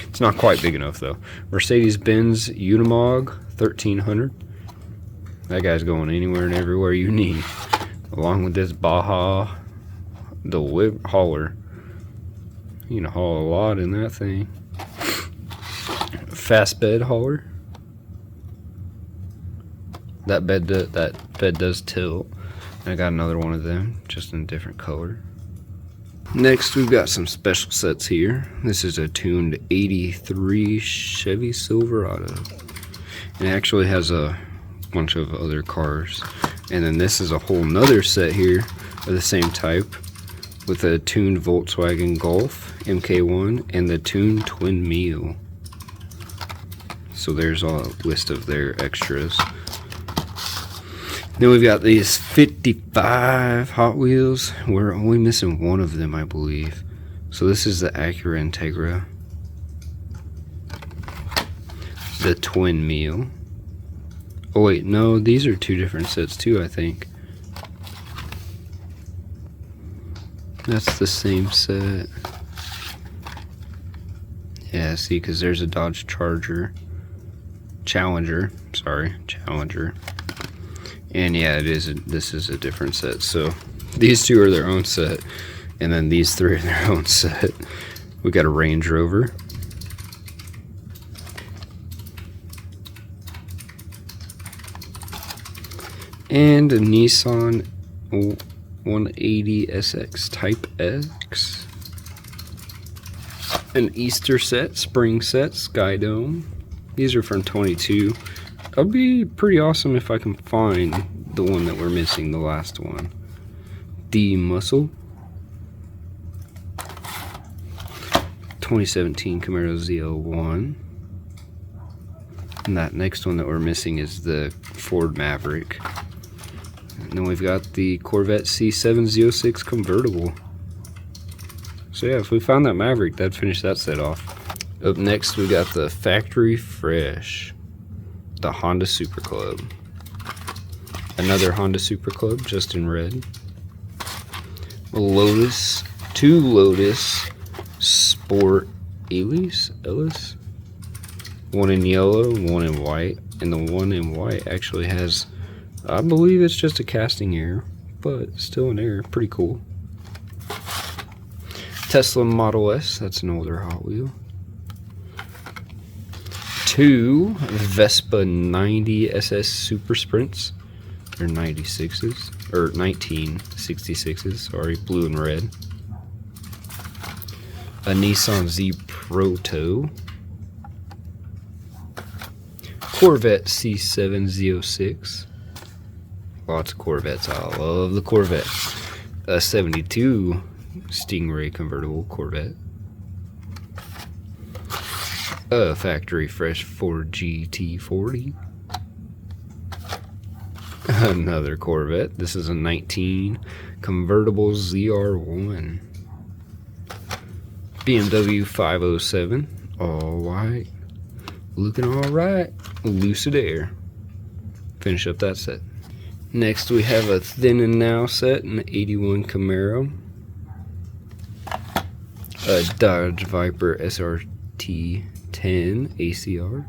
It's not quite big enough though. Mercedes-Benz Unimog 1300. That guy's going anywhere and everywhere you need. Along with this Baja, the whip hauler. You can haul a lot in that thing. Fast bed hauler. That bed does tilt. I got another one of them, just in a different color. Next, we've got some special sets here. This is a tuned '83 Chevy Silverado. And it actually has a bunch of other cars. And then this is a whole nother set here of the same type with a tuned Volkswagen Golf MK1 and the tuned Twin Meal. So there's a list of their extras. Then we've got these 55 Hot Wheels. We're only missing one of them, I believe. So this is the Acura Integra. The Twin Meal. Oh wait, no, these are two different sets too, I think. That's the same set. Yeah, see, because there's a Dodge Challenger. And yeah, this is a different set. So these two are their own set, and then these three are their own set. We got a Range Rover. And a Nissan 180 SX Type X. An Easter set, spring set, Sky Dome. These are from 22. That'll be pretty awesome if I can find the one that we're missing, the last one. The Muscle. 2017 Camaro ZL1. And that next one that we're missing is the Ford Maverick. And then we've got the Corvette C7 Z06 convertible. So yeah, if we found that Maverick, that'd finish that set off. Up next, we got the Factory Fresh, the Honda Super Club. Another Honda Super Club, just in red. Lotus, two Lotus Sport Elise, one in yellow, one in white, and the one in white actually has, I believe it's just a casting error, but still an error, pretty cool. Tesla Model S, that's an older Hot Wheel. Two Vespa 90 SS Super Sprints. They're 96s, or 1966s, sorry, blue and red. A Nissan Z Proto. Corvette C7 Z06. Lots of Corvettes, I love the Corvette. A 72 Stingray convertible Corvette. A Factory Fresh Ford GT40. Another Corvette. This is a 19 convertible ZR1. BMW 507, all white, looking all right. Lucid Air. Finish up that set. Next we have a Thin and Now set, an 81 Camaro. A Dodge Viper SRT 10 ACR.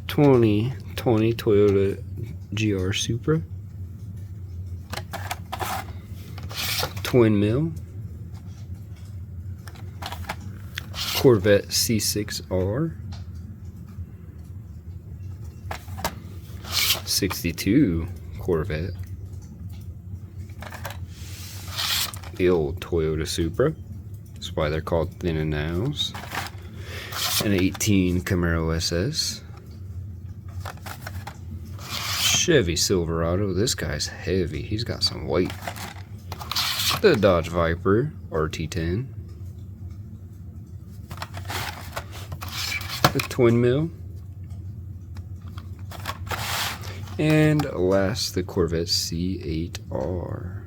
2020 Toyota GR Supra. Twin Mill. Corvette C6R. 62 Corvette. The old Toyota Supra. That's why they're called Thin and Nows. An 18 Camaro SS. Chevy Silverado. This guy's heavy. He's got some weight. The Dodge Viper RT10. The Twin Mill. And last, the Corvette C8R.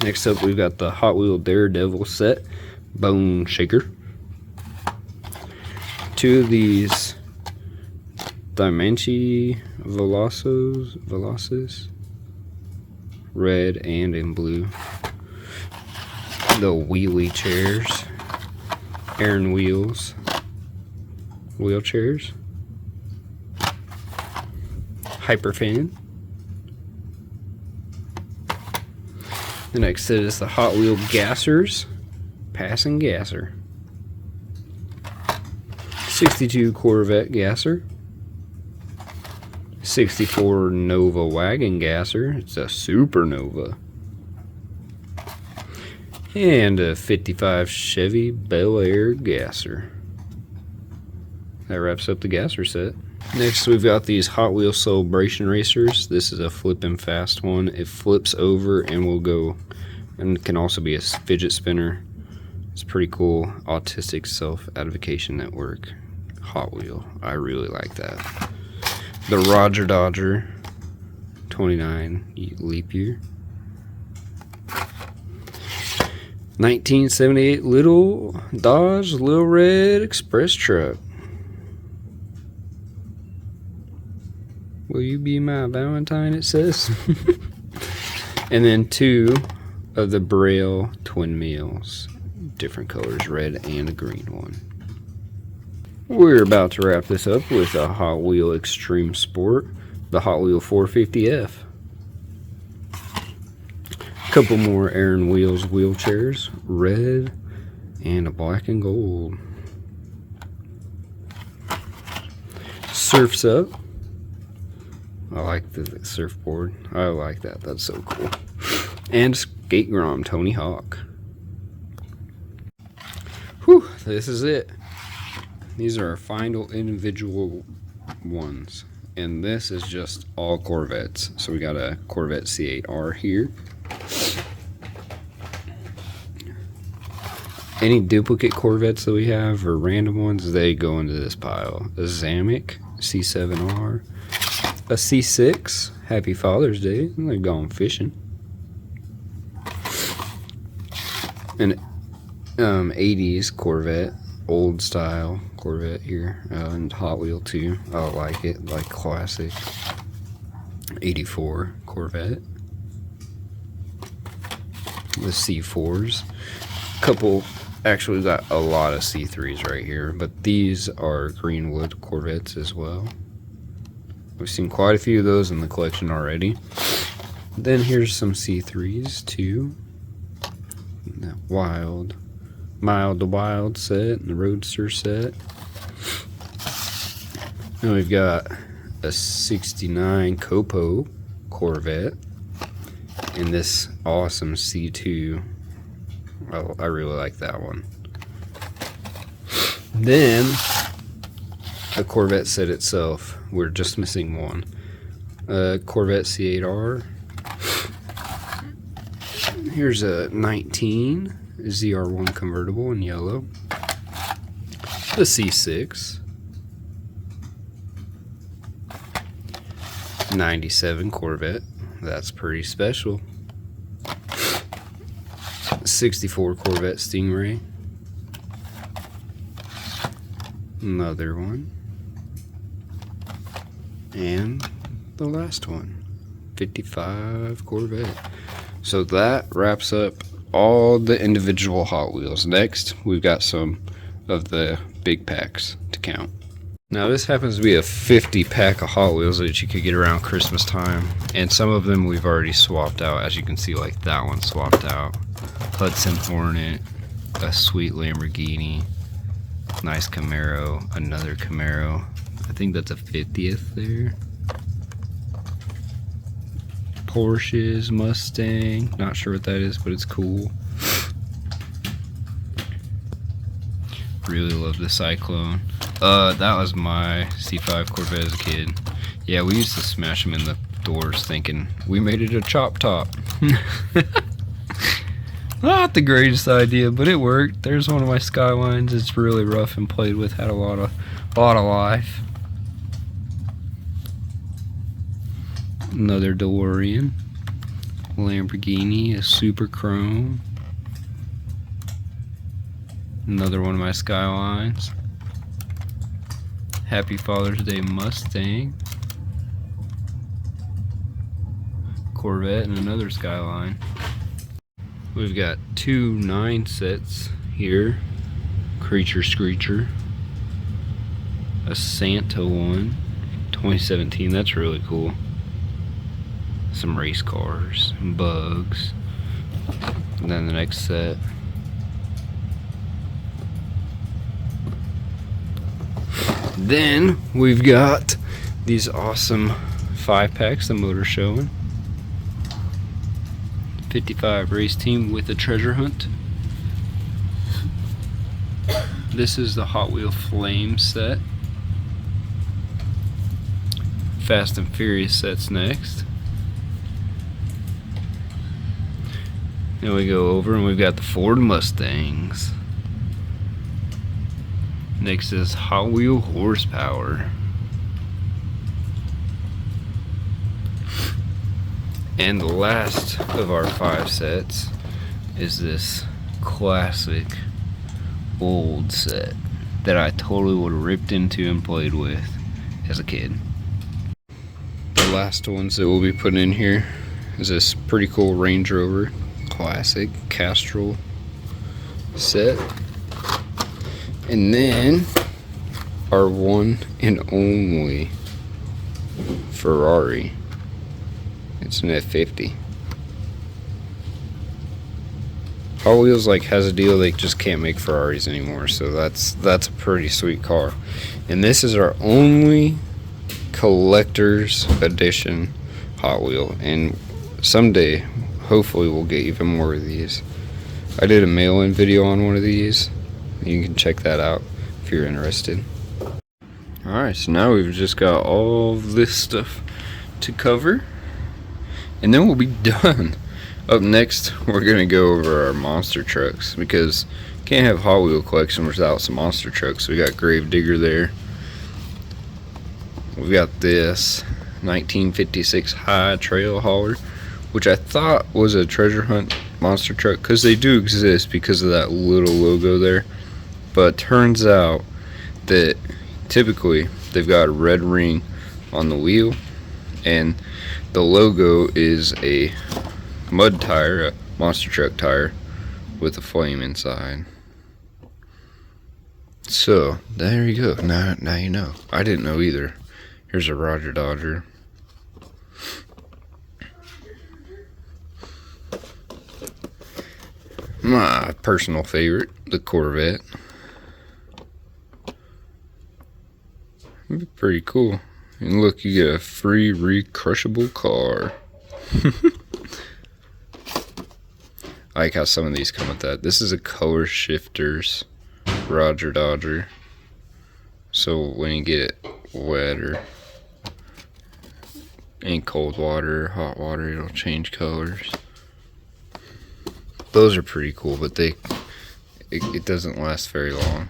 Next up, we've got the Hot Wheel Daredevil set, Bone Shaker. Two of these Dimenci Velocis, red and in blue. The wheelie chairs, Aaron Wheels wheelchairs. Hyperfan. The next set is the Hot Wheel Gassers, Passing Gasser. 62 Corvette Gasser. 64 Nova Wagon Gasser. It's a Supernova. And a 55 Chevy Bel Air Gasser. That wraps up the Gasser set. Next, we've got these Hot Wheels Celebration Racers. This is a flipping fast one. It flips over and will go, and can also be a fidget spinner. It's pretty cool. Autistic Self-Advocation Network Hot Wheel. I really like that. The Roger Dodger 29 leap year. 1978 Little Dodge Little Red Express Truck. Will you be my Valentine, it says. And then two of the Braille Twin Mills. Different colors, red and a green one. We're about to wrap this up with a Hot Wheel Extreme Sport, the Hot Wheel 450F. A couple more Aaron Wheels wheelchairs, red and a black and gold. Surf's Up. I like the surfboard. I like that. That's so cool. And Skate Grom Tony Hawk. Whew, this is it. These are our final individual ones. And this is just all Corvettes. So we got a Corvette C8R here. any duplicate Corvettes that we have or random ones, they go into this pile. A Zamek C7R, a C6. Happy Father's Day. They're going fishing. An 80s Corvette, old style Corvette here, and Hot Wheel too. I like it, like classic 84 Corvette. The C4s. Couple, actually we got a lot of C3s right here, but these are Greenwood Corvettes as well. We've seen quite a few of those in the collection already. Then here's some C3s too. That Mild to Wild set and the Roadster set. Then we've got a 69 Copo Corvette and this awesome C2. I really like that one. Then a Corvette set itself. We're just missing one. Corvette C8R. Here's a 19 ZR1 convertible in yellow. The C6. 97 Corvette. That's pretty special. 64 Corvette Stingray. Another one. And the last one. 55 Corvette. So that wraps up all the individual Hot Wheels. Next, we've got some of the big packs to count. Now this happens to be a 50 pack of Hot Wheels that you could get around Christmas time, and some of them we've already swapped out, as you can see, like that one swapped out. Hudson Hornet, a sweet Lamborghini, nice Camaro, another Camaro. I think that's a 50th there. Porsches, Mustang, not sure what that is, but it's cool. Really love the Cyclone. That was my C5 Corvette as a kid. Yeah, we used to smash them in the doors thinking we made it a chop top. Not the greatest idea, but it worked. There's one of my Skylines. It's really rough and played with, had a lot of life. Another DeLorean. Lamborghini, a Super Chrome. Another one of my Skylines. Happy Father's Day Mustang. Corvette and another Skyline. We've got two 9 sets here. Creature Screecher. A Santa one. 2017, that's really cool. Some race cars, bugs. And then the next set. Then we've got these awesome 5-packs the motor showing. 55 race team with a treasure hunt. This is the Hot Wheel Flame set. Fast and Furious sets next. Then we go over and we've got the Ford Mustangs. Next is Hot Wheel Horsepower. And the last of our 5 sets is this classic old set that I totally would have ripped into and played with as a kid. The last ones that we'll be putting in here is this pretty cool Range Rover classic Castrol set. And then our one and only Ferrari. It's an F50. Hot Wheels has a deal they just can't make Ferraris anymore, so that's a pretty sweet car. And this is our only collector's edition Hot Wheel, and someday hopefully we'll get even more of these. I did a mail-in video on one of these. You can check that out if you're interested. Alright, so now we've just got all of this stuff to cover, and then we'll be done. Up next, we're going to go over our monster trucks, because Can't have Hot Wheel collection without some monster trucks. We got Gravedigger there. We got this 1956 High Trail Hauler, which I thought was a treasure hunt monster truck because they do exist because of that little logo there. But turns out that typically they've got a red ring on the wheel, and the logo is a mud tire, a monster truck tire with a flame inside. So there you go. Now you know. I didn't know either. Here's a Roger Dodger. My personal favorite, the Corvette. That'd be pretty cool. And look, you get a free recrushable car. I like how some of these come with that. This is a color shifters Roger Dodger. So when you get it wet or in cold water or hot water, it'll change colors. Those are pretty cool, but it doesn't last very long.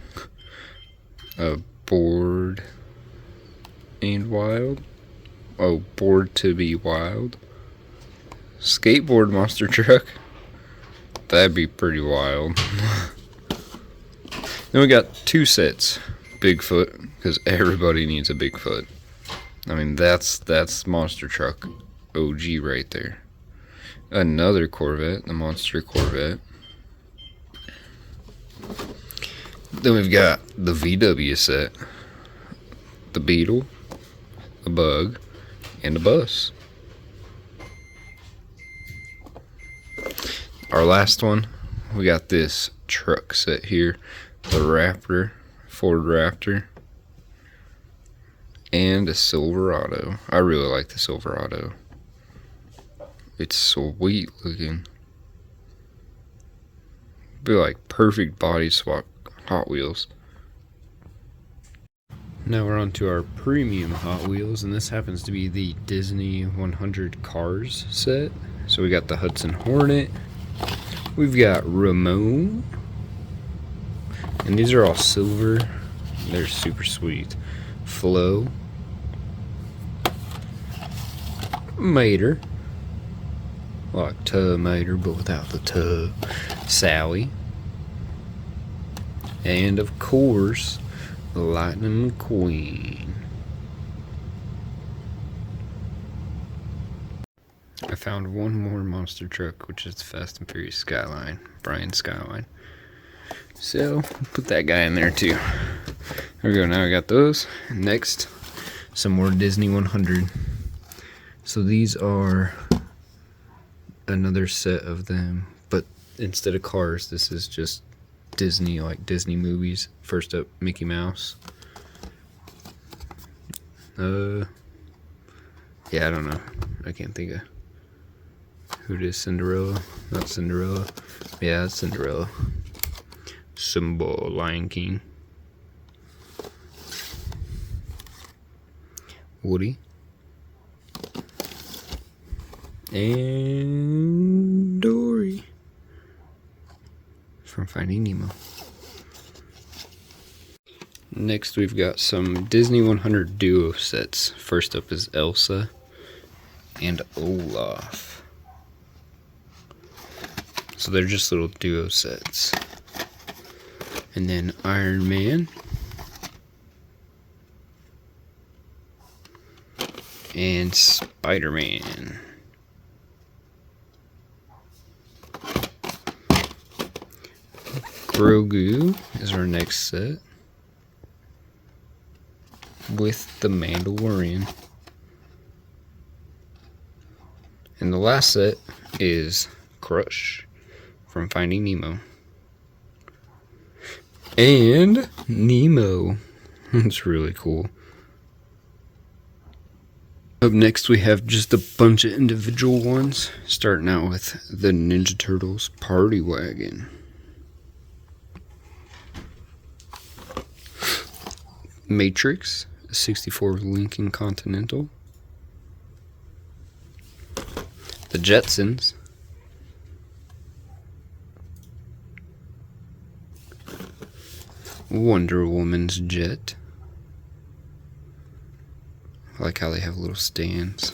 Bored and Wild. Oh, Bored to be Wild. Skateboard monster truck. That'd be pretty wild. Then we got two sets. Bigfoot, because everybody needs a Bigfoot. I mean, that's monster truck OG right there. Another Corvette, the monster Corvette. Then we've got the VW set. The Beetle, a Bug, and a Bus. Our last one, we got this truck set here. The Raptor, Ford Raptor, and a Silverado. I really like the Silverado. It's sweet looking. Be like perfect body swap Hot Wheels. Now we're on to our premium Hot Wheels, and this happens to be the Disney 100 Cars set. So we got the Hudson Hornet. We've got Ramon. And these are all silver. They're super sweet. Flo. Mater. Like Tub Mater, but without the tub. Sally. And of course, the Lightning McQueen. I found one more monster truck, which is the Fast and Furious Skyline. Brian Skyline. So, put that guy in there too. There we go, now I got those. Next, some more Disney 100. So these are another set of them, but instead of cars, this is just Disney, like Disney movies. First up, Mickey Mouse. Yeah, I don't know. I can't think of who it is. Cinderella? Not Cinderella. Yeah, it's Cinderella. Simba, Lion King. Woody. And Dory from Finding Nemo. Next we've got some Disney 100 duo sets. First up is Elsa and Olaf. So they're just little duo sets. And then Iron Man. And Spider-Man. Grogu is our next set. With the Mandalorian. And the last set is Crush from Finding Nemo. And Nemo. That's really cool. Up next we have just a bunch of individual ones, starting out with the Ninja Turtles Party Wagon. Matrix, 64 Lincoln Continental. The Jetsons. Wonder Woman's jet. I like how they have little stands.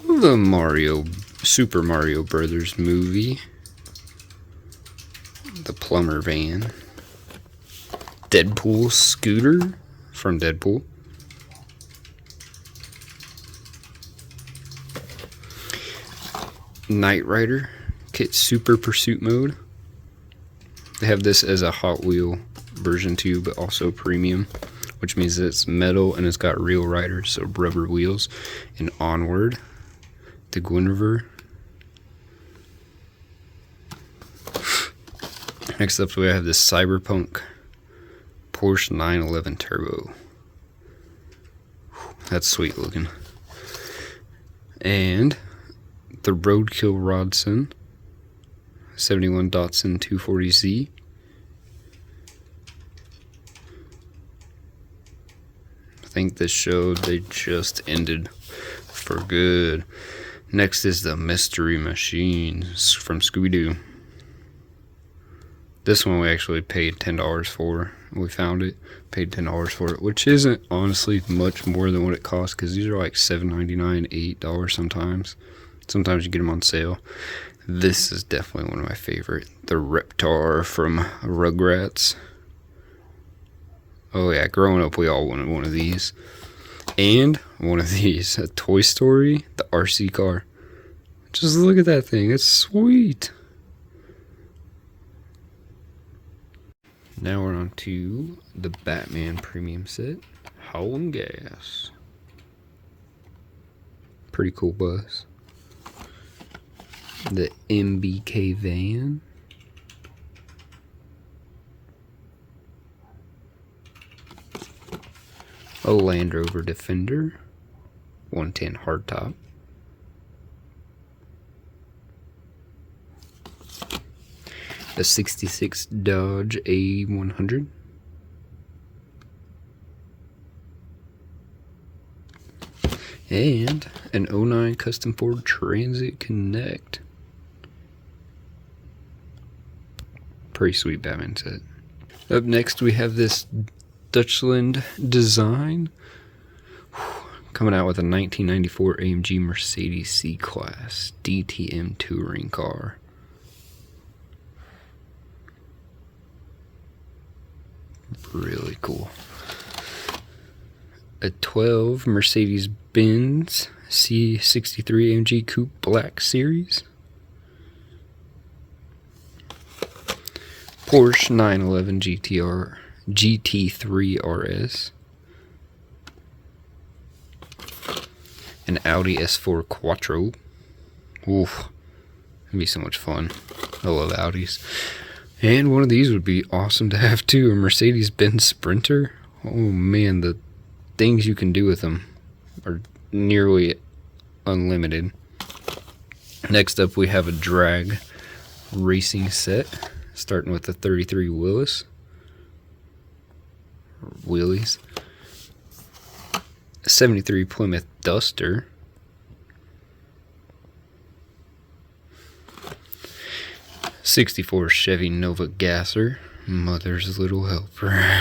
The Super Mario Brothers movie. The plumber van. Deadpool scooter from Deadpool. Knight Rider Kit Super Pursuit Mode. They have this as a Hot Wheel version too, but also premium, which means that it's metal and it's got real riders, so rubber wheels. And Onward, the Guinevere. Next up, we have this Cyberpunk Porsche 911 Turbo. That's sweet looking. And the Roadkill Rodson 71 Datsun 240Z. I think this show they just ended for good. Next is the Mystery Machine from Scooby-Doo. This one we actually paid $10 for. We found it, paid $10 for it, which isn't honestly much more than what it costs, because these are like $7.99, $8 sometimes. Sometimes you get them on sale. This is definitely one of my favorite. The Reptar from Rugrats. Oh yeah, growing up we all wanted one of these. And one of these, a Toy Story, the RC car. Just look at that thing, it's sweet. Now we're on to the Batman premium set. Howlin' Gas. Pretty cool bus. The MBK van. A Land Rover Defender 110 hardtop. A 66 Dodge A100. And an 09 Custom Ford Transit Connect. Pretty sweet Batman set. Up next we have this Dutchland design. Coming out with a 1994 AMG Mercedes C-Class DTM touring car. Really cool. A 12 Mercedes-Benz C63 AMG Coupe Black Series. Porsche 911 GT3 RS. An Audi S4 Quattro. Oof. It'd be so much fun. I love Audis. And one of these would be awesome to have too. A Mercedes-Benz Sprinter. Oh man, the things you can do with them are nearly unlimited. Next up we have a drag racing set. Starting with the 33 Willys. Wheelies. 73 Plymouth Duster. '64 Chevy Nova Gasser, Mother's Little Helper.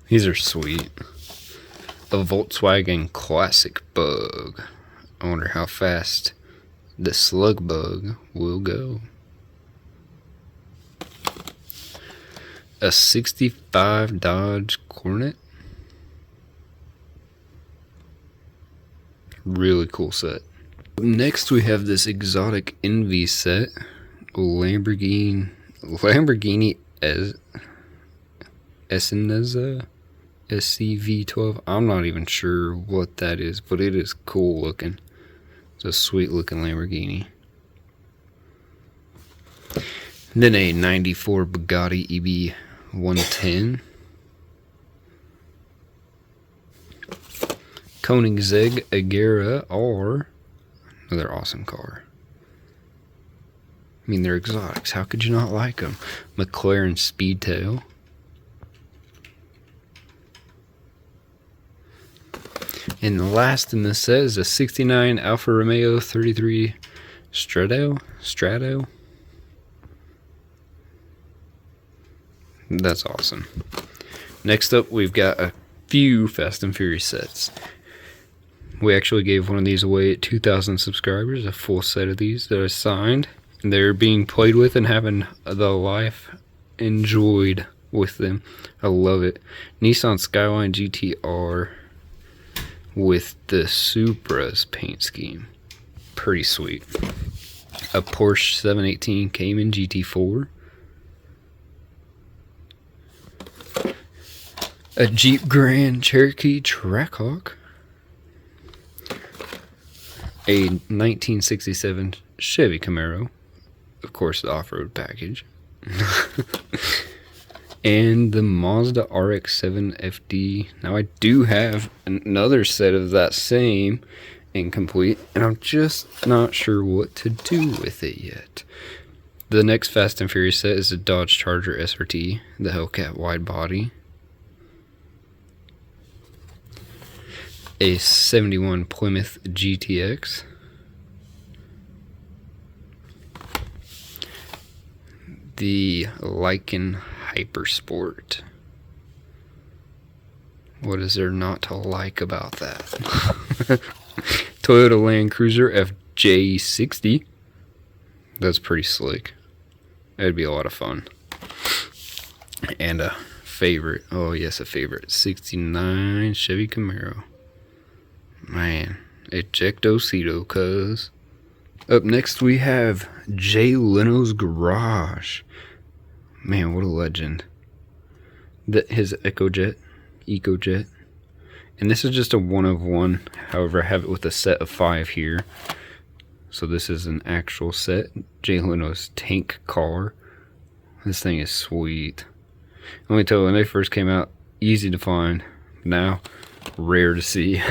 These are sweet. A Volkswagen Classic Bug. I wonder how fast the Slug Bug will go. A 65 Dodge Coronet. Really cool set. Next we have this exotic Envy set. Lamborghini Essenza SCV12. I'm not even sure what that is, but it is cool looking. It's a sweet looking Lamborghini. Then a 94 Bugatti EB110. Koenigsegg Agera R. Another awesome car. I mean, they're exotics. How could you not like them? McLaren Speedtail. And the last in this set is a 69 Alfa Romeo 33 Strato. That's awesome. Next up, we've got a few Fast and Furious sets. We actually gave one of these away at 2,000 subscribers, a full set of these that are signed. And they're being played with and having the life enjoyed with them. I love it. Nissan Skyline GTR with the Supra's paint scheme. Pretty sweet. A Porsche 718 Cayman GT4. A Jeep Grand Cherokee Trackhawk. A 1967 Chevy Camaro. Of course, the off-road package. And the Mazda RX-7 FD. Now, I do have another set of that same incomplete, and I'm just not sure what to do with it yet. The next Fast and Furious set is a Dodge Charger SRT, the Hellcat wide body. A 71 Plymouth GTX. The Lykan Hypersport. What is there not to like about that? Toyota Land Cruiser FJ60. That's pretty slick. That'd be a lot of fun. And a favorite. Oh yes, a favorite. 69 Chevy Camaro. Man, ejectocito, cuz. Up next we have Jay Leno's Garage. Man, what a legend. His EcoJet. And this is just a one of one. However, I have it with a set of 5 here. So this is an actual set. Jay Leno's tank car. This thing is sweet. Let me tell you, when they first came out, easy to find. Now, rare to see.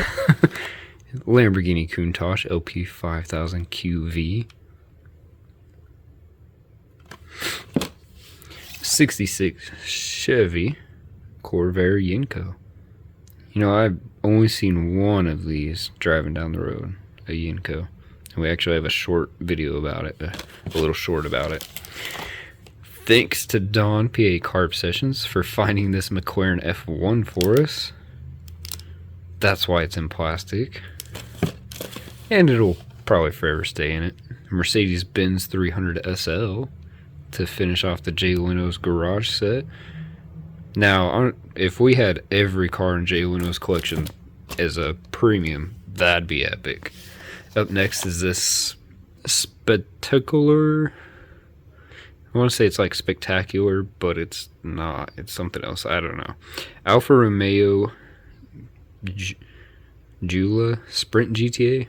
Lamborghini Countach LP 5000 QV. 66 Chevy Corvair Yenko. You know, I've only seen one of these driving down the road, a Yenko. And we actually have a short video about it, a little short about it. Thanks to Don PA Carb Sessions for finding this McLaren F1 for us. That's why it's in plastic. And it'll probably forever stay in it. Mercedes-Benz 300 SL to finish off the Jay Leno's Garage set. Now, if we had every car in Jay Leno's collection as a premium, that'd be epic. Up next is this spectacular. I want to say it's like spectacular, but it's not. It's something else. I don't know. Alfa Romeo Giulia Sprint GTA.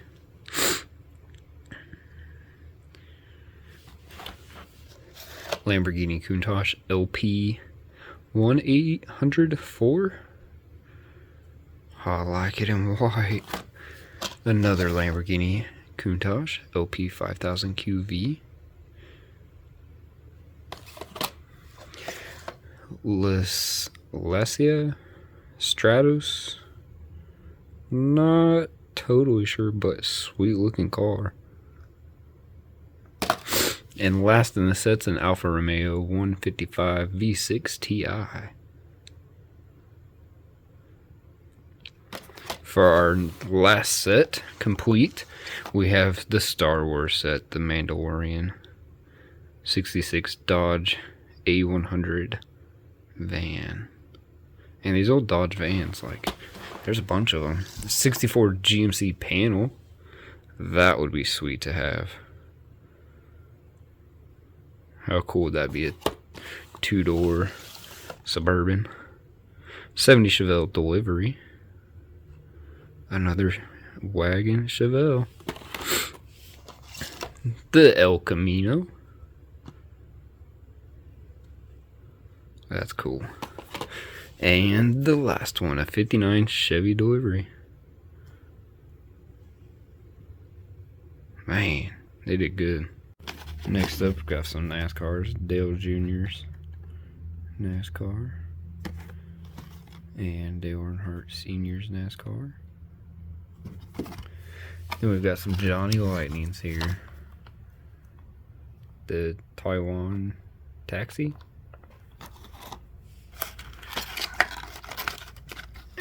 Lamborghini Countach LP 1804. I like it in white. Another Lamborghini Countach LP 5000 QV. Lacia Stratos. Not totally sure, but sweet looking car. And last in the set's an Alfa Romeo 155 V6 Ti. For our last set complete, we have the Star Wars set, the Mandalorian 66 Dodge A100 van. And these old Dodge vans, like, there's a bunch of them. 64 GMC panel. That would be sweet to have. How cool would that be? A 2-door Suburban. 70 Chevelle delivery. Another wagon Chevelle. The El Camino. That's cool. And the last one, a 59 Chevy delivery. Man, they did good. Next up, we've got some NASCARs. Dale Jr.'s NASCAR. And Dale Earnhardt Sr.'s NASCAR. Then we've got some Johnny Lightnings here. The Taiwan Taxi.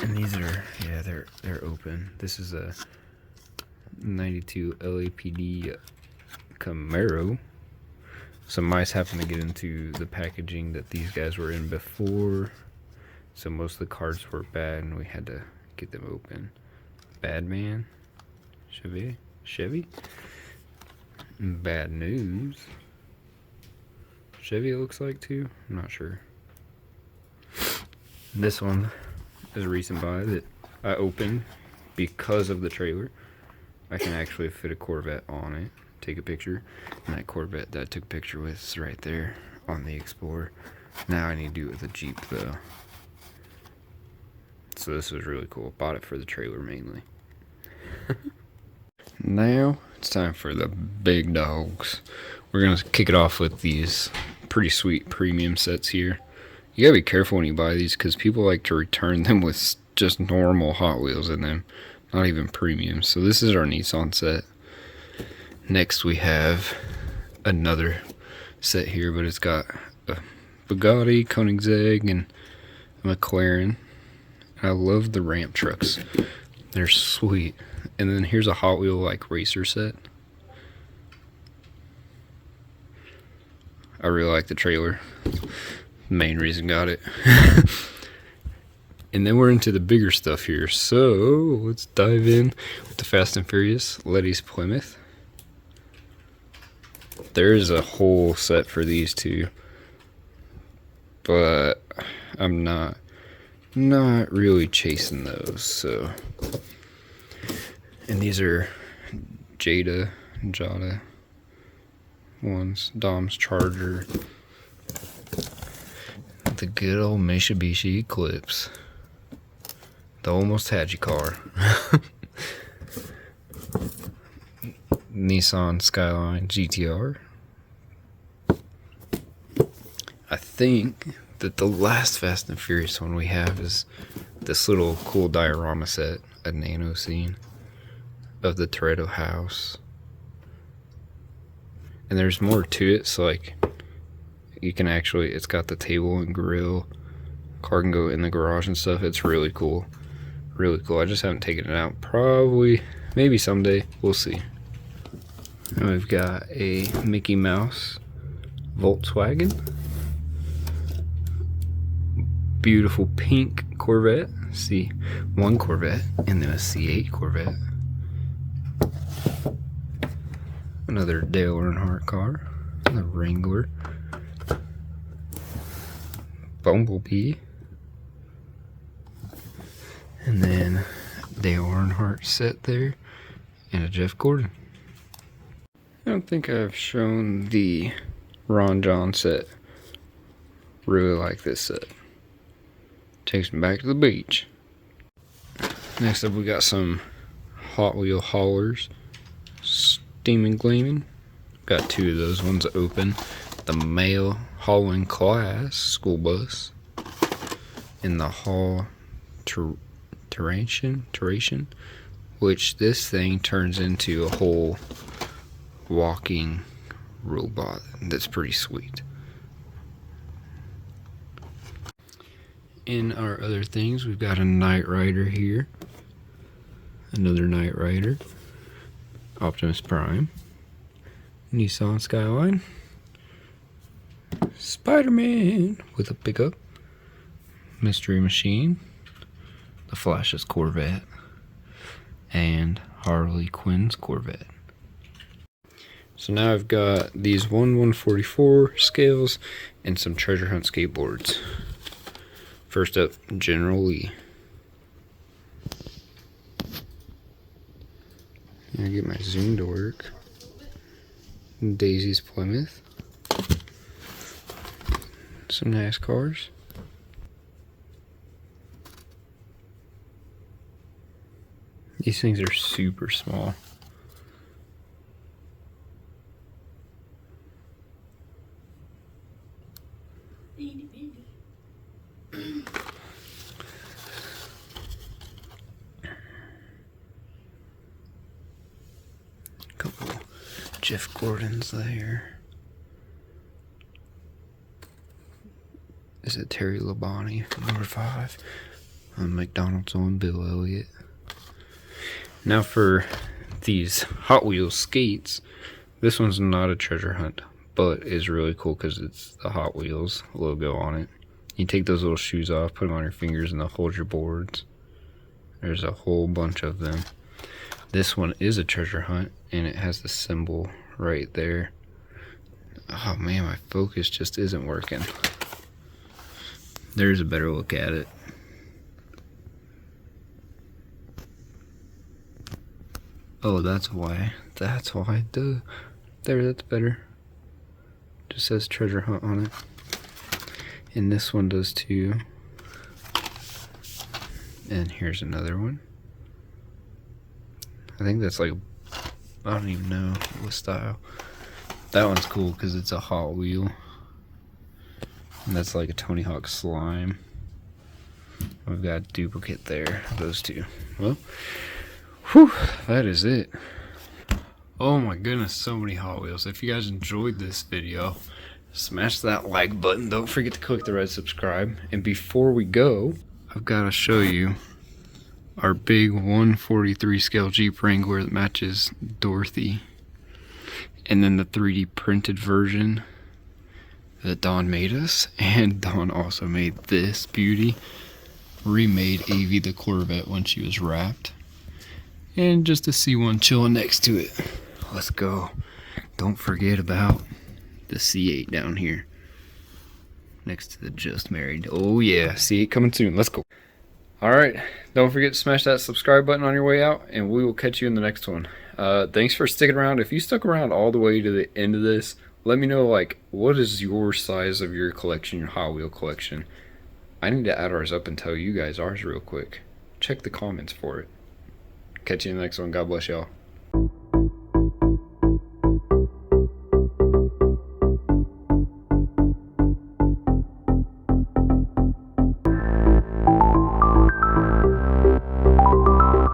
And these are, yeah, they're open. This is a 92 LAPD Camaro. Some mice happen to get into the packaging that these guys were in before, so most of the cards were bad and we had to get them open. Bad Man, Chevy, Bad News, Chevy it looks like too, I'm not sure. This one is a recent buy that I opened because of the trailer. I can actually fit a Corvette on it, take a picture, and that Corvette that I took a picture with is right there on the Explorer. Now I need to do it with a Jeep though. So this was really cool. Bought it for the trailer mainly. Now it's time for the big dogs. We're gonna kick it off with these pretty sweet premium sets here. You gotta be careful when you buy these because people like to return them with just normal Hot Wheels in them, not even premium. So this is our Nissan set. Next we have another set here, but it's got a Bugatti, Koenigsegg, and a McLaren. I love the ramp trucks. They're sweet. And then here's a Hot Wheel like racer set. I really like the trailer. Main reason got it. And then we're into the bigger stuff here. So let's dive in with the Fast and Furious Letty's Plymouth. There's a whole set for these two, but I'm not really chasing those. So, and these are Jada ones, Dom's Charger, the good old Mitsubishi Eclipse, the almost had you car. Nissan Skyline GTR. I think that the last Fast and Furious one we have is this little cool diorama set, a nano scene of the Toretto house. And there's more to it, so like you can actually, it's got the table and grill, car can go in the garage and stuff. It's really cool. Really cool. I just haven't taken it out. Probably, maybe someday. We'll see. And we've got a Mickey Mouse Volkswagen. Beautiful pink Corvette. C1 Corvette. And then a C8 Corvette. Another Dale Earnhardt car. The Wrangler. Bumblebee. And then Dale Earnhardt set there. And a Jeff Gordon. I don't think I've shown the Ron John set. Really like this set. Takes me back to the beach. Next up we got some Hot Wheel haulers. Steaming Gleaming. Got two of those ones open. The male hauling class school bus. And the haul Terration, which this thing turns into a whole walking robot. That's pretty sweet. In our other things, we've got a Knight Rider here. Another Knight Rider. Optimus Prime. Nissan Skyline. Spider-Man with a pickup. Mystery Machine. The Flash's Corvette. And Harley Quinn's Corvette. So now I've got these 1/144 scales and some treasure hunt skateboards. First up, General Lee. I get my zoom to work. Daisy's Plymouth. Some NASCARs. These things are super small. Couple Jeff Gordons there. Is it Terry Labonte from number 5? on McDonald's on Bill Elliott. Now for these Hot Wheels skates. This one's not a treasure hunt, but is really cool because it's the Hot Wheels logo on it. You take those little shoes off, put them on your fingers, and they'll hold your boards. There's a whole bunch of them. This one is a treasure hunt, and it has the symbol right there. Oh man, my focus just isn't working. There's a better look at it. Oh, that's why. That's why. Duh. There, that's better. Just says treasure hunt on it. And this one does too. And here's another one. I think that's like, I don't even know what style. That one's cool because it's a Hot Wheel. And that's like a Tony Hawk slime. We've got a duplicate there, those two. Well, whew, that is it. Oh my goodness, so many Hot Wheels. If you guys enjoyed this video, smash that like button. Don't forget to click the red subscribe. And before we go, I've got to show you our big 143 scale Jeep Wrangler that matches Dorothy. And then the 3D printed version that Dawn made us. And Dawn also made this beauty. Remade Avie the Corvette when she was wrapped. And just a C1 chilling next to it. Let's go. Don't forget about the C8 down here. Next to the Just Married. Oh yeah, C8 coming soon. Let's go. Alright, don't forget to smash that subscribe button on your way out, and we will catch you in the next one. Thanks for sticking around. If you stuck around all the way to the end of this, let me know, like, what is your size of your collection, your Hot Wheel collection? I need to add ours up and tell you guys ours real quick. Check the comments for it. Catch you in the next one. God bless y'all.